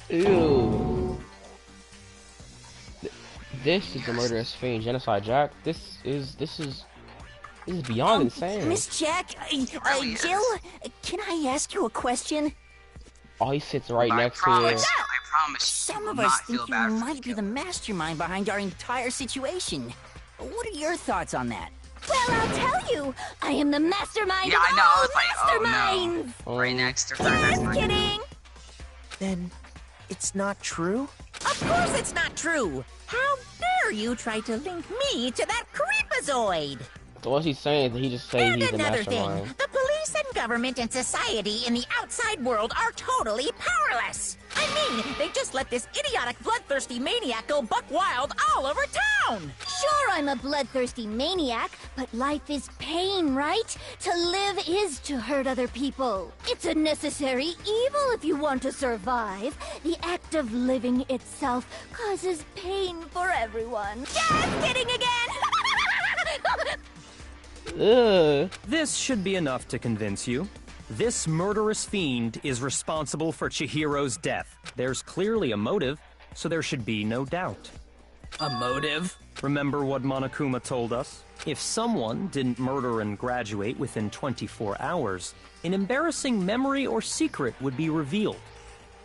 Ew. This is the murderous fiend, Genocide Jack. This is beyond insane. Miss Jack, Jill, can I ask you a question? Oh, he sits right next to it. I promise Some of us think you might be the mastermind behind our entire situation. What are your thoughts on that? Well, I'll tell you, I am the mastermind Yeah, of I know. I all was like, masterminds! oh no. Right next to her. Just kidding! Then it's not true? Of course it's not true! How dare you try to link me to that creepazoid? So what's he saying? Did he just say And he's the another thing, mastermind? the police and government and society in the outside world are totally powerless. I mean, they just let this idiotic, bloodthirsty maniac go buck wild all over town. Sure, I'm a bloodthirsty maniac, but life is pain, right? To live is to hurt other people. It's a necessary evil if you want to survive. The act of living itself causes pain for everyone. Just kidding again! Ugh. This should be enough to convince you. This murderous fiend is responsible for Chihiro's death. There's clearly a motive, so there should be no doubt. A motive? Remember what Monokuma told us? If someone didn't murder and graduate within 24 hours, an embarrassing memory or secret would be revealed.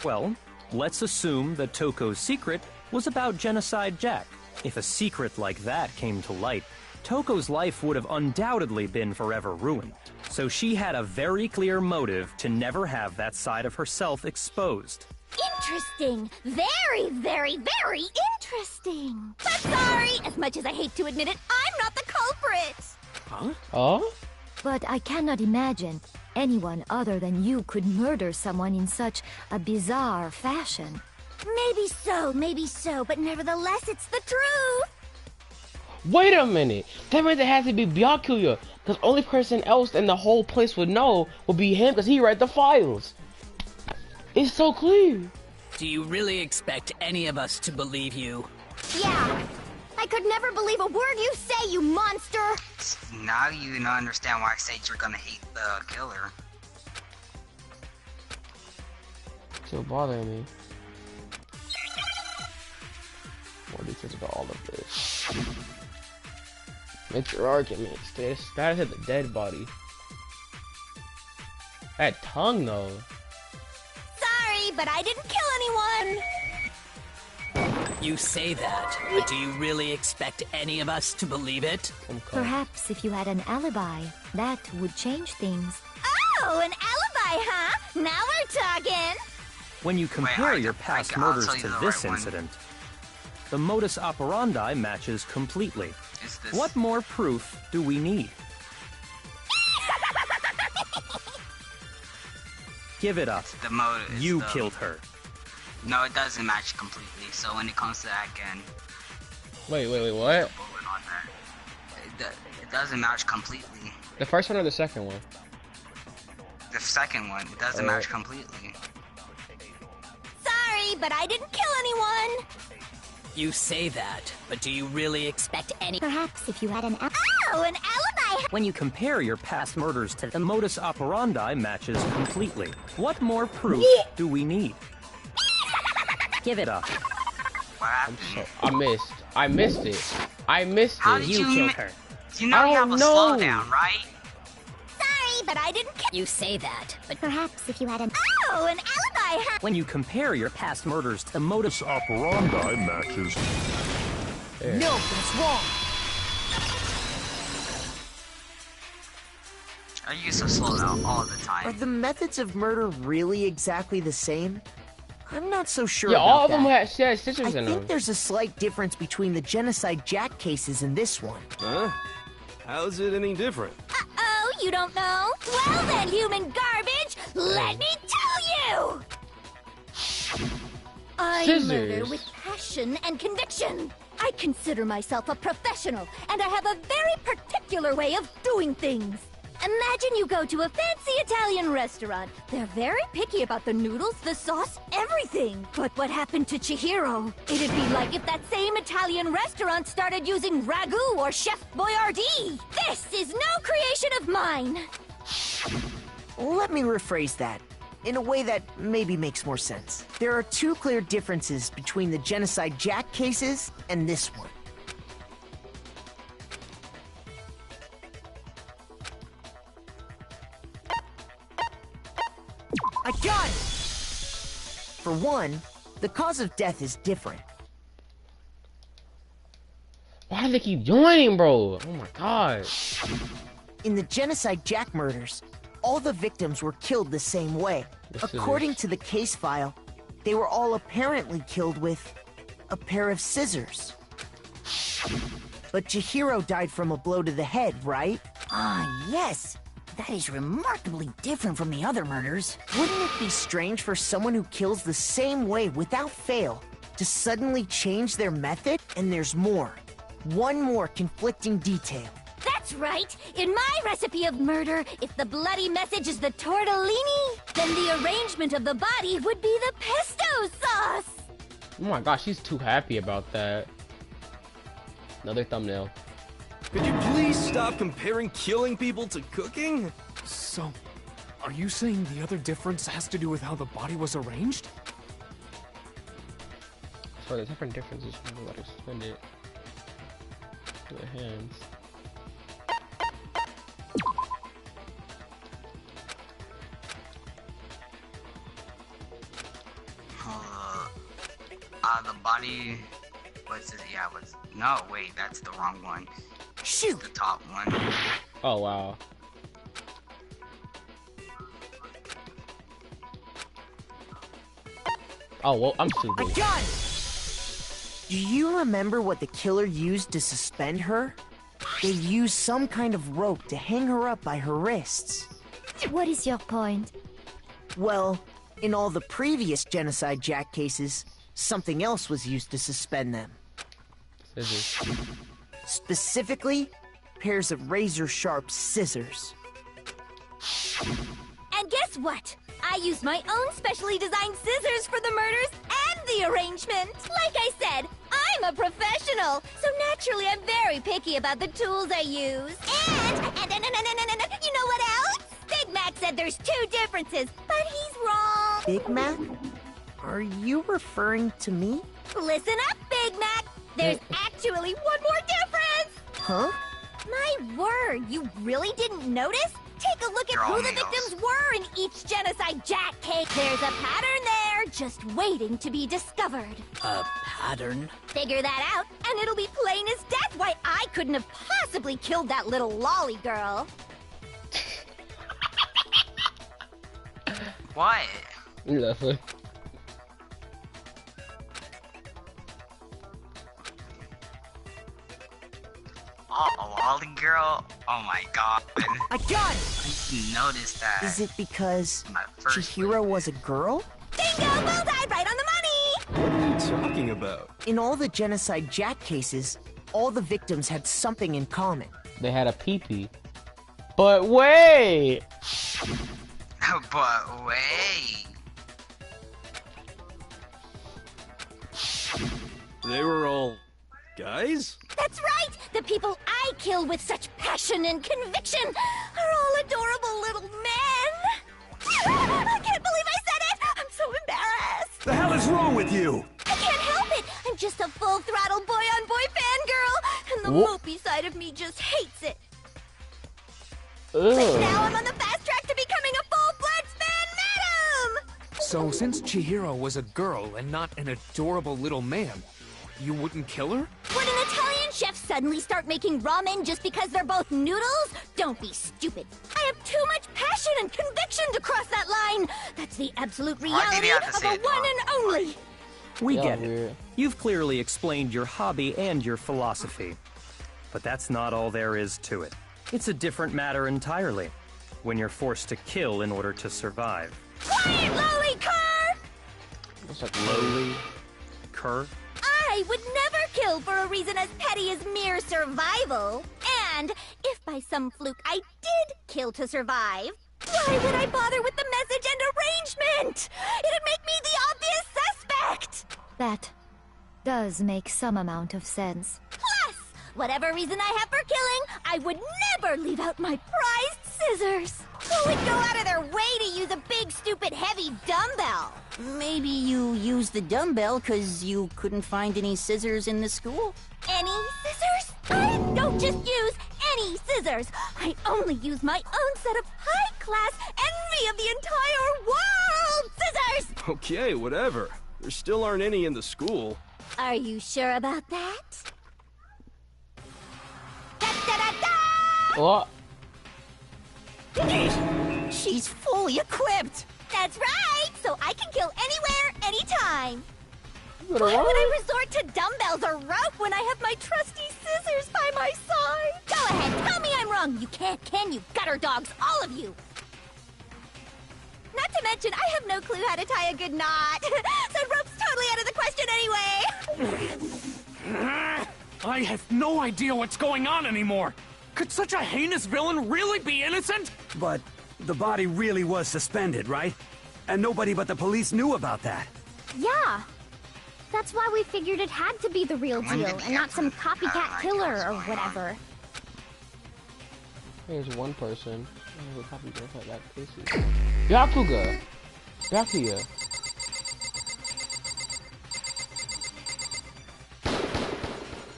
Well, let's assume that Toko's secret was about Genocide Jack. If a secret like that came to light, Toko's life would have undoubtedly been forever ruined. So she had a very clear motive to never have that side of herself exposed. Interesting. Very, very, very interesting. But sorry, as much as I hate to admit it, I'm not the culprit. Huh? Oh? But I cannot imagine anyone other than you could murder someone in such a bizarre fashion. Maybe so, but nevertheless, it's the truth. Wait a minute. That means it has to be Byakuya, because only person else in the whole place would know would be him, because he read the files. It's so clear. Do you really expect any of us to believe you? Yeah. I could never believe a word you say, you monster. Now you understand why I said you're gonna hate the killer. Still bothering me. More details about all of this. Make your arguments. The status of the dead body. That tongue though. Sorry, but I didn't kill anyone. You say that, but do you really expect any of us to believe it? Perhaps if you had an alibi, that would change things. Oh, an alibi, huh? Now we're talking. When you compare your past murders to this incident, the modus operandi matches completely. What more proof do we need? Give it up. You killed her. No, it doesn't match completely. So when it comes to that again. Wait, what? It doesn't match completely. The first one or the second one? The second one. It doesn't match completely. Sorry, but I didn't kill anyone. You say that, but do you really expect any? Perhaps if you had an Oh, an alibi! When you compare your past murders to the modus operandi matches completely. What more proof do we need? Give it up. I missed it. How did you killed her. You know you have a slowdown, right? Sorry, but I didn't kill. You say that, but perhaps if you had an Oh, an alibi! When you compare your past murders to the modus operandi matches. There. No, that's wrong. I used to slow down all the time. Are the methods of murder really exactly the same? I'm not so sure yeah, about all of that. them had scissors in them. I think there's a slight difference between the Genocide Jack cases and this one. Huh? How's it any different? Uh-oh, you don't know? Well then, human garbage, let me tell you! I murder with passion and conviction. I consider myself a professional, and I have a very particular way of doing things. Imagine you go to a fancy Italian restaurant. They're very picky about the noodles, the sauce, everything. But what happened to Chihiro? It'd be like if that same Italian restaurant started using ragu or Chef Boyardee. This is no creation of mine. Let me rephrase that in a way that maybe makes more sense. There are two clear differences between the Genocide Jack cases and this one. I got it! For one, the cause of death is different. Why do they keep joining, bro? Oh my god. In the Genocide Jack murders, all the victims were killed the same way. According to the case file, they were all apparently killed with a pair of scissors. But Chihiro died from a blow to the head, right? Ah, yes. That is remarkably different from the other murders. Wouldn't it be strange for someone who kills the same way without fail to suddenly change their method? And there's more. One more conflicting detail. That's right! In my recipe of murder, if the bloody message is the tortellini, then the arrangement of the body would be the pesto sauce! Oh my gosh, she's too happy about that. Another thumbnail. Could you please stop comparing killing people to cooking? So, are you saying the other difference has to do with how the body was arranged? So the different differences from what explained it. The hands. The body. What's this? Yeah, what's. No, wait, that's the wrong one. Shoot! The top one. Oh, wow. Oh, well, I'm stupid. I got it! Do you remember what the killer used to suspend her? They used some kind of rope to hang her up by her wrists. What is your point? Well, in all the previous Genocide Jack cases, something else was used to suspend them. Scissors. Specifically, pairs of razor-sharp scissors. And guess what? I used my own specially designed scissors for the murders and the arrangement. Like I said, I'm a professional, so naturally I'm very picky about the tools I use. And you know what else? Big Mac said there's 2 differences, but he's wrong. Big Mac? Are you referring to me? Listen up, Big Mac. There's actually one more difference. Huh? My word, you really didn't notice? Take a look at who the victims were in each Genocide Jack case. There's a pattern there, just waiting to be discovered. A pattern? Figure that out, and it'll be plain as death why I couldn't have possibly killed that little lolly girl. What? Nothing. Oh, lolly girl? Oh my god. I got it! I didn't notice that. Is it because My first Chihiro was a girl? Bingo! Bullseye! Right on the money! What are you talking about? In all the Genocide Jack cases, all the victims had something in common. They had a pee-pee. But wait! But wait. They were all guys? That's right! The people I kill with such passion and conviction are all adorable little men! I can't believe I said it! I'm so embarrassed! The hell is wrong with you? I can't help it! I'm just a full-throttle boy-on-boy fangirl, and the mopey side of me just hates it. But now I'm on the fast track to becoming a full-fledged fan madam! So since Chihiro was a girl and not an adorable little man, you wouldn't kill her? Would an Italian chef suddenly start making ramen just because they're both noodles? Don't be stupid. I have too much passion and conviction to cross that line. That's the absolute reality of a one and only. We get it. You've clearly explained your hobby and your philosophy. But that's not all there is to it. It's a different matter entirely, when you're forced to kill in order to survive. Quiet, lowly cur! What's that, lowly? Cur? I would never kill for a reason as petty as mere survival. And if by some fluke I did kill to survive, why would I bother with the message and arrangement? It'd make me the obvious suspect! That does make some amount of sense. Plus, whatever reason I have for killing, I would never leave out my prized scissors. Who would go out of their way to use a big, stupid, heavy dumbbell? Maybe you used the dumbbell because you couldn't find any scissors in the school? Any scissors? I don't just use any scissors. I only use my own set of high-class, envy of the entire world scissors! Okay, whatever. There still aren't any in the school. Are you sure about that? What? She's fully equipped! That's right! So I can kill anywhere, anytime! Why would I resort to dumbbells or rope when I have my trusty scissors by my side? Go ahead, tell me I'm wrong! You can't, can you, gutter dogs, all of you! Not to mention, I have no clue how to tie a good knot. So rope's totally out of the question anyway! I have no idea what's going on anymore! Could such a heinous villain really be innocent? But the body really was suspended, right? And nobody but the police knew about that. Yeah. That's why we figured it had to be the real deal and not some copycat killer or whatever. There's one person. Oh, copycat that cases. Yakuga! Yakuya.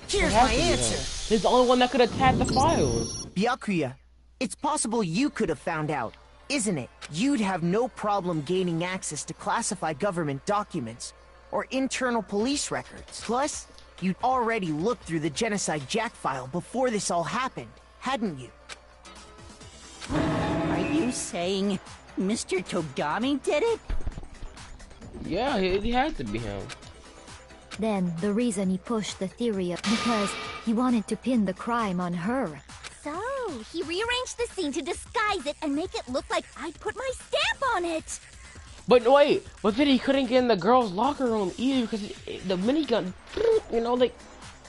Here's my answer. He's the only one that could have tagged the files. Byakuya, it's possible you could have found out, isn't it? You'd have no problem gaining access to classified government documents or internal police records. Plus, you'd already looked through the Genocide Jack file before this all happened, hadn't you? Are you saying Mr. Togami did it? Yeah, it had to be him. Then the reason he pushed the theory of because he wanted to pin the crime on her. So, he rearranged the scene to disguise it and make it look like I'd put my stamp on it. But wait, but then he couldn't get in the girls' locker room either because the minigun, you know, like,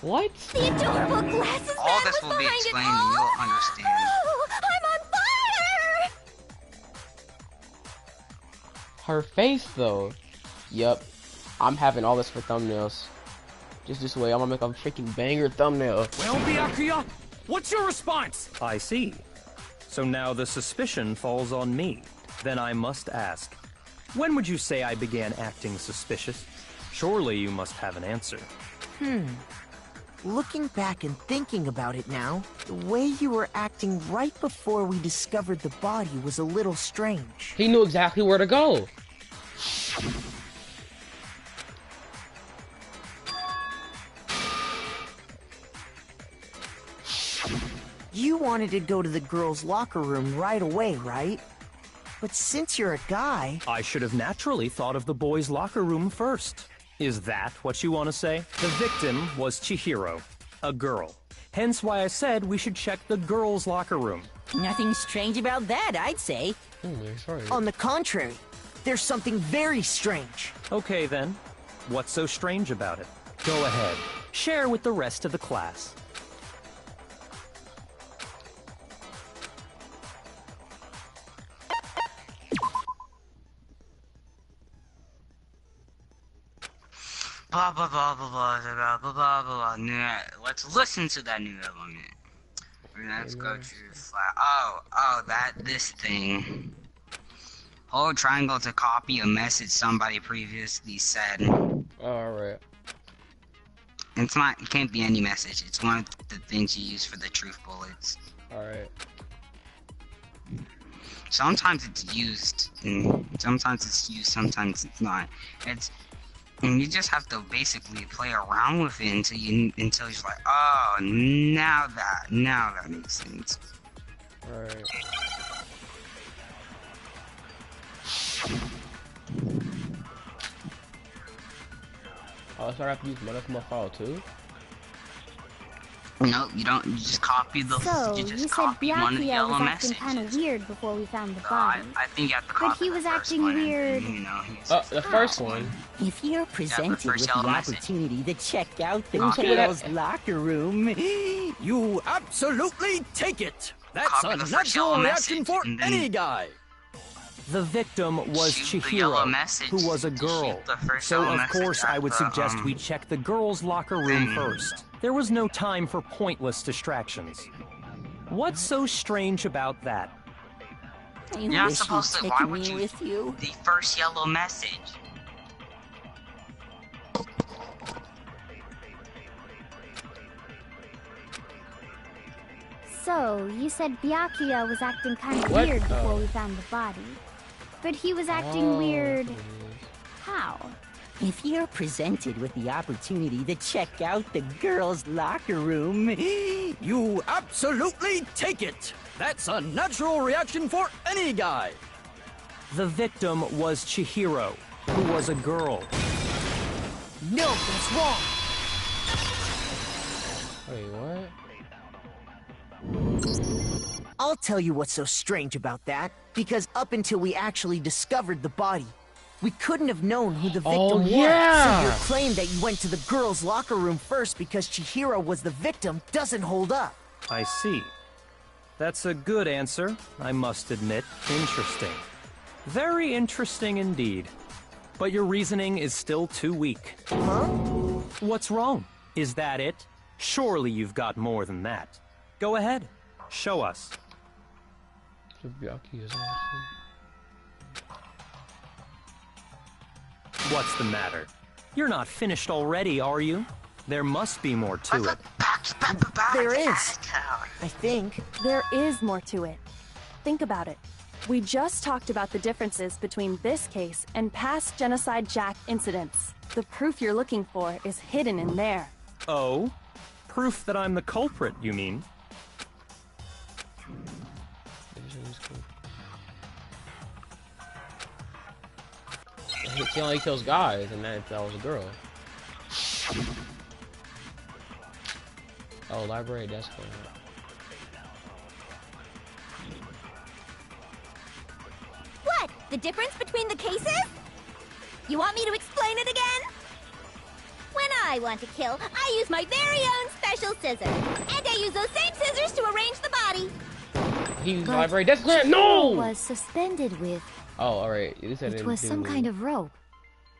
what? The adorable glasses all man this was will be behind explained it all. and you'll understand. Oh, I'm on fire! Her face, though. Yep. I'm having all this for thumbnails. Just this way, I'm gonna make a freaking banger thumbnail. Well, Byakuya, what's your response? I see. So now the suspicion falls on me. Then I must ask, when would you say I began acting suspicious? Surely you must have an answer. Looking back and thinking about it now, the way you were acting right before we discovered the body was a little strange. He knew exactly where to go. You wanted to go to the girls' locker room right away, right? But since you're a guy... I should have naturally thought of the boys' locker room first. Is that what you want to say? The victim was Chihiro, a girl. Hence why I said we should check the girls' locker room. Nothing strange about that, I'd say. On the contrary, there's something very strange. Okay then, what's so strange about it? Go ahead, share with the rest of the class. Blah blah blah blah blah blah blah blah blah blah. Let's listen to that new element. Let's go to flat. Oh, this thing. Hold triangle to copy a message somebody previously said. Alright. It's not. It can't be any message. It's one of the things you use for the truth bullets. Alright. Sometimes it's used. Sometimes it's used. Sometimes it's not. And you just have to basically play around with it until you're like, oh, now that makes sense. Alright. Oh, so I have to use Monokuma file too? No, you don't. You just copy the. So, you you just said copy one of the Byakuya yellow was acting messages. kind of weird before we found the body. I think you have to But copy he was the first acting one, weird. You know, the first one. If you're presented first with the yellow message. opportunity to check out the Ooh, check it out. girls' locker room, You absolutely take it. That's Copy a the first yellow natural reaction message, for and then- any guy. The victim was Shoot the yellow Chihiro, message. who was a girl. Shoot the first So yellow of message course I would at the, suggest we check the girls' locker room thing. first. There was no time for pointless distractions. What's so strange about that? I You're not wish supposed you'd to. Why take would me you? with you. The first yellow message. So, you said Byakuya was acting kind of What? weird before Oh. we found the body. But he was acting weird... How? If you're presented with the opportunity to check out the girls' locker room, You absolutely take it. That's a natural reaction for any guy. The victim was Chihiro, who was a girl. No, that's wrong. Wait, what? I'll tell you what's so strange about that. Because up until we actually discovered the body, we couldn't have known who the victim was. yeah. So your claim that you went to the girls' locker room first because Chihiro was the victim doesn't hold up. I see. That's a good answer, I must admit. Interesting. Very interesting indeed. But your reasoning is still too weak. Huh? What's wrong? Is that it? Surely you've got more than that. Go ahead. Show us. What's the matter? You're not finished already, are you? There must be more to it. There is. I think. There is more to it. Think about it. We just talked about the differences between this case and past Genocide Jack incidents. The proof you're looking for is hidden in there. Oh? Proof that I'm the culprit, you mean? He only kills guys, and that was a girl. Oh, library desk. What? The difference between the cases? You want me to explain it again? When I want to kill, I use my very own special scissors. And I use those same scissors to arrange the body. He used the library desk. No! Was suspended with. Oh, alright. It was some kind of rope.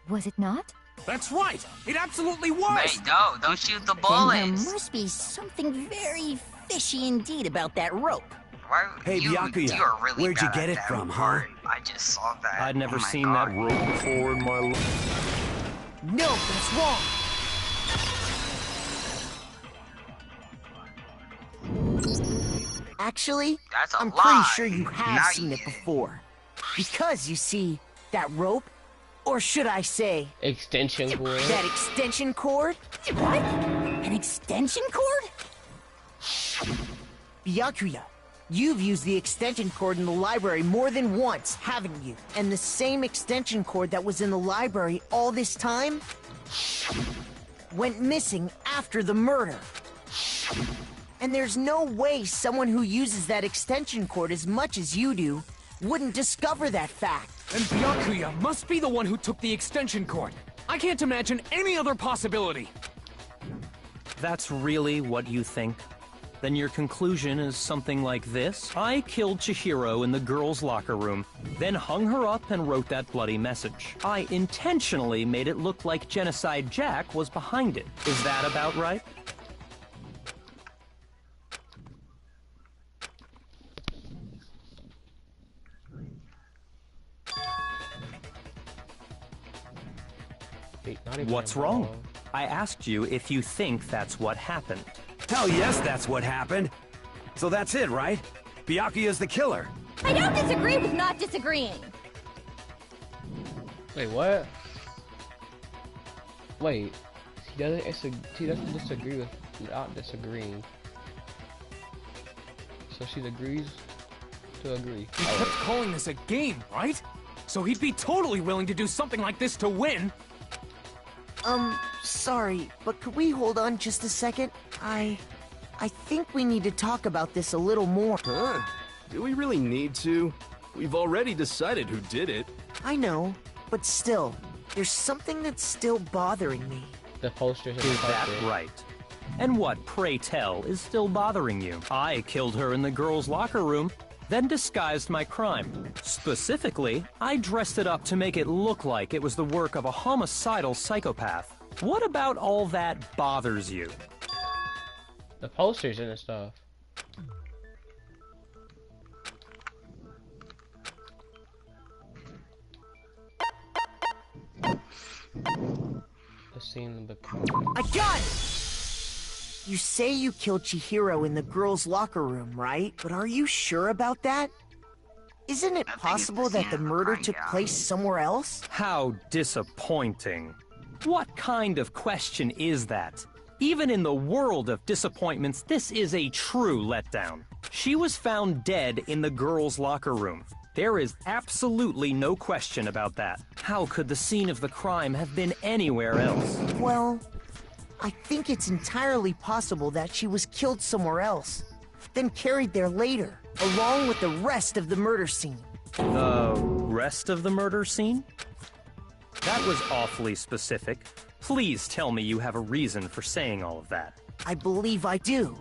Was it not? That's right! It absolutely was! Wait, no, don't shoot the Then bullets! there must be something very fishy indeed about that rope. Why, Hey, Byakuya, you are really where'd you bad get at it that from, huh? part. I just saw that. I'd never Oh my seen God. that rope before in my life. No, that's wrong. Actually, I'm pretty sure you have seen it before. Because, you see, that rope, or should I say... Extension cord. That extension cord? What? An extension cord? Byakuya, you've used the extension cord in the library more than once, haven't you? And the same extension cord that was in the library all this time went missing after the murder. And there's no way someone who uses that extension cord as much as you do wouldn't discover that fact. And Byakuya must be the one who took the extension cord. I can't imagine any other possibility. That's really what you think? Then your conclusion is something like this? I killed Chihiro in the girls' locker room, then hung her up and wrote that bloody message. I intentionally made it look like Genocide Jack was behind it. Is that about right? What's wrong? I asked you if you think that's what happened. Hell yes, that's what happened. So that's it, right? Byakuya's the killer. I don't disagree with not disagreeing. Wait, what? Wait, he doesn't disagree with not disagreeing. So she agrees to agree. He kept calling this a game, right? So he'd be totally willing to do something like this to win. Sorry, but could we hold on just a second? I think we need to talk about this a little more. Huh? Do we really need to? We've already decided who did it. I know, but still, there's something that's still bothering me. The posters. Is that right? And what, pray tell, is still bothering you? I killed her in the girls' locker room, then disguised my crime. Specifically, I dressed it up to make it look like it was the work of a homicidal psychopath. What about all that bothers you? The posters and the stuff. The scene I got it! You say you killed Chihiro in the girls' locker room, right? But are you sure about that? Isn't it possible that the murder took place somewhere else? How disappointing. What kind of question is that? Even in the world of disappointments, this is a true letdown. She was found dead in the girls' locker room. There is absolutely no question about that. How could the scene of the crime have been anywhere else? Well, I think it's entirely possible that she was killed somewhere else, then carried there later, along with the rest of the murder scene. The rest of the murder scene? That was awfully specific. Please tell me you have a reason for saying all of that. I believe I do.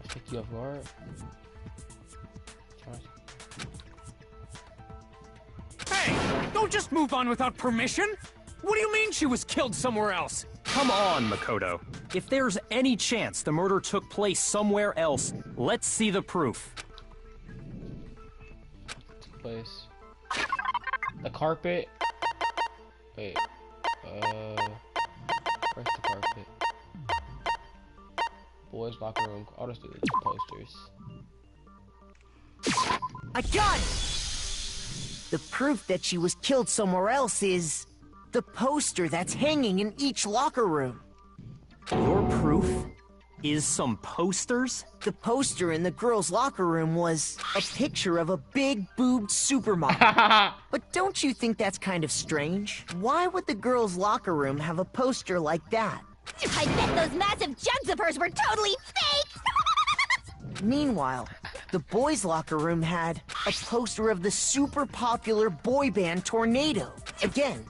Pick you off guard. Hey, don't just move on without permission. What do you mean she was killed somewhere else? Come on, Makoto. If there's any chance the murder took place somewhere else, let's see the proof. Place. The carpet. Wait. Press the carpet. Boys locker room. I'll just do the posters. I got it! The proof that she was killed somewhere else is the poster that's hanging in each locker room. Your proof is some posters? The poster in the girls' locker room was a picture of a big-boobed supermodel. But don't you think that's kind of strange? Why would the girls' locker room have a poster like that? I bet those massive jugs of hers were totally fake! Meanwhile, the boys' locker room had a poster of the super popular boy band Tornado. Again,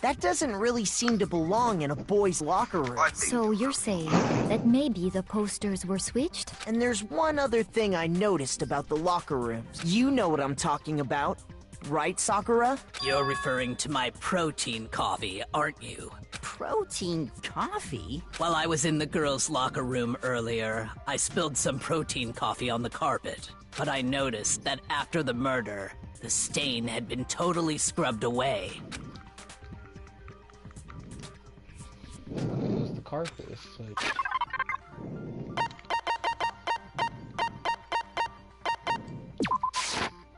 that doesn't really seem to belong in a boys' locker room. So you're saying that maybe the posters were switched? And there's one other thing I noticed about the locker rooms. You know what I'm talking about, right, Sakura? You're referring to my protein coffee, aren't you? Protein coffee? While I was in the girls' locker room earlier, I spilled some protein coffee on the carpet. But I noticed that after the murder, the stain had been totally scrubbed away. The carpet is like...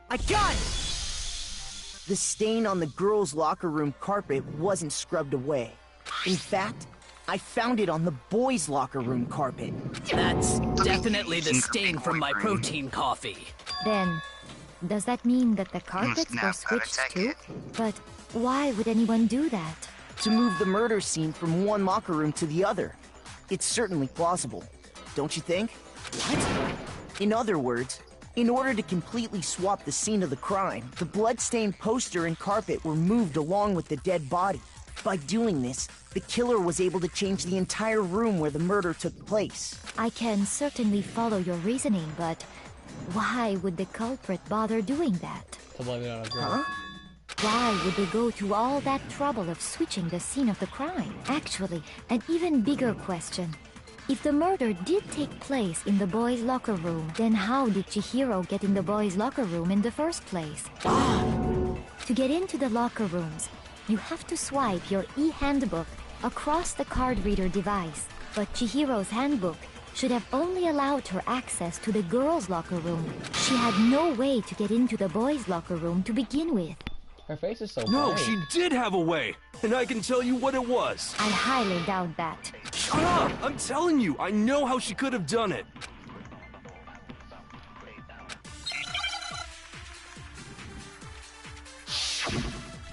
I got it! The stain on the girls' locker room carpet wasn't scrubbed away. In fact, I found it on the boys' locker room carpet. That's definitely the stain from my protein coffee. Then, does that mean that the carpets were switched too? But why would anyone do that? To move the murder scene from one locker room to the other. It's certainly plausible, don't you think? What? In other words, in order to completely swap the scene of the crime, the blood-stained poster and carpet were moved along with the dead body. By doing this, the killer was able to change the entire room where the murder took place. I can certainly follow your reasoning, but why would the culprit bother doing that? Huh? Why would they go to all that trouble of switching the scene of the crime? Actually, an even bigger question. If the murder did take place in the boys' locker room, then how did Chihiro get in the boys' locker room in the first place? To get into the locker rooms, you have to swipe your e-handbook across the card reader device. But Chihiro's handbook should have only allowed her access to the girls' locker room. She had no way to get into the boys' locker room to begin with. Her face is so No, bright. she did have a way, and I can tell you what it was. I highly doubt that. Shut up! I'm telling you, I know how she could have done it.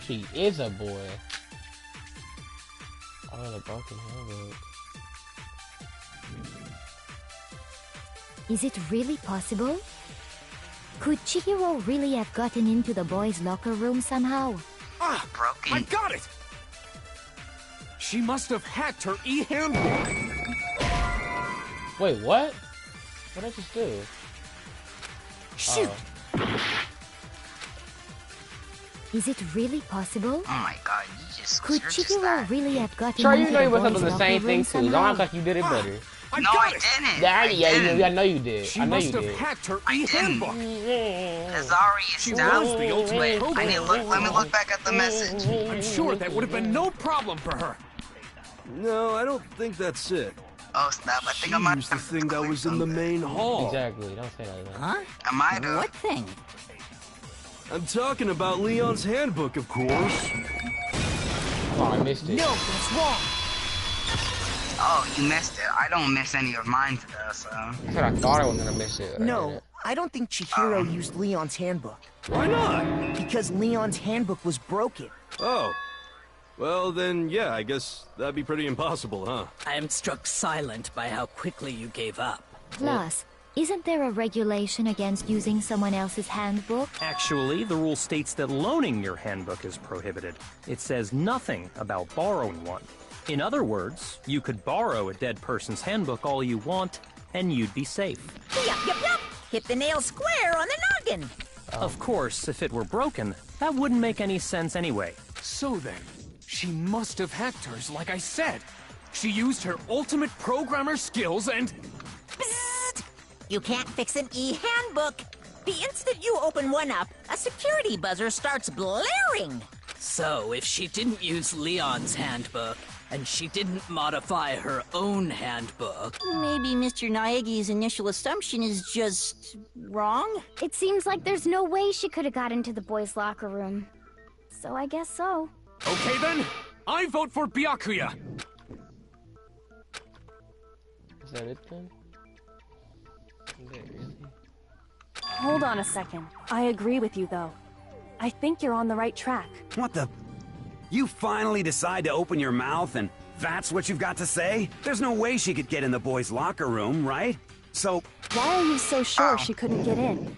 She is a boy. Oh, the broken handbook. Is it really possible? Could Chihiro really have gotten into the boys' locker room somehow? Ah! Broken. I got it! She must have hacked her e-handbook. Wait, what? What did I just do? Shoot! Is it really possible? Oh my god, you just... Could Chihiro really have gotten Sure, into you know you the must have boys' done the locker same thing room too. somehow? Don't act like you did it better. No, I didn't. Yeah, I know you did. She I know must you have did. hacked her I didn't. e-handbook. It's already established. the ultimate Wait, program. let me look back at the message. I'm sure that would have been no problem for her. No, I don't think that's it. Oh snap! I think I She might used the thing that was in the main hall. Exactly. Don't say that. Huh? I might have. What thing? I'm talking about Leon's handbook, of course. Oh, I missed it. No, that's wrong. Oh, you missed it. I don't miss any of mine today, so. I said I thought I was gonna miss it. but I No, didn't. I don't think Chihiro used Leon's handbook. Why not? Because Leon's handbook was broken. Oh. Well, then, yeah, I guess that'd be pretty impossible, huh? I am struck silent by how quickly you gave up. Plus, isn't there a regulation against using someone else's handbook? Actually, the rule states that loaning your handbook is prohibited. It says nothing about borrowing one. In other words, you could borrow a dead person's handbook all you want, and you'd be safe. Yup, yup, yup. Hit the nail square on the noggin. Of course, if it were broken, that wouldn't make any sense anyway. So then, she must have hacked hers like I said. She used her ultimate programmer skills and... Psst! You can't fix an e-handbook. The instant you open one up, a security buzzer starts blaring. So, if she didn't use Leon's handbook, and she didn't modify her own handbook... Maybe Mr. Naegi's initial assumption is just... wrong? It seems like there's no way she could have got into the boys' locker room. So I guess so. Okay then, I vote for Byakuya. Is that it then? Hold on a second. I agree with you, though. I think you're on the right track. What the... You finally decide to open your mouth and that's what you've got to say? There's no way she could get in the boys' locker room, right? So... Why are you so sure she couldn't get in?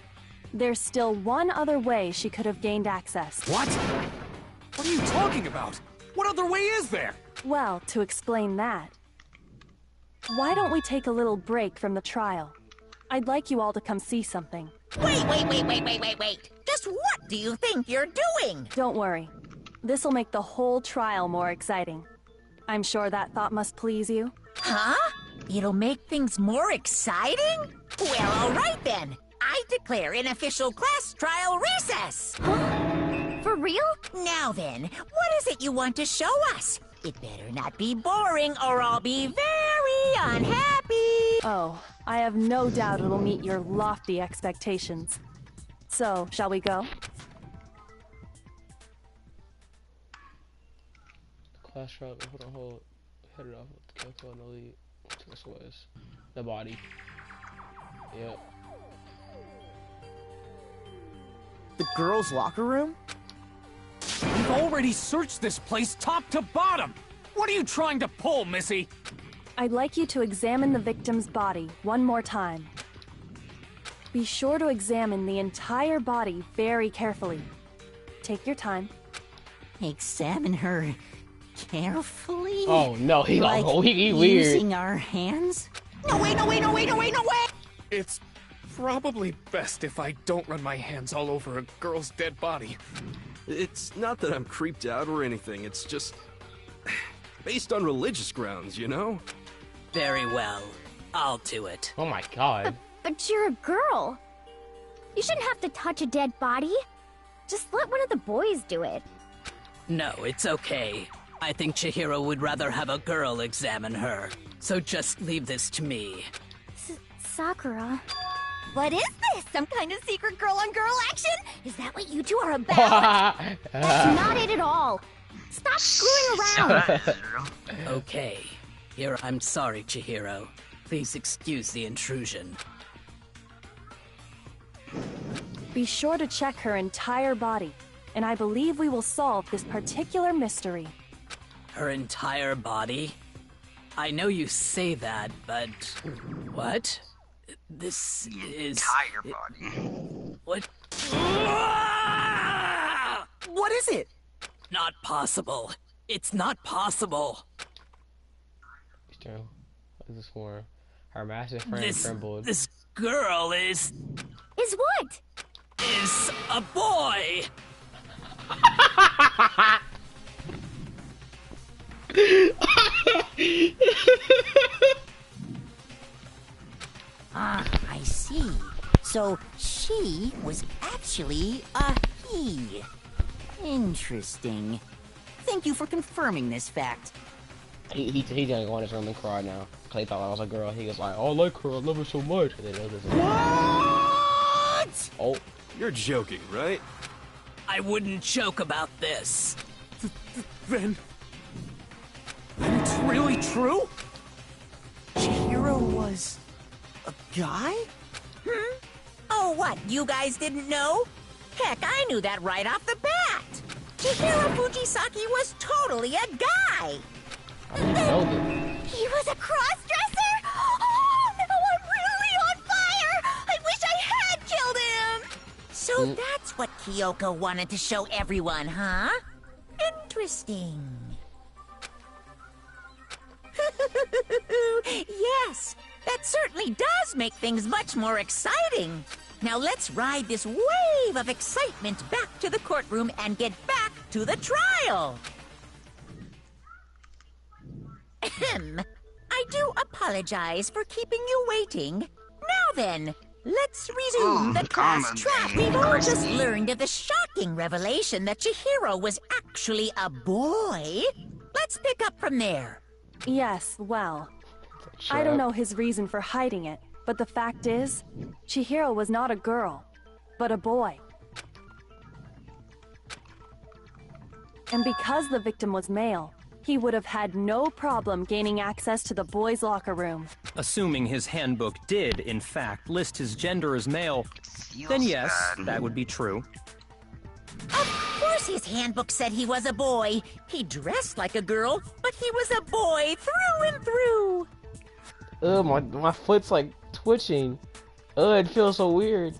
There's still one other way she could have gained access. What? What are you talking about? What other way is there? Well, to explain that, why don't we take a little break from the trial? I'd like you all to come see something. Wait. Just what do you think you're doing? Don't worry. This'll make the whole trial more exciting. I'm sure that thought must please you. Huh? It'll make things more exciting? Well, all right then. I declare an official class trial recess. For real? Now then, what is it you want to show us? It better not be boring or I'll be very unhappy. Oh, I have no doubt it'll meet your lofty expectations. So, shall we go? Class trial, hold. Headed off with the Kyoko and the lead. This was the body. Yep. The girls' locker room? We've already searched this place top to bottom! What are you trying to pull, Missy? I'd like you to examine the victim's body one more time. Be sure to examine the entire body very carefully. Take your time. Examine her carefully? Oh no, he weird. Using our hands? No way! It's probably best if I don't run my hands all over a girl's dead body. It's not that I'm creeped out or anything, it's just... based on religious grounds, you know? Very well. I'll do it. Oh my god. But you're a girl. You shouldn't have to touch a dead body. Just let one of the boys do it. No, it's okay. I think Chihiro would rather have a girl examine her. So just leave this to me. Sakura. What is this? Some kind of secret girl-on-girl action? Is that what you two are about? That's not it at all. Stop screwing around. Okay. I'm sorry, Chihiro. Please excuse the intrusion. Be sure to check her entire body, and I believe we will solve this particular mystery. Her entire body? I know you say that, but... What? This is... entire body. What? What is it? Not possible. It's not possible. What is this for? Her massive friend trembled. This girl is what? Is a boy. Ah, I see. So she was actually a he. Interesting. Thank you for confirming this fact. He's gonna go in his room and cry now. Clay thought I was a girl. He was like, "Oh, I like her. I love her so much." And then What? Oh, you're joking, right? I wouldn't joke about this. Then it's really true? Chihiro was a guy? Oh, what? You guys didn't know? Heck, I knew that right off the bat. Chihiro Fujisaki was totally a guy. He was a cross-dresser? Oh, no, I'm really on fire! I wish I had killed him! So that's what Kyoko wanted to show everyone, huh? Interesting. Yes, that certainly does make things much more exciting. Now let's ride this wave of excitement back to the courtroom and get back to the trial. I do apologize for keeping you waiting. Now then, Let's resume the past track. We've all just learned of the shocking revelation that Chihiro was actually a boy. Let's pick up from there. Yes, well, I don't know his reason for hiding it, but the fact is, Chihiro was not a girl, but a boy. And because the victim was male, he would have had no problem gaining access to the boys' locker room. Assuming his handbook did, in fact, list his gender as male, then yes, that would be true. Of course his handbook said he was a boy. He dressed like a girl, but he was a boy through and through. My foot's like twitching. It feels so weird.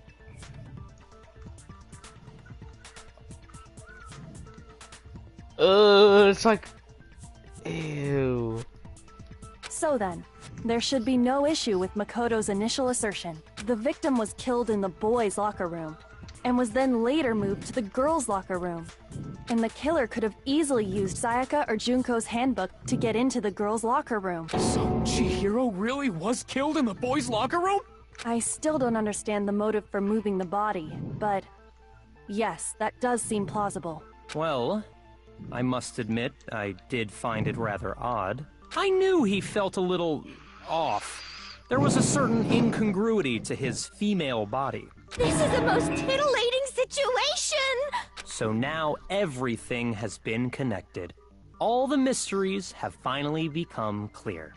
It's like, ew. So then, there should be no issue with Makoto's initial assertion. The victim was killed in the boys' locker room, and was then later moved to the girls' locker room. And the killer could have easily used Sayaka or Junko's handbook to get into the girls' locker room. So Chihiro really was killed in the boys' locker room? I still don't understand the motive for moving the body, but yes, that does seem plausible. Well, I must admit, I did find it rather odd. I knew he felt a little off. There was a certain incongruity to his female body. This is the most titillating situation! So now everything has been connected. All the mysteries have finally become clear.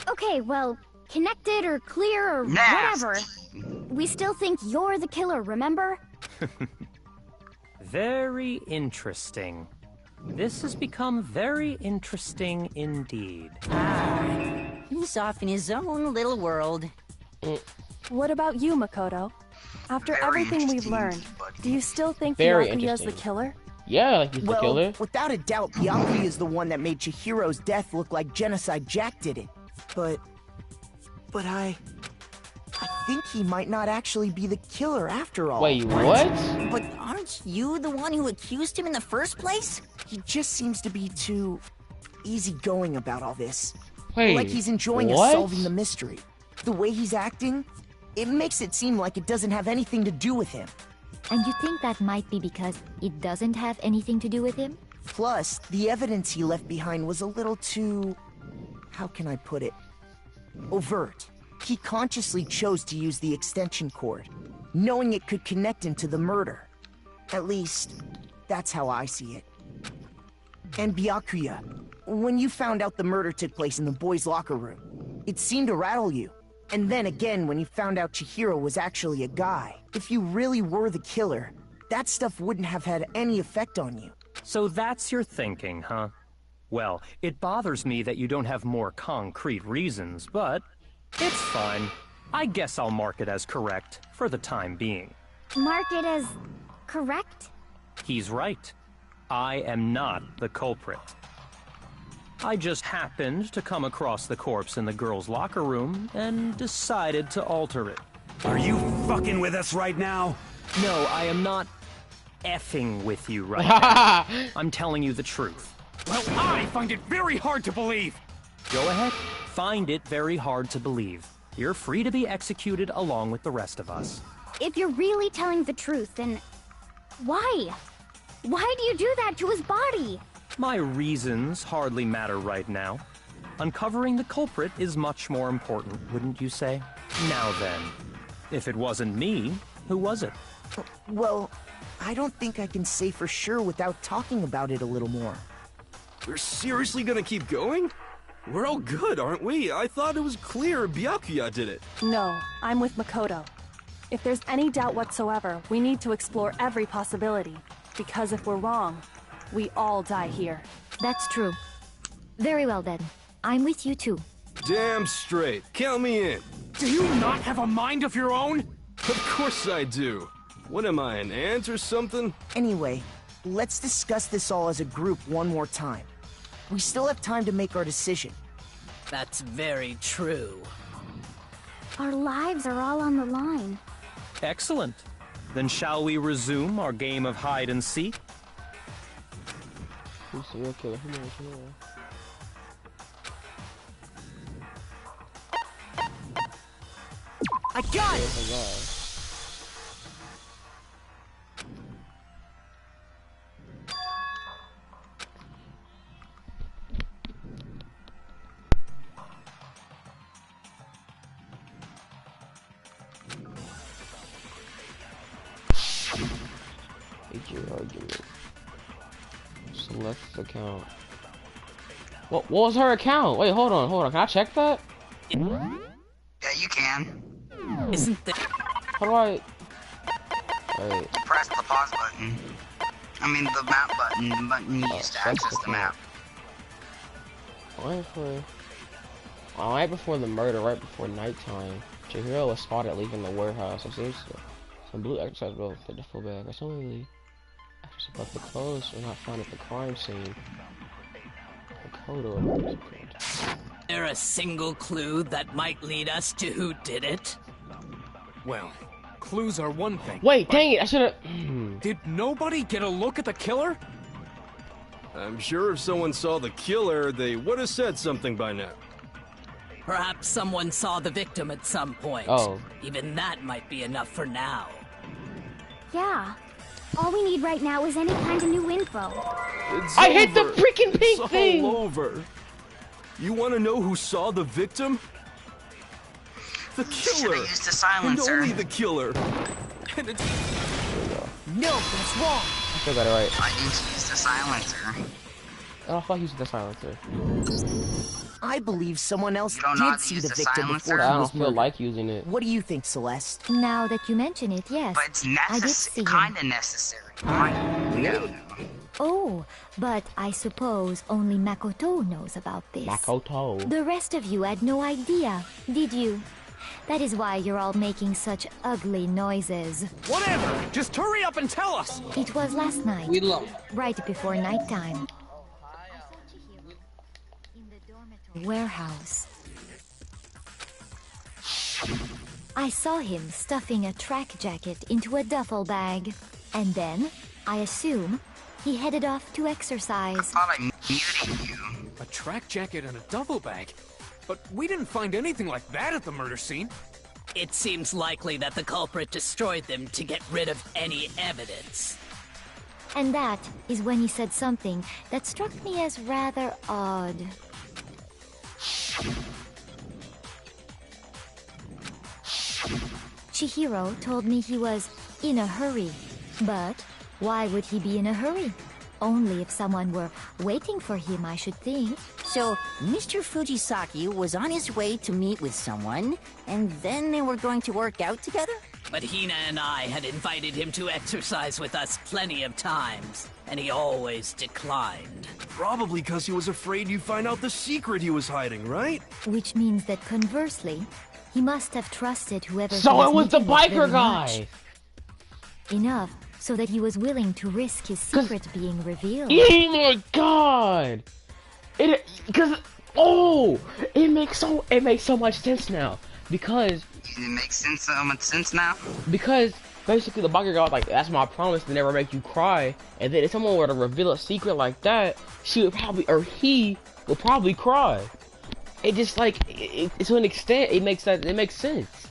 Okay, well, connected or clear or whatever. We still think you're the killer, remember? Very interesting. This has become very interesting indeed. He's off in his own little world. What about you, Makoto? After everything we've learned, do you still think Very Byakuya's the interesting. killer? Yeah, like he's the killer. Without a doubt, Byakuya is the one that made Chihiro's death look like Genocide Jack did it. But I think he might not actually be the killer after all. Wait, what? But aren't you the one who accused him in the first place? He just seems to be too easygoing about all this. Wait, like he's enjoying us what? solving the mystery. The way he's acting, it makes it seem like it doesn't have anything to do with him. And you think that might be because it doesn't have anything to do with him? Plus, the evidence he left behind was a little too... how can I put it? Overt. He consciously chose to use the extension cord, knowing it could connect him to the murder. At least, that's how I see it. And Byakuya, when you found out the murder took place in the boys' locker room, it seemed to rattle you. And then again when you found out Chihiro was actually a guy. If you really were the killer, that stuff wouldn't have had any effect on you. So that's your thinking, huh? Well, it bothers me that you don't have more concrete reasons, but it's fine. I guess I'll mark it as correct for the time being. Mark it as correct? He's right. I am not the culprit. I just happened to come across the corpse in the girls' locker room and decided to alter it. Are you fucking with us right now? No, I am not effing with you right now. I'm telling you the truth. Well, I find it very hard to believe. Go ahead. Find it very hard to believe. You're free to be executed along with the rest of us. If you're really telling the truth, then why? Why do you do that to his body? My reasons hardly matter right now. Uncovering the culprit is much more important, wouldn't you say? Now then, if it wasn't me, who was it? Well, I don't think I can say for sure without talking about it a little more. We're seriously gonna keep going? We're all good, aren't we? I thought it was clear Byakuya did it. No, I'm with Makoto. If there's any doubt whatsoever, we need to explore every possibility. Because if we're wrong, we all die here. That's true. Very well then. I'm with you too. Damn straight. Count me in. Do you not have a mind of your own? Of course I do. What am I, an ant or something? Anyway, let's discuss this all as a group one more time. We still have time to make our decision. That's very true. Our lives are all on the line. Excellent. Then shall we resume our game of hide and seek? Who's the real killer? Who knows? I got it! Oh my god. Your argument. Celeste's account. What was her account? Wait, hold on. Can I check that? Yeah, you can. Isn't there? How do I? Wait. Press the pause button. I mean the map button. The button you use to access the map. Right before the murder, right before nighttime, Chihiro was spotted leaving the warehouse. It seems some blue exercise belt with the duffel bag. Assumingly, after about the clothes were not found at the crime scene. Is there a single clue that might lead us to who did it? Well, clues are one thing. Wait, dang it! I should have. Did nobody get a look at the killer? I'm sure if someone saw the killer, they would have said something by now. Perhaps someone saw the victim at some point. Oh. Even that might be enough for now. Yeah. All we need right now is any kind of new info. I hit the freaking pink it's thing! All over. You want to know who saw the victim? The killer. Should've used a silencer. And only the killer. And it's... No, that's wrong. I still got it right. I need to use the silencer. Oh, fuck, using the silencer. I believe someone else You don't know how did to see use the the victim silencer? before I he don't was feel murdered. like using it. What do you think, Celeste? Now that you mention it, yes. But it's I did see him. kinda necessary. No. Oh, but I suppose only Makoto knows about this. Makoto. The rest of you had no idea, did you? That is why you're all making such ugly noises. Whatever! Just hurry up and tell us! It was last night. We love Right before nighttime. Warehouse. I saw him stuffing a track jacket into a duffel bag. And then, I assume, he headed off to exercise. I thought I muted you. A track jacket and a duffel bag? But we didn't find anything like that at the murder scene. It seems likely that the culprit destroyed them to get rid of any evidence. And that is when he said something that struck me as rather odd. Chihiro told me he was in a hurry. But why would he be in a hurry? Only if someone were waiting for him, I should think. So, Mr. Fujisaki was on his way to meet with someone, and then they were going to work out together? But Hina and I had invited him to exercise with us plenty of times, and he always declined. Probably because he was afraid you'd find out the secret he was hiding, right? Which means that conversely, he must have trusted whoever he So it was the meeting with biker very guy! much. Enough so that he was willing to risk his secret being revealed. Oh my god! It makes so much sense now. Because It makes so much sense now. Because basically the biker guy was like, that's my promise to never make you cry. And then if someone were to reveal a secret like that, she would probably, or he would probably cry. It just like, to an extent, it makes sense.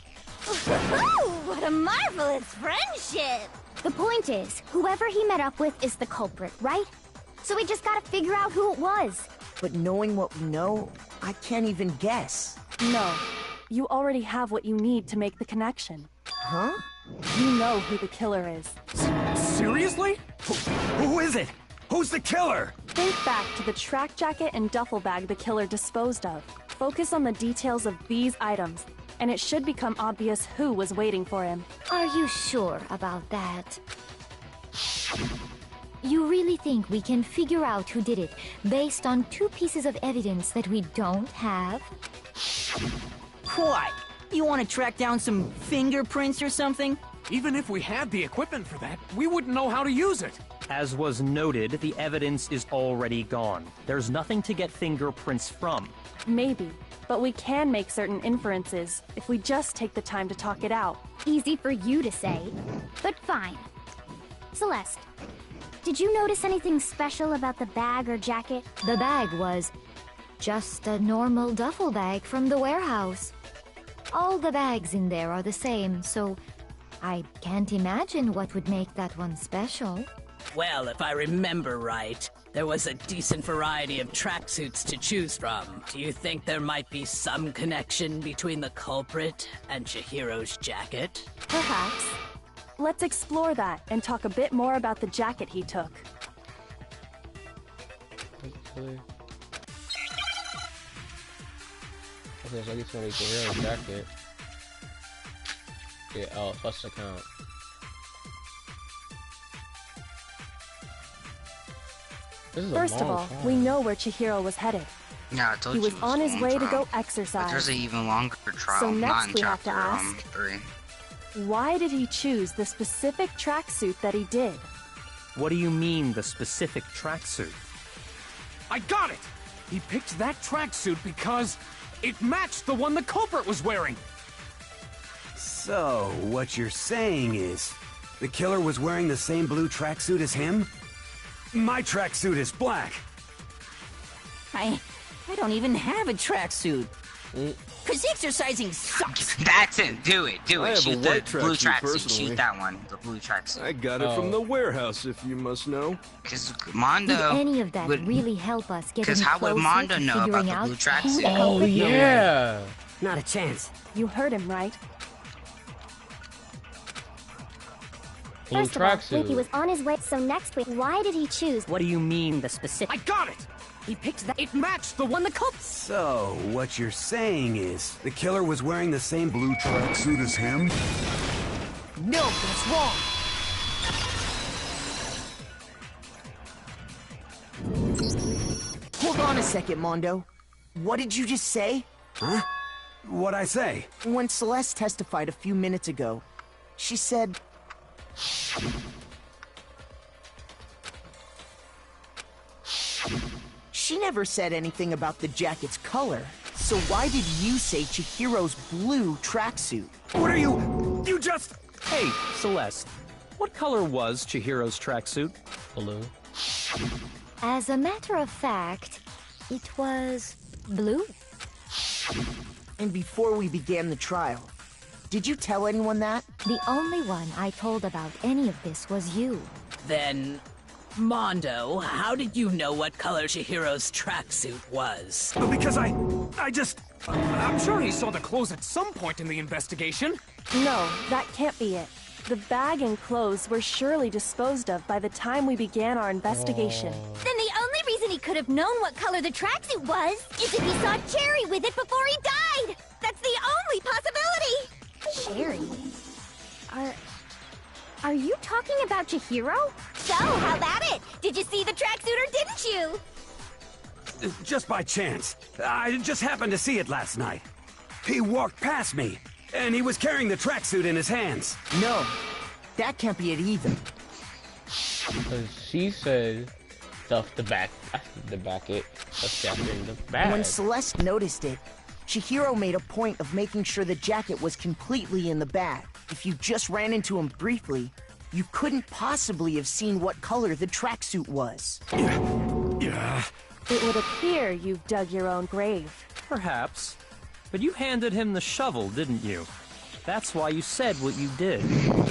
Ooh, what a marvelous friendship! The point is, whoever he met up with is the culprit, right? So we just gotta figure out who it was. But knowing what we know, I can't even guess. No. You already have what you need to make the connection. Huh? You know who the killer is. Seriously? Who is it? Who's the killer? Think back to the track jacket and duffel bag the killer disposed of. Focus on the details of these items, and it should become obvious who was waiting for him. Are you sure about that? You really think we can figure out who did it based on 2 pieces of evidence that we don't have? What? You want to track down some fingerprints or something? Even if we had the equipment for that, we wouldn't know how to use it. As was noted, the evidence is already gone. There's nothing to get fingerprints from. Maybe, but we can make certain inferences if we just take the time to talk it out. Easy for you to say, but fine. Celeste, did you notice anything special about the bag or jacket? The bag was just a normal duffel bag from the warehouse. All the bags in there are the same, so I can't imagine what would make that one special. Well, if I remember right, there was a decent variety of tracksuits to choose from. Do you think there might be some connection between the culprit and Chihiro's jacket? Perhaps. Let's explore that and talk a bit more about the jacket he took. Okay, so I guess when it's a real jacket. Yeah, oh, plus account. First of all, we know where Chihiro was headed. Yeah, I told he you. was on his way to go exercise. But there's an even longer trial. So next not in we have to chapter, ask, 3. why did he choose the specific tracksuit that he did? What do you mean, the specific tracksuit? I got it! He picked that tracksuit because it matched the one the culprit was wearing. So, what you're saying is, the killer was wearing the same blue tracksuit as him? My tracksuit is black. I don't even have a tracksuit. Cause exercising sucks. That's it. Do it. Do I it. have Shoot a the white blue tracksuit, tracksuit. personally. Shoot that one. The blue tracksuit. I got it from the warehouse, if you must know. Because Mondo Would any of that really help us get any how closer would Mondo to know about figuring the out blue who tracksuit? the Oh culprit yeah. Not a chance. You heard him, right? Blue First of all, tracksuit. he was on his way, so next week, why did he choose? What do you mean, the specific? I got it! He picked that. It matched the one the culprit. So, what you're saying is, the killer was wearing the same blue tracksuit as him? No, that's wrong. Hold on a second, Mondo. What did you just say? Huh? What'd I say? When Celeste testified a few minutes ago, she said... She never said anything about the jacket's color. So why did you say Chihiro's blue tracksuit? What are you... You just... Hey, Celeste. What color was Chihiro's tracksuit? Blue. As a matter of fact, it was blue. And before we began the trial, did you tell anyone that? The only one I told about any of this was you. Then, Mondo, how did you know what color Chihiro's tracksuit was? Because I just... I'm sure he saw the clothes at some point in the investigation. No, that can't be it. The bag and clothes were surely disposed of by the time we began our investigation. Then the only reason he could have known what color the tracksuit was is if he saw Cherry with it before he died. That's the only possibility. Cherry? Are you talking about Chihiro? So, how about it? Did you see the tracksuit or didn't you? Just by chance. I just happened to see it last night. He walked past me, and he was carrying the tracksuit in his hands. No, that can't be it either. Cause she said stuff the back it. Stuff jacket in the bag. When Celeste noticed it, Chihiro made a point of making sure the jacket was completely in the bag. If you just ran into him briefly, you couldn't possibly have seen what color the tracksuit was. Yeah. It would appear you've dug your own grave. Perhaps. But you handed him the shovel, didn't you? That's why you said what you did.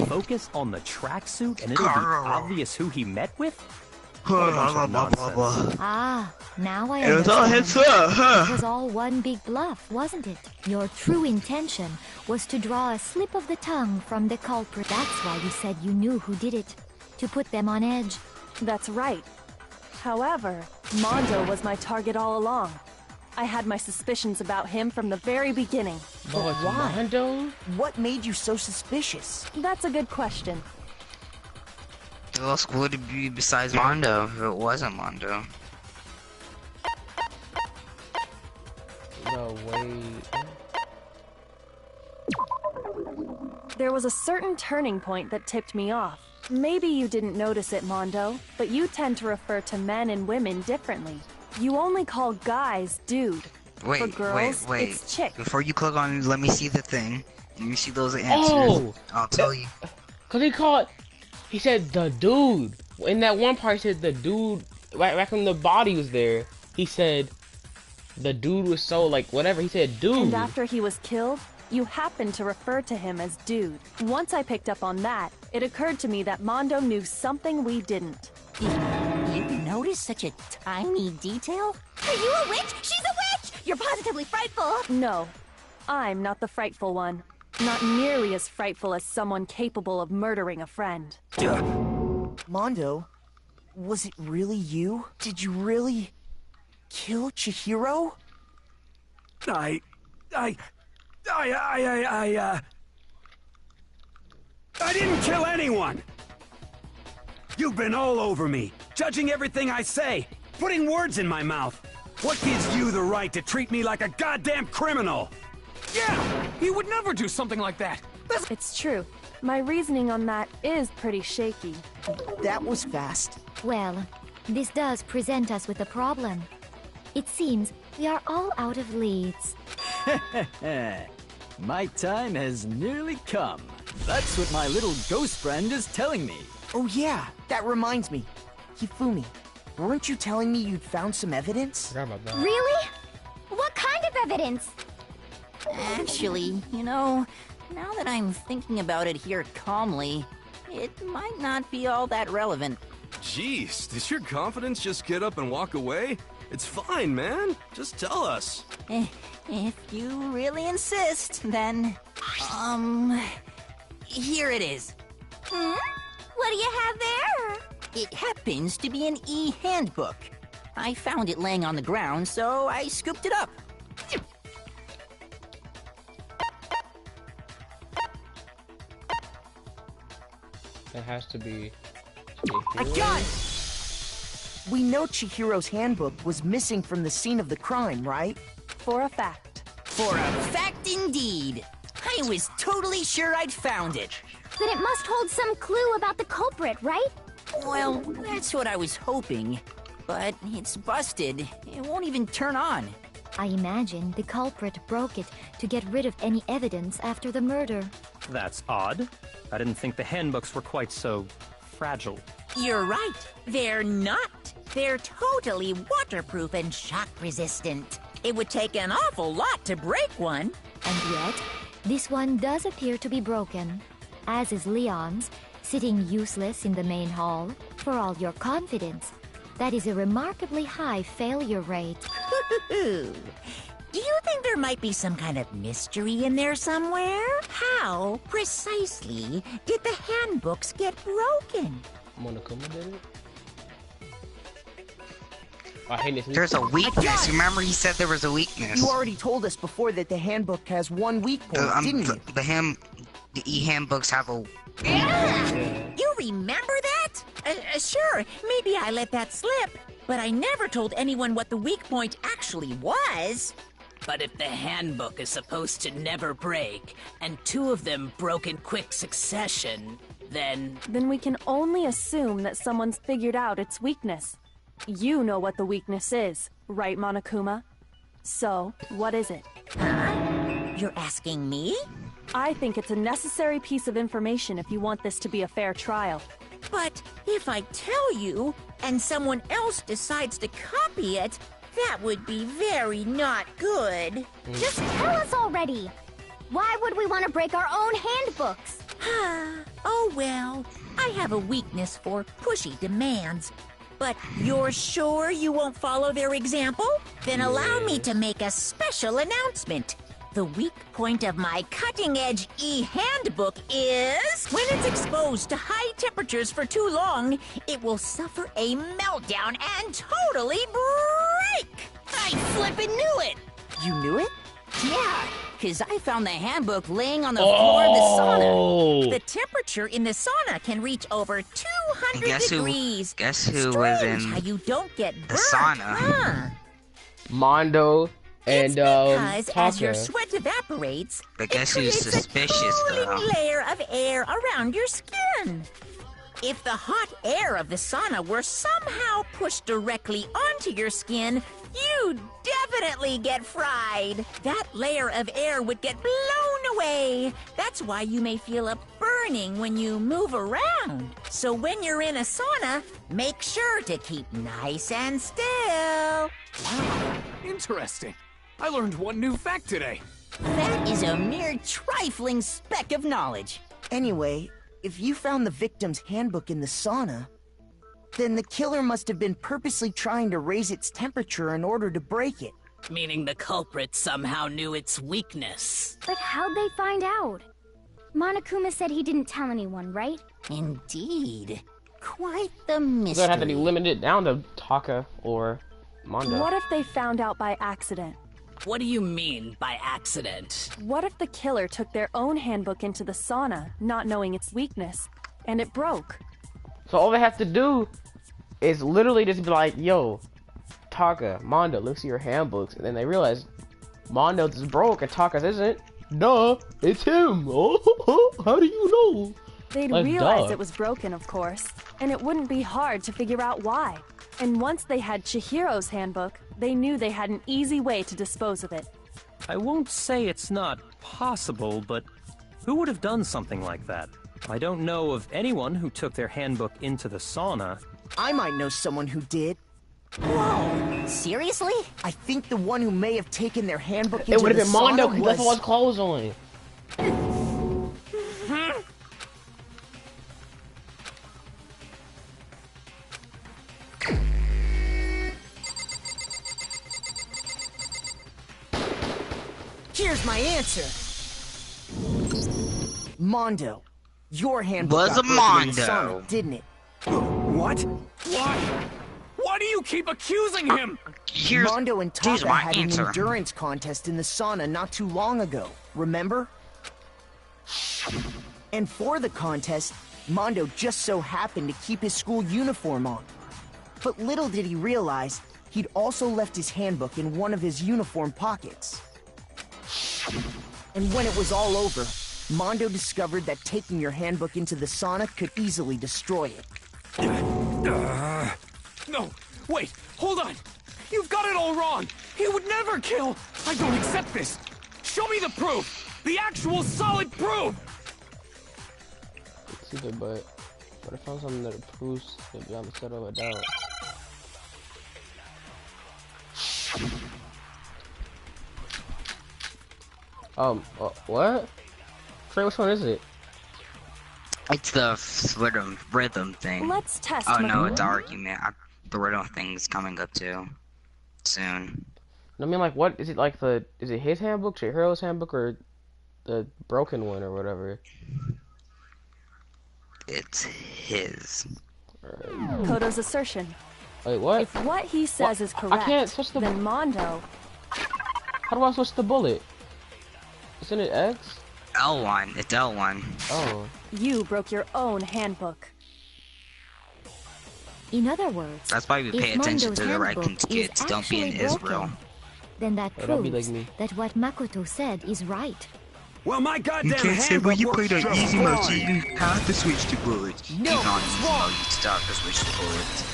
Focus on the tracksuit and it'll be obvious who he met with? What a bunch of nonsense. Ah, now I It was all understand. his fault, huh? It was all one big bluff, wasn't it? Your true intention was to draw a slip of the tongue from the culprit. That's why you said you knew who did it. To put them on edge. That's right. However, Mondo was my target all along. I had my suspicions about him from the very beginning. But why? Mondo? What made you so suspicious? That's a good question. Who else would it be besides Mondo if it wasn't Mondo? No way. There was a certain turning point that tipped me off. Maybe you didn't notice it, Mondo, but you tend to refer to men and women differently. You only call guys dude. Wait, For girls, wait. it's chick. Before you click on, let me see the thing. Let me see those answers. Oh! I'll tell you. Cause he said the dude. In that one part, he said the dude, right when the body was there, he said the dude was so, like, whatever, he said dude. And after he was killed, You happened to refer to him as Dude. Once I picked up on that, it occurred to me that Mondo knew something we didn't. You noticed such a tiny detail? Are you a witch? She's a witch! You're positively frightful! No, I'm not the frightful one. Not nearly as frightful as someone capable of murdering a friend. Mondo, was it really you? Did you really kill Chihiro? I didn't kill anyone! You've been all over me, judging everything I say, putting words in my mouth. What gives you the right to treat me like a goddamn criminal? Yeah! He would never do something like that! It's true. My reasoning on that is pretty shaky. That was fast. Well, this does present us with a problem. It seems we are all out of leads. My time has nearly come. That's what my little ghost friend is telling me. Oh yeah, that reminds me. Hifumi, weren't you telling me you'd found some evidence? Really? What kind of evidence? Actually, you know, now that I'm thinking about it here calmly, it might not be all that relevant. Jeez, did your confidence just get up and walk away? It's fine, man. Just tell us. If you really insist, then... here it is. What do you have there? It happens to be an e-handbook. I found it laying on the ground, so I scooped it up. It has to be... I got it! We know Chihiro's handbook was missing from the scene of the crime, right? For a fact. For a fact indeed. I was totally sure I'd found it. Then it must hold some clue about the culprit, right? Well, that's what I was hoping. But it's busted. It won't even turn on. I imagine the culprit broke it to get rid of any evidence after the murder. That's odd. I didn't think the handbooks were quite so fragile. You're right. They're not. They're totally waterproof and shock resistant. It would take an awful lot to break one. And yet, this one does appear to be broken, as is Leon's, sitting useless in the main hall. For all your confidence, that is a remarkably high failure rate. Do you think there might be some kind of mystery in there somewhere? How, precisely, did the handbooks get broken? Monokuma did it? I hate this. There's a weakness. Remember he said there was a weakness. You already told us before that the handbook has one weak point, didn't you? The e-handbooks have a... You remember that? Sure, maybe I let that slip. But I never told anyone what the weak point actually was. But if the handbook is supposed to never break, and two of them broke in quick succession, then... Then we can only assume that someone's figured out its weakness. You know what the weakness is, right, Monokuma? So, what is it? You're asking me? I think it's a necessary piece of information if you want this to be a fair trial. But if I tell you, and someone else decides to copy it, that would be very not good. Just tell us already. Why would we want to break our own handbooks? Oh well, I have a weakness for pushy demands. But you're sure you won't follow their example? Then allow me to make a special announcement. The weak point of my cutting-edge e-handbook is... when it's exposed to high temperatures for too long, it will suffer a meltdown and totally break! I flippin' knew it! You knew it? Yeah, because I found the handbook laying on the floor of the sauna. The temperature in the sauna can reach over 200 degrees. Guess who Strange was in how you don't get the burnt, sauna? Huh? Mondo and Because as your Taka. sweat evaporates, But guess it who's creates suspicious, a cooling though? layer of air around your skin. If the hot air of the sauna were somehow pushed directly onto your skin, you'd definitely get fried. That layer of air would get blown away. That's why you may feel a burning when you move around. So when you're in a sauna, make sure to keep nice and still. Wow, interesting. I learned one new fact today. That is a mere trifling speck of knowledge. Anyway, if you found the victim's handbook in the sauna, then the killer must have been purposely trying to raise its temperature in order to break it. Meaning the culprit somehow knew its weakness. But how'd they find out? Monokuma said he didn't tell anyone, right? Indeed. Quite the mystery. They'd have to be limited down to Taka or Mondo. What if they found out by accident? What do you mean by accident? What if the killer took their own handbook into the sauna, not knowing its weakness, and it broke? So all they have to do is literally just be like, yo, Taka, Mondo, look at your handbooks. And then they realize Mondo's is broke and Taka's isn't. Duh, it's him. Oh, how do you know? They'd Like, realize duh. it was broken, of course, and it wouldn't be hard to figure out why. And once they had Chihiro's handbook, they knew they had an easy way to dispose of it. I won't say it's not possible, but who would have done something like that? I don't know of anyone who took their handbook into the sauna. I might know someone who did. Whoa! Seriously? I think the one who may have taken their handbook into It would have the been Mondo sauna because was... that's what's clothes on. Here's my answer. Mondo. Your handbook Was got a broken in the Mondo. sauna, didn't it? What? Why? Why do you keep accusing him? Mondo and here's Taka my had answer. an endurance contest in the sauna not too long ago, remember? And for the contest, Mondo just so happened to keep his school uniform on. But little did he realize, he'd also left his handbook in one of his uniform pockets. And when it was all over, Mondo discovered that taking your handbook into the sauna could easily destroy it. No, wait, hold on. You've got it all wrong. He would never kill. I don't accept this. Show me the proof. The actual solid proof. It's either but I found something that proves it beyond the shadow of a doubt. What? Trey, which one is it? It's the rhythm thing. Let's test. Oh no, Makuma. it's argument. The rhythm thing's coming up too soon. I mean, like, what is it? Like is it his handbook, Chihiro's handbook, or the broken one, or whatever? It's his. Kodo's assertion. Wait, what? If what he says is correct, I can't switch the. then Mondo. How do I switch the bullet? Isn't it X? L1. It's L1. Oh. You broke your own handbook. In other words, That's why we pay if attention Mondo's to the right handbook kids. is Don't be in actually Israel. broken, then that Hey, don't be proves like me. that what Makoto said is right. Well, my goddamn You can't say when you handbook play the works easy just mode, fine. you have to switch to bullets. No, Even on it's easy wrong. mode, you stop to switch to bullets.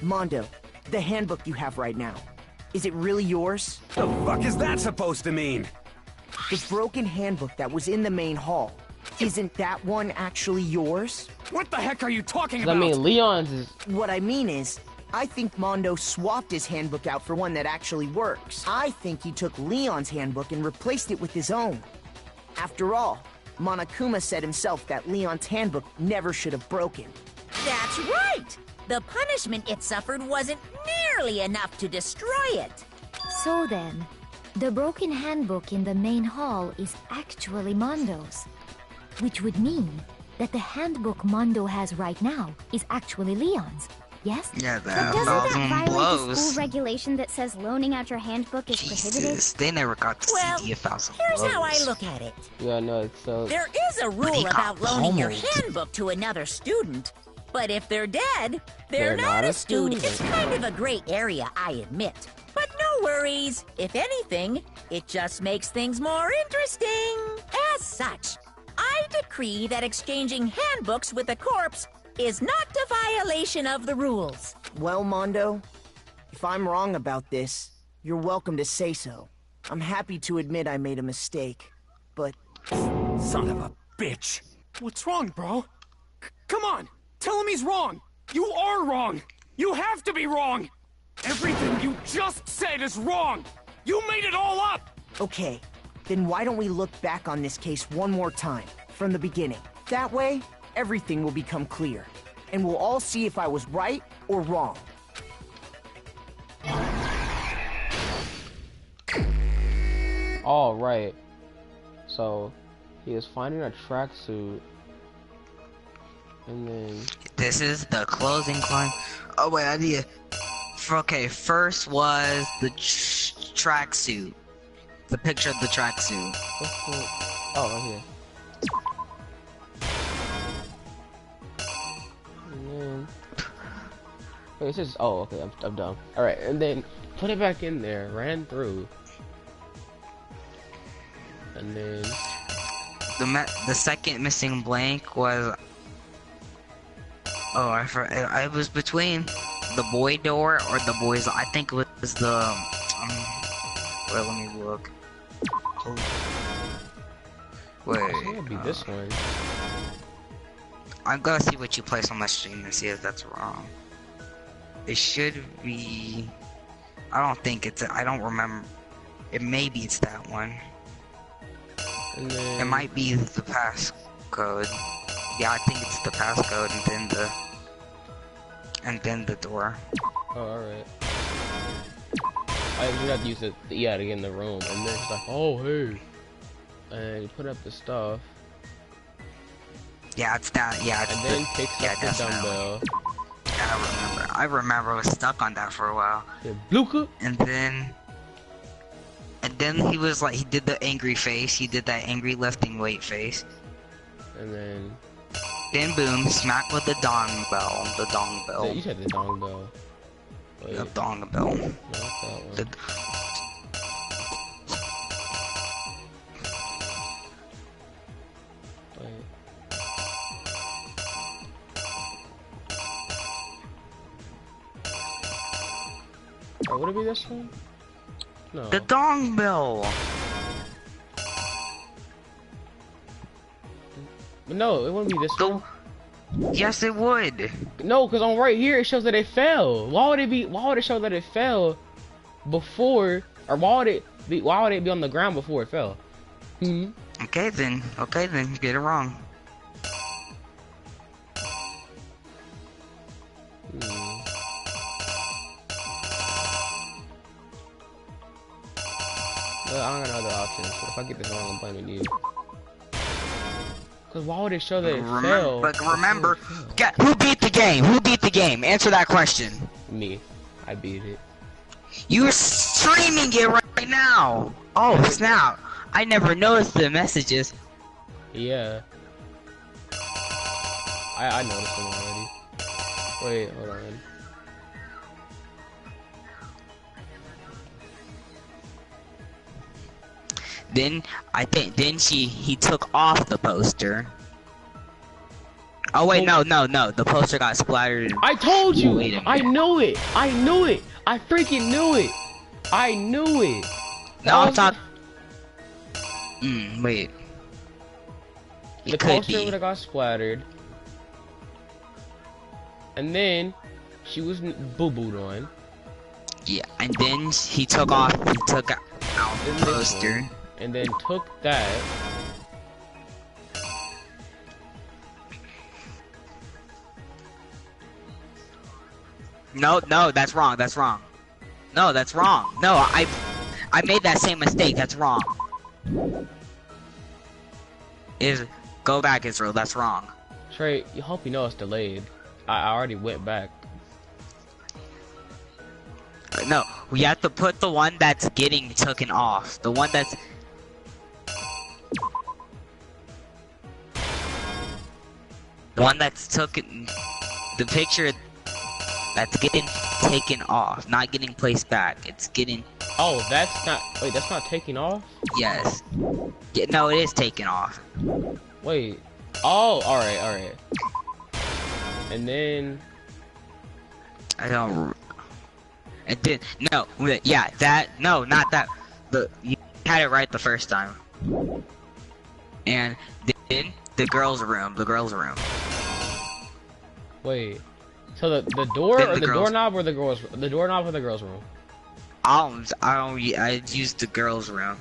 Mondo, the handbook you have right now, is it really yours? The fuck is that supposed to mean? The broken handbook that was in the main hall, isn't that one actually yours? What the heck are you talking I about? mean, Leon's is. What I mean is, I think Mondo swapped his handbook out for one that actually works. I think he took Leon's handbook and replaced it with his own. After all, Monokuma said himself that Leon's handbook never should have broken. That's right! The punishment it suffered wasn't nearly enough to destroy it. So then, the broken handbook in the main hall is actually Mondo's. Which would mean that the handbook Mondo has right now is actually Leon's. Yes? Yeah, But doesn't that violate the blows. school regulation that says loaning out your handbook is prohibited? Jesus, they never got to Well, see the thousand here's how I blows. look at it. Yeah, no, it's so. There is a he rule got about loaning your pummeled. handbook to another student, but if they're dead, They're they're not a student. student. It's kind of a gray area, I admit. But no worries. If anything, it just makes things more interesting. As such, I decree that exchanging handbooks with a corpse is not a violation of the rules. Well, Mondo, if I'm wrong about this, you're welcome to say so. I'm happy to admit I made a mistake, but... Son of a bitch. What's wrong, bro? Come on, tell him he's wrong. You are wrong. You have to be wrong. Everything you just said is wrong! You made it all up! Okay, then why don't we look back on this case one more time, from the beginning? That way, everything will become clear, and we'll all see if I was right or wrong. All right. So, he is finding a tracksuit, and then this is the closing climb. Oh wait, idea. Okay, first was the tracksuit. The picture of the tracksuit. Oh, right here. And then, wait, it says, oh, okay, I'm dumb. All right, and then put it back in there. Ran through. And then the second missing blank was I was between the boy door or the boys. I think it was the wait, let me look. Oh. Wait, it's gonna be this one. I'm gonna see what you place on my stream and see if that's wrong. It should be. I don't think it's. I don't remember. It maybe it's that one. And then, it might be the passcode. Yeah, I think it's the passcode and then the door. Oh, alright. I just have to use it to get in the room, and then it's like, oh hey, and you put up the stuff. Yeah, it's that. Yeah, it's and then picks up the dumbbell. Yeah, I remember. I was stuck on that for a while. Yeah, Luca. And then he was like, he did the angry face. He did that angry lifting weight face. And then boom, smack with the dong bell. The dong bell. Yeah, you said the dong bell. Wait. The dong bell. No, that's that one. Wait. Or would it be this one? No. The dong bell. No, it wouldn't be this one. Yes, it would. No, because on right here it shows that it fell. Why would it show that it fell before, or why would it be on the ground before it fell? Hmm. Okay then, get it wrong. Well, I don't got no other options, but if I get this wrong, I'm blaming you. Cause why would it show that it fell? But remember, who beat the game? Who beat the game? Answer that question. Me. I beat it. You're streaming it right now. Oh snap! I never noticed the messages. Yeah. I noticed them already. Wait, hold on. Then he took off the poster. Oh wait, no, the poster got splattered. I told you! Wait a minute. I knew it! I knew it! I freaking knew it! I knew it! No, I thought. Wait. The poster would have got splattered. And then she was boo-booed on. Yeah, and then he took out the poster. And then took that. No, that's wrong. No, that's wrong. No, I made that same mistake. That's wrong. Go back, Israel. That's wrong. Trey, you hope you know it's delayed. I already went back. No, we have to put the one that's getting taken off. The one that's. The one that's taken. The picture that's getting taken off, not getting placed back. It's getting. Oh, that's not. Wait, that's not taking off? Yes. Yeah, no, it is taken off. Wait. Oh, alright. And then. I don't. And then no, yeah, that no, not that. You had it right the first time. And then the girls' room. Wait. So the door or the doorknob or the doorknob or the girls' room? I used the girls' room.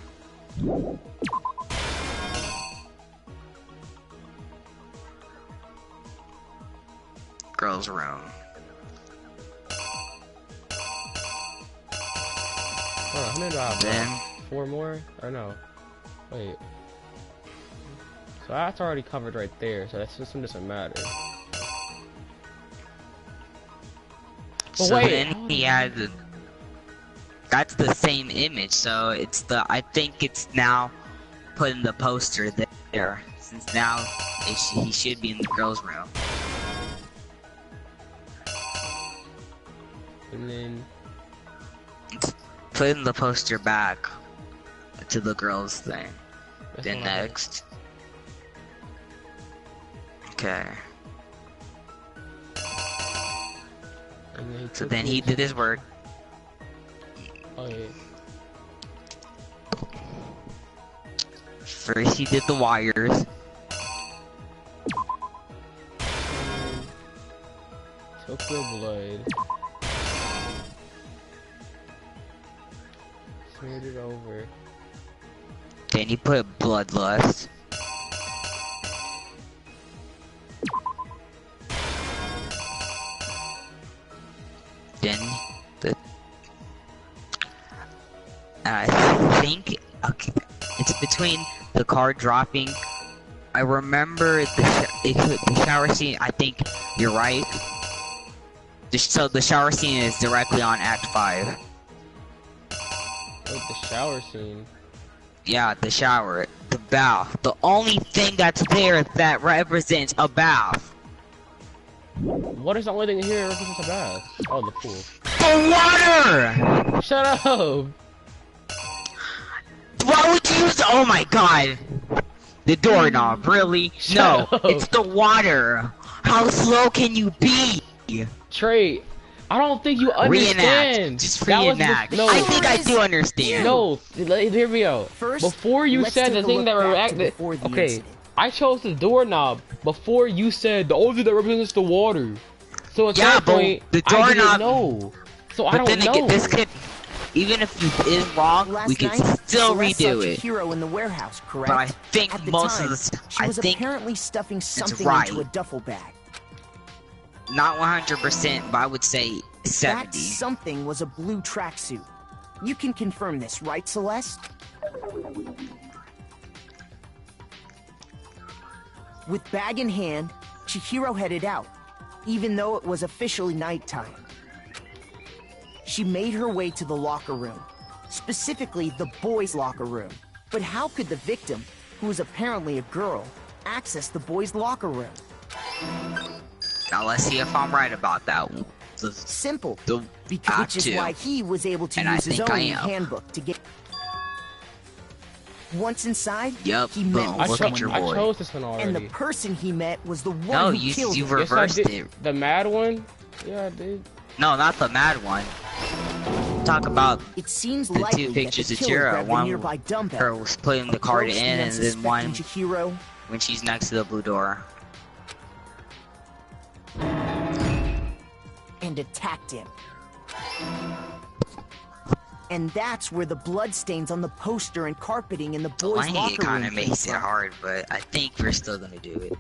Girls' room. Hold on, how many do I have? Then 4 more? Or no? Wait. So that's already covered right there. So that system doesn't matter. But so wait, then he had the. That's the same image. So it's the. I think it's now put in the poster there. Since now he should be in the girls' room. And then put in the poster back to the girls thing. That's Then next. Okay. So then he did his work. Oh yeah. First he did the wires. Took the blood. Smeared it over. Then he put bloodlust. Then I think it's between the car dropping. I remember the shower scene. I think you're right. So the shower scene is directly on Act 5. Wait, the shower scene. Yeah, the shower, the bath. The only thing that's there that represents a bath. What is the only thing here that represents a bath? Oh, the pool. The water! Shut up! Why would you use? Oh my god! The doorknob, really? No, it's the water. How slow can you be? Trey, I don't think you understand. Reenact. Just reenact. No, I think I do understand. No, hear me out. First, before you let's said the take a thing look that back to reacted. before the Okay, incident. I chose the doorknob before you said the only thing that represents the water. So at that point, the I didn't doorknob. know. So I But don't then know. again, this could, even if you is wrong, Last we can night, still Celeste redo saw it. Chihiro in the warehouse, correct? But I think At the most time, of the, she I was think apparently stuffing something right. into a duffel bag. not 100%, but I would say 70. That something was a blue tracksuit. You can confirm this, right, Celeste? With bag in hand, Chihiro headed out, even though it was officially nighttime. She made her way to the locker room, specifically the boys' locker room. But how could the victim, who was apparently a girl, access the boys' locker room? Now let's see if I'm right about that one. Simple, The which is why he was able to And I use his think own I am. handbook to get... Once inside, Yup, he met boom, with look at someone your I boy. chose this one already. and the person he met was the one No, who you killed him. reversed Yes, I did. it. The mad one? Yeah, I did. No, not the mad one. Talk about It seems the likely two pictures that of the killer Jira. grabbed the One nearby dumbbell, her was putting the card in, approached the and then unsuspecting one Chihiro, when she's next to the blue door. and attacked him. And that's where the bloodstains on the poster and carpeting in the boys' Delaying locker it room kind of came makes it from. hard, but I think we're still gonna do it.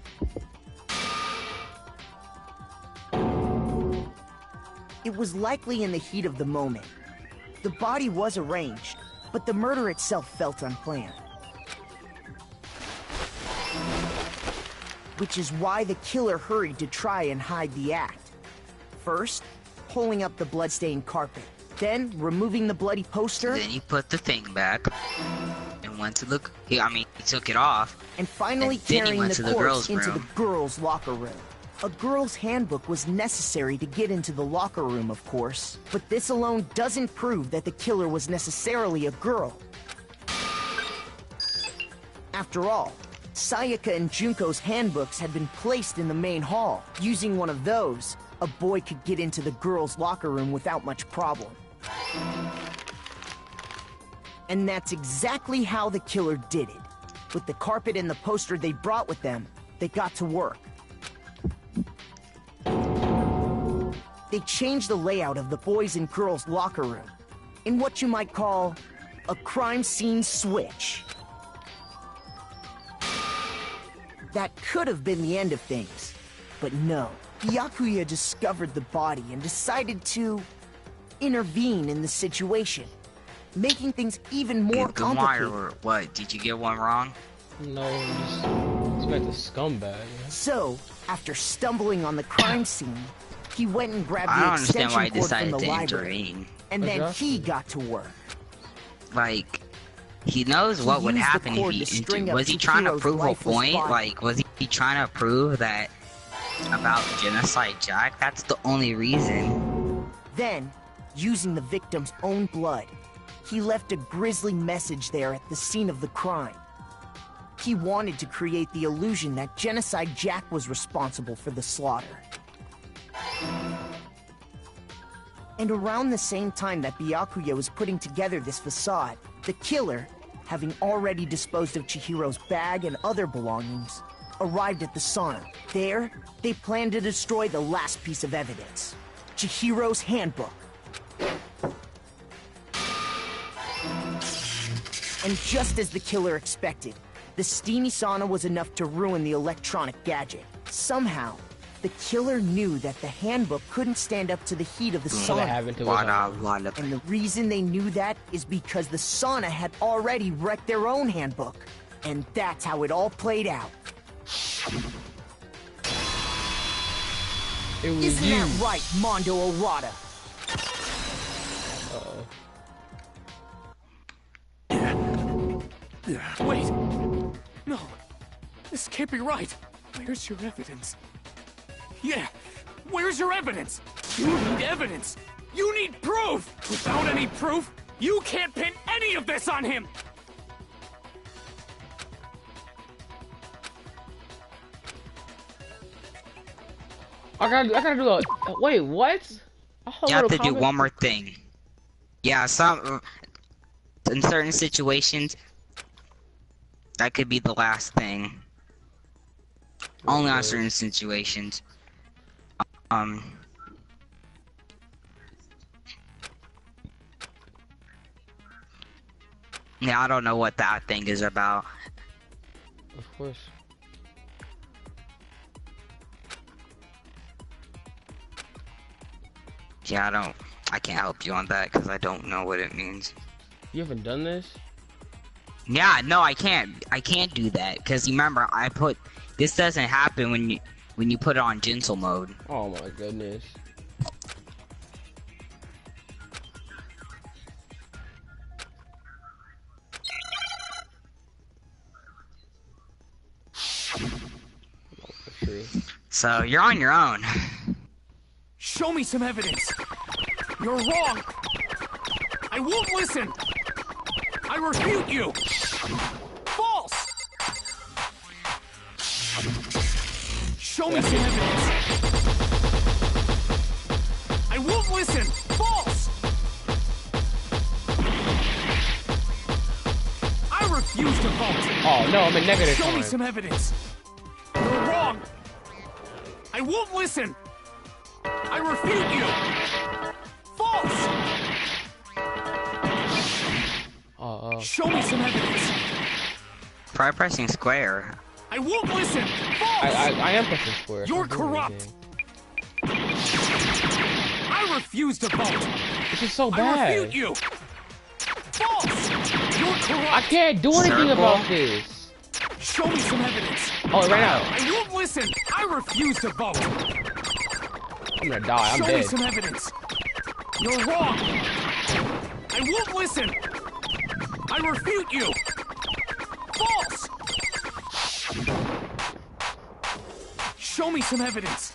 It was likely in the heat of the moment. The body was arranged, but the murder itself felt unplanned. Which is why the killer hurried to try and hide the act. First, pulling up the bloodstained carpet, then removing the bloody poster, Then he put the thing back and went to look. He took it off. and finally and then he carrying went the to the corpse girls' into the room. girls' locker room. A girl's handbook was necessary to get into the locker room, of course, but this alone doesn't prove that the killer was necessarily a girl. After all, Sayaka and Junko's handbooks had been placed in the main hall. Using one of those, a boy could get into the girls' locker room without much problem. And that's exactly how the killer did it. With the carpet and the poster they brought with them, they got to work. they changed the layout of the boys' and girls' locker room in what you might call a crime scene switch. That could have been the end of things, but no. Byakuya discovered the body and decided to intervene in the situation, making things even more complicated. What? Did you get one wrong? No, just met the scumbag. Yeah. So, after stumbling on the crime scene, he went and grabbed I the don't understand extension why he cord from decided the to library, intervene. and then he got to work. Like, he knows what would happen if he was he trying to prove a point? Like, was he trying to prove that about Genocide Jack? That's the only reason. Then, using the victim's own blood, he left a grisly message there at the scene of the crime. He wanted to create the illusion that Genocide Jack was responsible for the slaughter. And around the same time that Byakuya was putting together this facade, the killer, having already disposed of Chihiro's bag and other belongings, arrived at the sauna. There, they planned to destroy the last piece of evidence, Chihiro's handbook. And just as the killer expected, the steamy sauna was enough to ruin the electronic gadget. Somehow, the killer knew that the handbook couldn't stand up to the heat of the sauna. And the reason they knew that is because the sauna had already wrecked their own handbook. And that's how it all played out. Isn't that right, Mondo Orada? Wait! No! This can't be right! Where's your evidence? Yeah! Where's your evidence? You need evidence! You need proof! Without any proof, you can't pin any of this on him! I gotta do a... Wait, what? You have to do one more thing. Yeah, in certain situations, that could be the last thing. Only on certain situations. Yeah, I don't know what that thing is about. Of course. Yeah, I can't help you on that because I don't know what it means. You haven't done this? Yeah, no, I can't do that because remember, this doesn't happen when you put it on Jinsel mode. Oh my goodness. So you're on your own. Show me some evidence. You're wrong. I won't listen. I refute you. False. Show me some evidence. I won't listen. False. I refuse to vote. Oh no, I'm in negative. Show me some evidence. You're wrong. I won't listen. I refute you. False. Show me some evidence. Try pressing square. I won't listen. False. I am pressing square. You're corrupt. I refuse to vote. This is so bad. I refute you. False. You're corrupt. I can't do anything about this. Show me some evidence. Oh, it ran out. I won't listen. I refuse to vote. I'm gonna die. I'm dead. Show me some evidence. You're wrong. I won't listen. I refute you. False. Show me some evidence.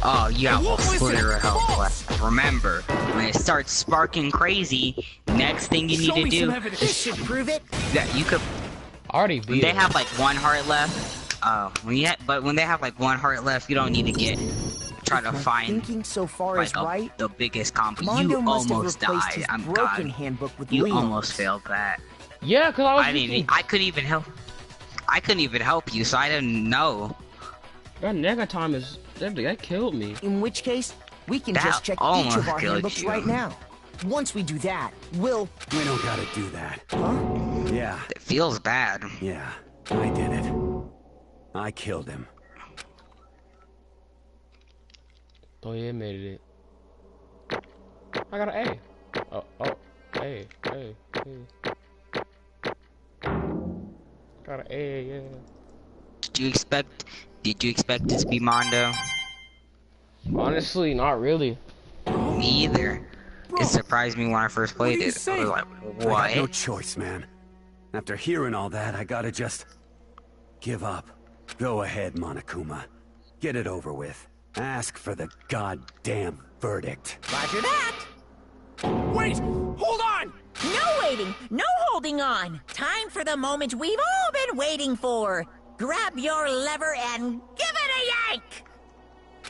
Oh, you have a slither of health left. Remember, when it starts sparking crazy, next thing you need to do. This should prove it. Yeah, you could. Already beat. They have like one heart left. Oh, when they have like one heart left, you don't need to try to find. Thinking so far is right. The biggest combo. Mondo You must have almost replaced died. his I'm broken God. handbook with You Leon's. almost failed that. Yeah, cause I was. I couldn't even help you, so I didn't know. That nega time is That killed me. In which case, we can That just check each almost of our killed handbooks you. right now. Once we do that, we'll... We don't gotta do that. Huh? Yeah. It feels bad. Yeah, I did it. I killed him. Oh, yeah, made it. I got an A. Oh, A. Got an A, yeah. Did you expect it to be Mondo? Honestly, not really. Me either. It surprised me when I first played it. I was like, I got no what? choice, man. After hearing all that, I gotta just... give up. Go ahead, Monokuma. Get it over with. Ask for the goddamn verdict. Roger that. Wait! Hold on! No waiting, no holding on. Time for the moment we've all been waiting for. Grab your lever and give it a yank!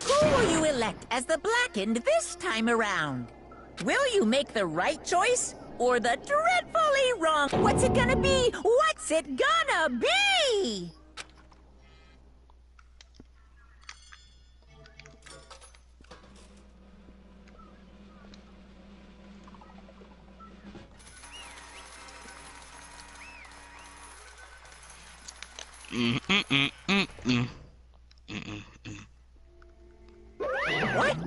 Who will you elect as the Blackened this time around? Will you make the right choice or the dreadfully wrong? What's it gonna be? What's it gonna be? What?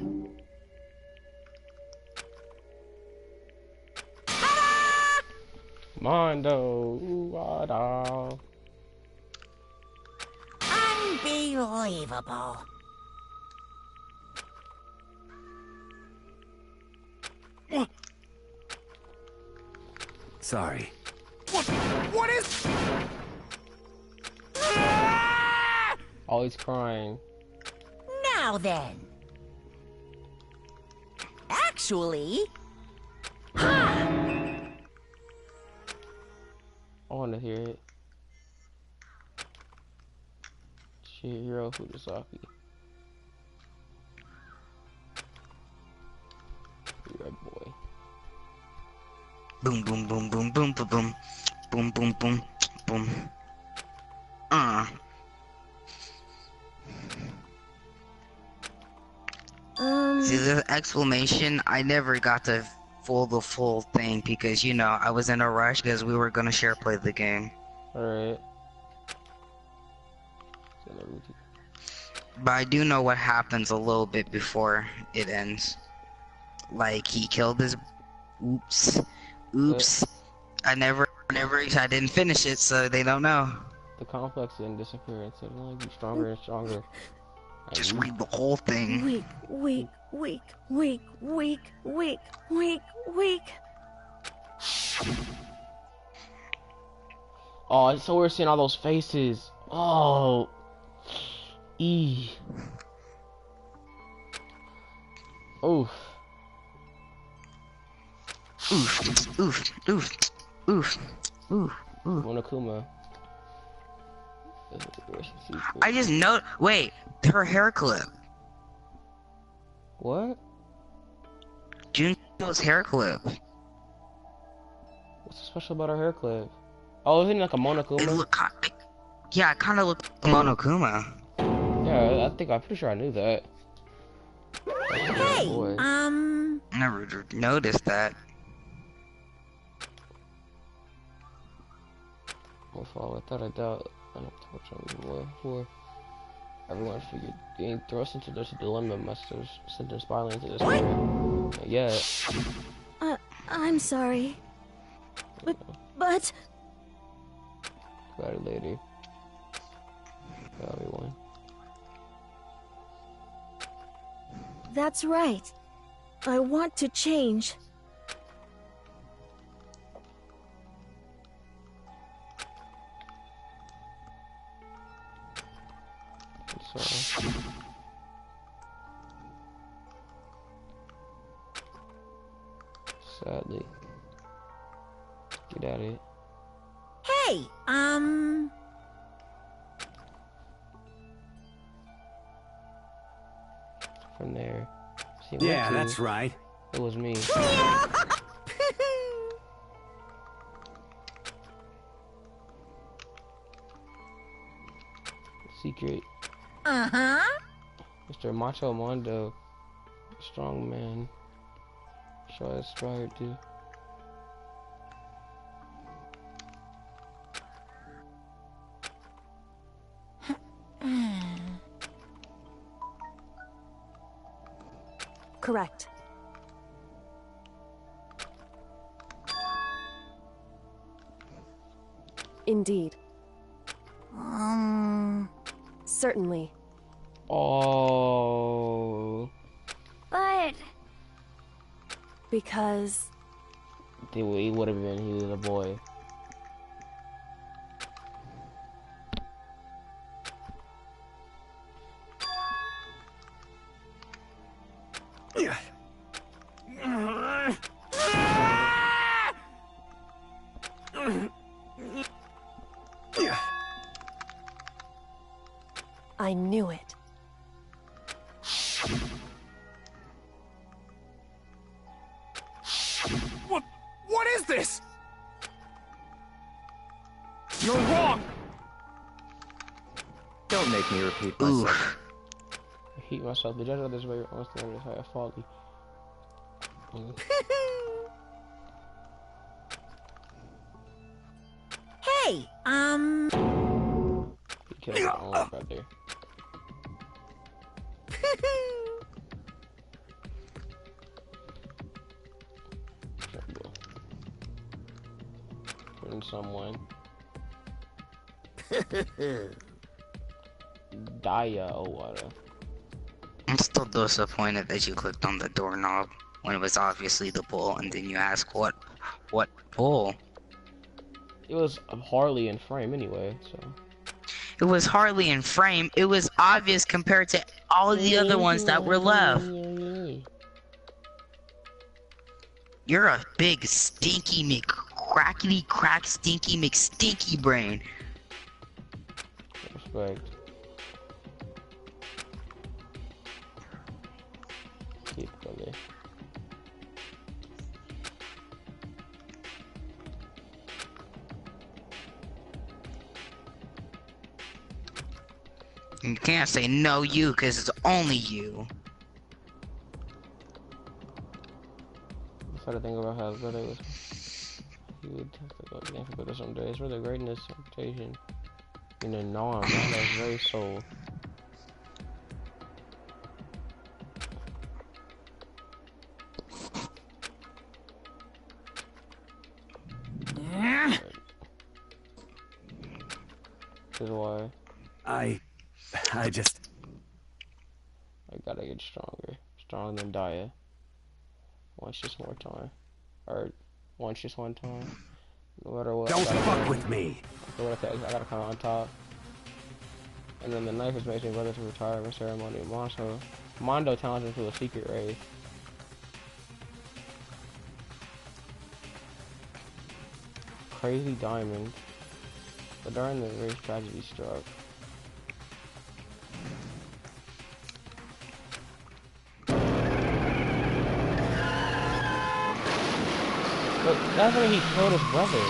Mondo. Wada. Unbelievable. Sorry. What is... Always crying. Now then. Actually... I want to hear it. Chihiro Fudosaki. Red boy. Boom, boom, boom, boom, boom, boom, boom, boom, boom, boom, boom. See the exclamation? I never got to the full thing because, you know, I was in a rush because we were gonna share play the game. Alright. But I do know what happens a little bit before it ends. Like, he killed his... Oops. I didn't finish it, so they don't know. The complex didn't disappear. It's only get stronger and stronger. Just read the whole thing. Weak. Oh, so we're seeing all those faces. Oh. E. Oof. Monokuma. I just know. Wait, her hair clip. What? Junko's hair clip. What's so special about her hair clip? Oh, isn't it like a Monokuma? Yeah, it kind of looks like Monokuma. Yeah, I'm pretty sure I knew that. Hey, Never noticed that. Without a doubt, I don't touch on before. Everyone figured being thrust into this dilemma must have sent them spiraling into this. Yeah. I'm sorry. But... Got it, lady. Got everyone. That's right. I want to change. So... Sadly. Get out of it. Hey, From there. See, yeah, that's right. It was me. Secret. Uh-huh. Mr. Macho Mondo, strong man. Show us right, dude. Correct. Indeed. Certainly. Oh. But... Because... He would have been, he was a boy. I knew it. What is this? You're wrong! Don't make me repeat myself. I hate myself. The judge of this way wants to understand folly. Hey, He killed his own brother. Killing someone. Daya or whatever. I'm still disappointed that you clicked on the doorknob when it was obviously the bull, and then you ask what bull? It was hardly in frame anyway, so. It was hardly in frame. It was obvious compared to all of the other ones that were left. You're a big stinky crackety crack stinky McStinky brain. Respect. Keep going. You can't say no you, because it's only you. I started thinking about how his brother was. He would have to go again for some days for the greatness of reputation in the norm, not his very soul. This is why I just... I gotta get stronger. Stronger than Daya. Once just more time. Or once just one time. No matter what. Don't fuck with me! I gotta come on top. And then the knife is making brother to retirement ceremony. Mondo challenged him to a secret race. Crazy diamond. But during the race, tragedy struck. But that's when he killed his brother.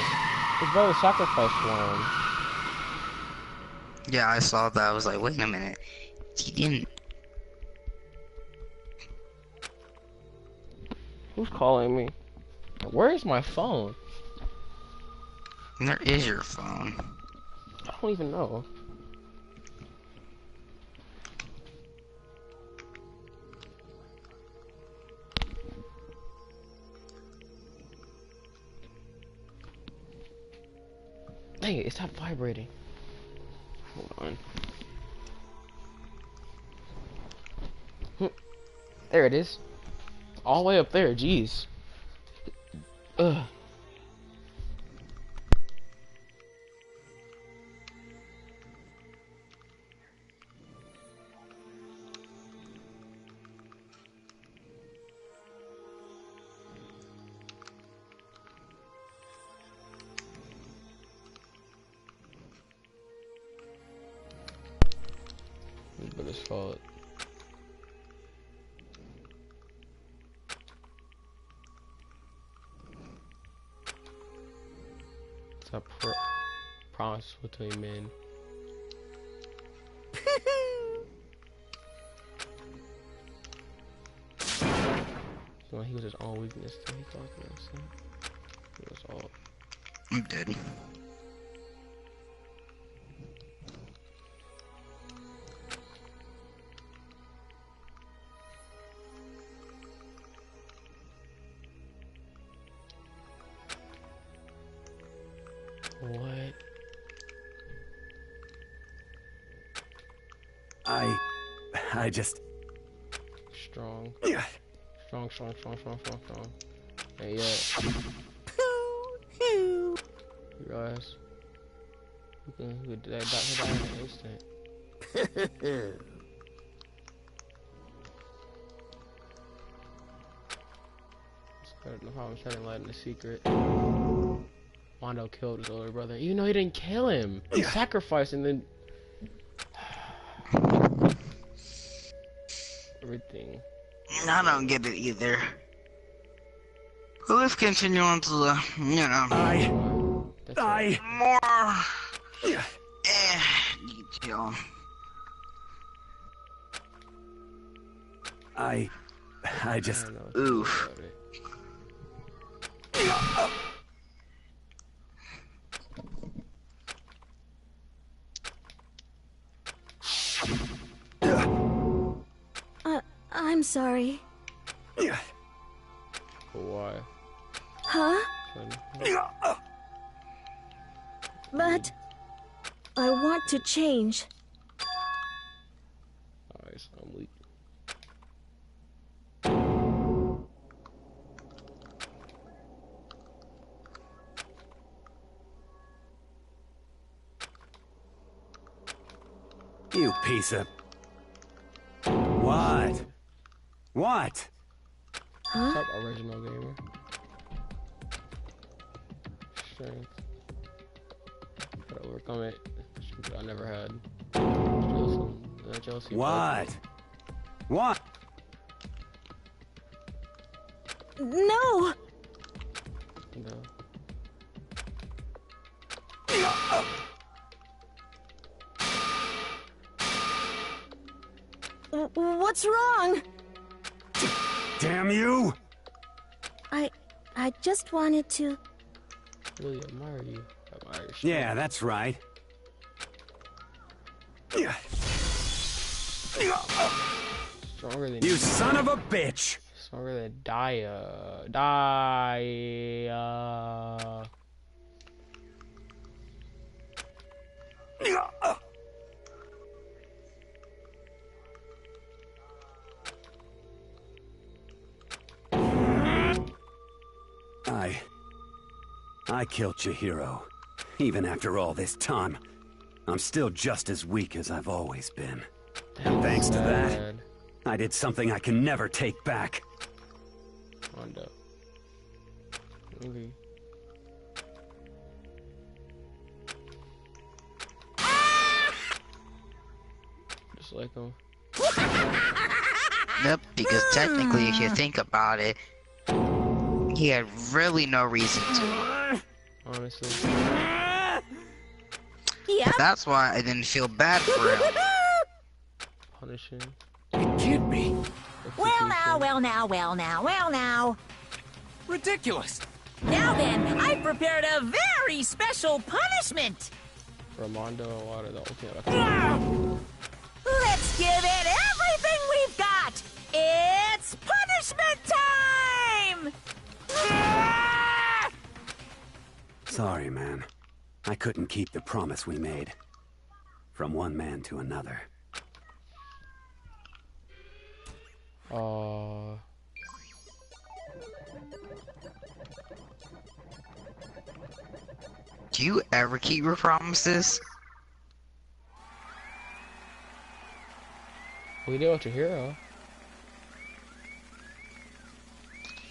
His brother sacrificed for him. Yeah, I saw that. I was like, wait a minute. He didn't. Who's calling me? Where is my phone? There is your phone. I don't even know. Dang it, it stopped vibrating. Hold on. There it is. All the way up there, jeez. Ugh. But it's fault. It's a promise between men. when he was his own weakness till he caused it. It was all. I'm dead. What? I just... Strong. Yeah. Strong. Hey, yeah. You realize you could die in an instant. No problem shedding light on the secret. Mondo killed his older brother. Even though he didn't kill him. He sacrificed and then... everything. I don't get it either. But let's continue on to the, you know... more... detail. I just... Oof. I'm sorry. Why? Huh? But I want to change. Alright, so I'm weak. You piece of... What? What? Huh? Top original gamer. Strength. Gotta work on it. I never had. Chelsea What? What? No! No. What's wrong? Damn you! I just wanted to... Really admire you. Yeah, that's right. Stronger than you son of a bitch! Stronger than Dia. I killed Chihiro. Even after all this time, I'm still just as weak as I've always been. And thanks to that, I did something I can never take back. Mondo. Okay. Just like him. Nope, because technically if you think about it, he had really no reason to. Honestly. Yeah. That's why I didn't feel bad for him. Punishing. It can't be. Well now. Ridiculous. Now then, I prepared a very special punishment. Ramondo and Water, the ultimate. Let's give it everything we've got. It's punishment time! Sorry, man. I couldn't keep the promise we made. From one man to another. Do you ever keep your promises? We did with Chihiro.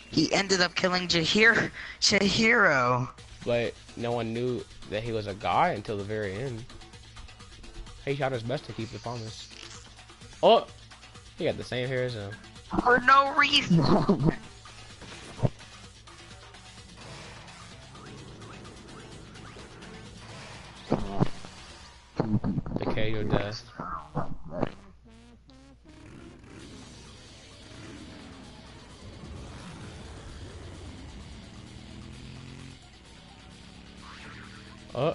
He ended up killing Chihiro. But no one knew that he was a guy until the very end. He tried his best to keep the promise. Oh! He got the same hair as him. For no reason. Okay, your death. Oh.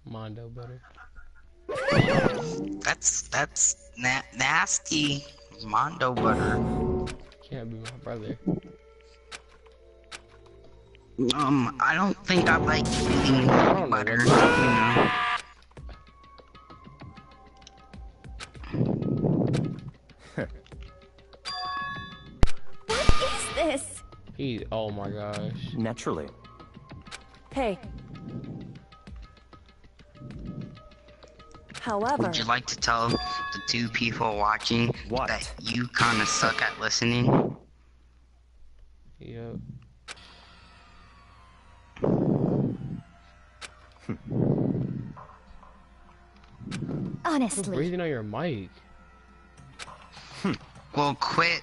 Mondo butter. That's nasty. Mondo butter. Can't be my brother. I don't think I like eating butter. You know. What is this? Oh my gosh. Naturally. Hey. However... Would you like to tell the two people watching that you kind of suck at listening? Yep. Honestly. Who's breathing on your mic? Well, quit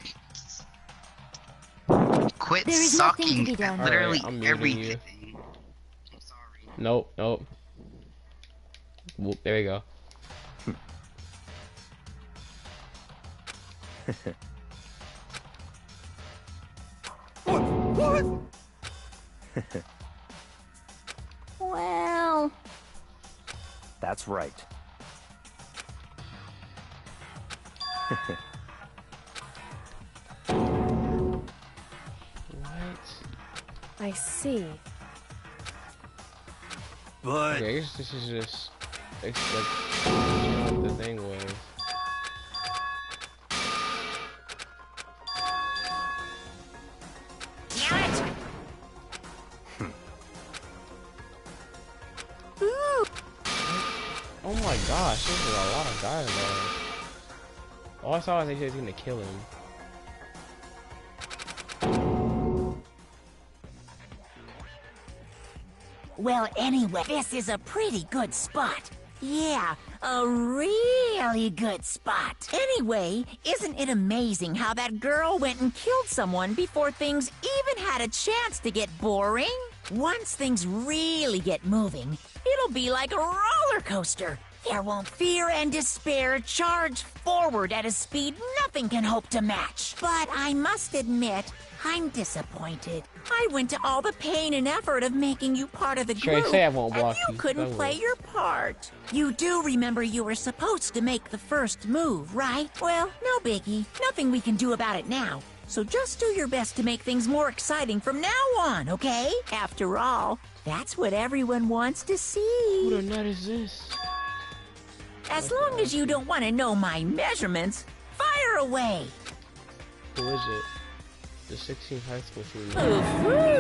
There is sucking nothing to be done. at literally Alright, I'm muting everything. you. Nope, nope. Whoop, there you go. What? Well... That's right. I see. But... Okay, I guess this is just... It's like... what the thing was. Oh my gosh, this is a lot of dialogue. All I saw was they just gonna kill him. Well, anyway, this is a pretty good spot. Yeah, a really good spot. Anyway, isn't it amazing how that girl went and killed someone before things even had a chance to get boring? Once things really get moving, it'll be like a roller coaster. There won't fear and despair charge forward at a speed nothing can hope to match. But I must admit, I'm disappointed. I went to all the pain and effort of making you part of the group, Say I won't and block you couldn't play your part. You do remember you were supposed to make the first move, right? Well, no biggie. Nothing we can do about it now. So just do your best to make things more exciting from now on, okay? After all, that's what everyone wants to see. Who the nut is this? As long as you don't want to know my measurements, fire away. Who is it? The 16th high school student.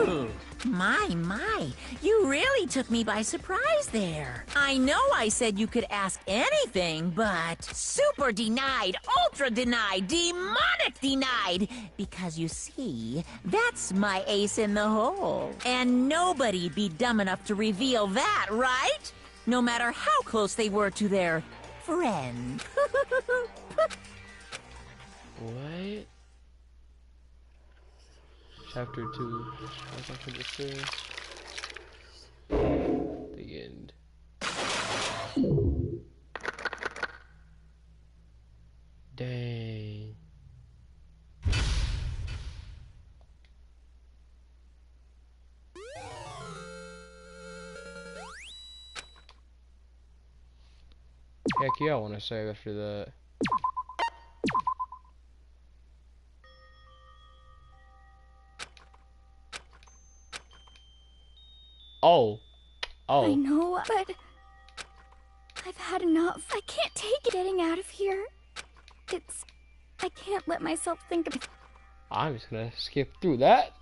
Ooh, my, you really took me by surprise there. I know I said you could ask anything, but super denied, ultra denied, demonic denied. Because you see, that's my ace in the hole. And nobody'd be dumb enough to reveal that, right? No matter how close they were to their friend. What? Chapter 2. What's after this is? The end. Dang. Heck yeah, I want to save after that. Oh. I know, but I've had enough. I can't take it getting out of here. I can't let myself think of I'm just gonna skip through that.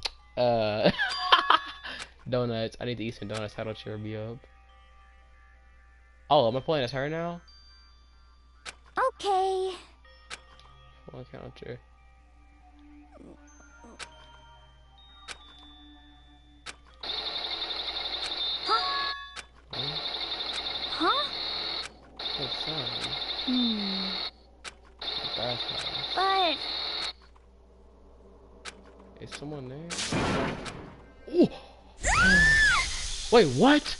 Donuts. I need to eat some donuts. That'll cheer me up. Oh, am I playing as her now? Okay. One counter. Huh? What sound? But... Is someone there? Ooh. Wait, what?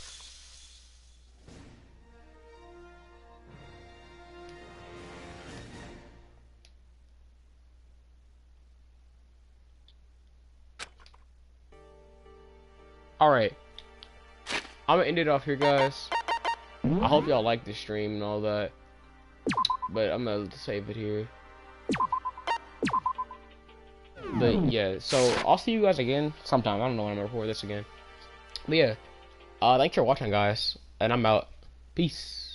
Alright. I'm gonna end it off here, guys. I hope y'all like this stream and all that. But I'm gonna save it here. But yeah, so I'll see you guys again sometime. I don't know when I'm gonna record this again. But yeah, thanks for watching, guys. And I'm out. Peace.